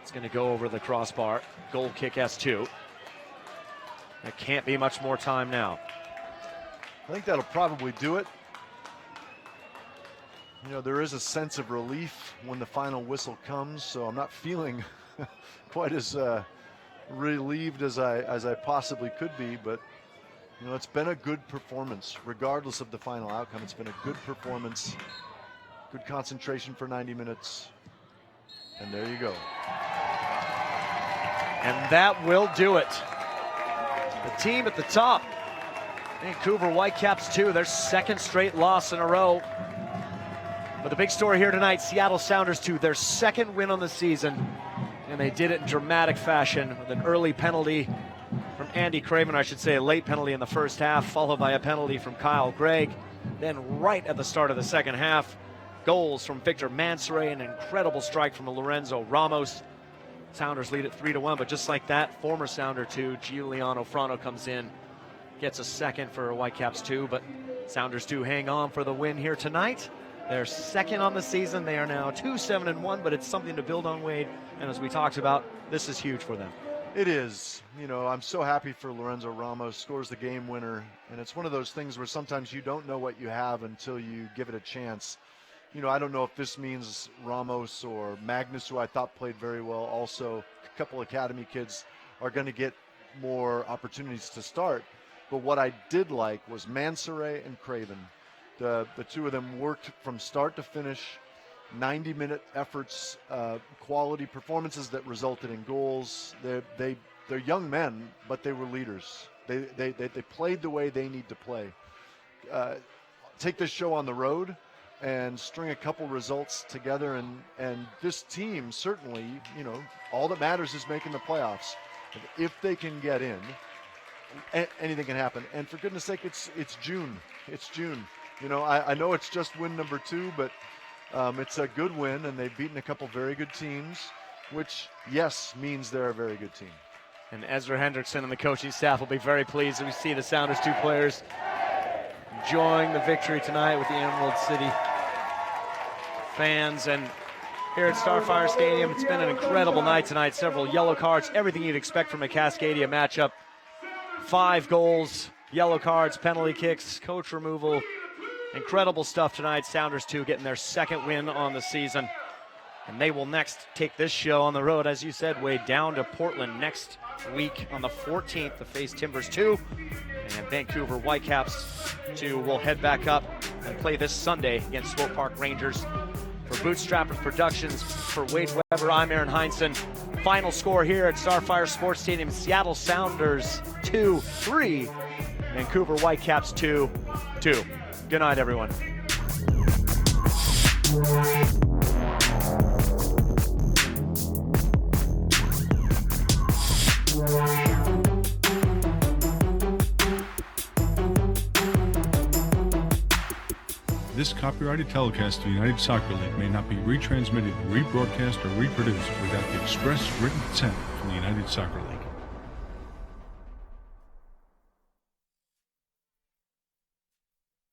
[SPEAKER 2] It's going to go over the crossbar. Goal kick S2. There can't be much more time now.
[SPEAKER 3] I think that'll probably do it. You know, there is a sense of relief when the final whistle comes, so I'm not feeling quite as relieved as I possibly could be, but you know, it's been a good performance regardless of the final outcome. It's been a good performance, good concentration for 90 minutes, and there you go.
[SPEAKER 2] And that will do it. The team at the top, Vancouver Whitecaps 2, their second straight loss in a row. But the big story here tonight, Seattle Sounders 2, their second win on the season. And they did it in dramatic fashion with an early penalty from Andy Craven, I should say a late penalty in the first half, followed by a penalty from Kyle Gregg. Then right at the start of the second half, goals from Victor Mansoret, an incredible strike from Lorenzo Ramos. Sounders lead it 3-1, but just like that, former Sounder 2, Giuliano Frano comes in, gets a second for Whitecaps 2, but Sounders 2 hang on for the win here tonight. They're second on the season. They are now 2-7-1, but it's something to build on, Wade. And as we talked about, this is huge for them.
[SPEAKER 3] It is. You know, I'm so happy for Lorenzo Ramos, scores the game winner. And it's one of those things where sometimes you don't know what you have until you give it a chance. You know, I don't know if this means Ramos or Magnus, who I thought played very well. Also, a couple academy kids are going to get more opportunities to start. But what I did like was Mansoret and Craven. The two of them worked from start to finish, 90-minute efforts, quality performances that resulted in goals. They're young men, but they were leaders. They played the way they need to play. Take this show on the road. and string a couple results together. And this team certainly, all that matters is making the playoffs. If they can get in, anything can happen. And for goodness sake, it's June. It's June. I know it's just win number 2, but it's a good win, and they've beaten a couple very good teams, which, yes, means they're a very good team.
[SPEAKER 2] And Ezra Hendrickson and the coaching staff will be very pleased that we see the Sounders 2 players enjoying the victory tonight with the Emerald City fans. And here at Starfire Stadium, it's been an incredible night tonight. Several yellow cards, everything you'd expect from a Cascadia matchup. 5 goals, yellow cards, penalty kicks, coach removal. Incredible stuff tonight. Sounders 2 getting their 2nd win on the season. And they will next take this show on the road, as you said, Wade, down to Portland next week on the 14th to face Timbers 2. And Vancouver Whitecaps 2 will head back up and play this Sunday against Swope Park Rangers. For Bootstrappers Productions, for Wade Weber, I'm Aaron Heinsohn. Final score here at Starfire Sports Stadium, Seattle Sounders 2-3, Vancouver Whitecaps 2-2. Good night, everyone.
[SPEAKER 11] This copyrighted telecast of the United Soccer League may not be retransmitted, rebroadcast, or reproduced without the express written consent from the United Soccer League.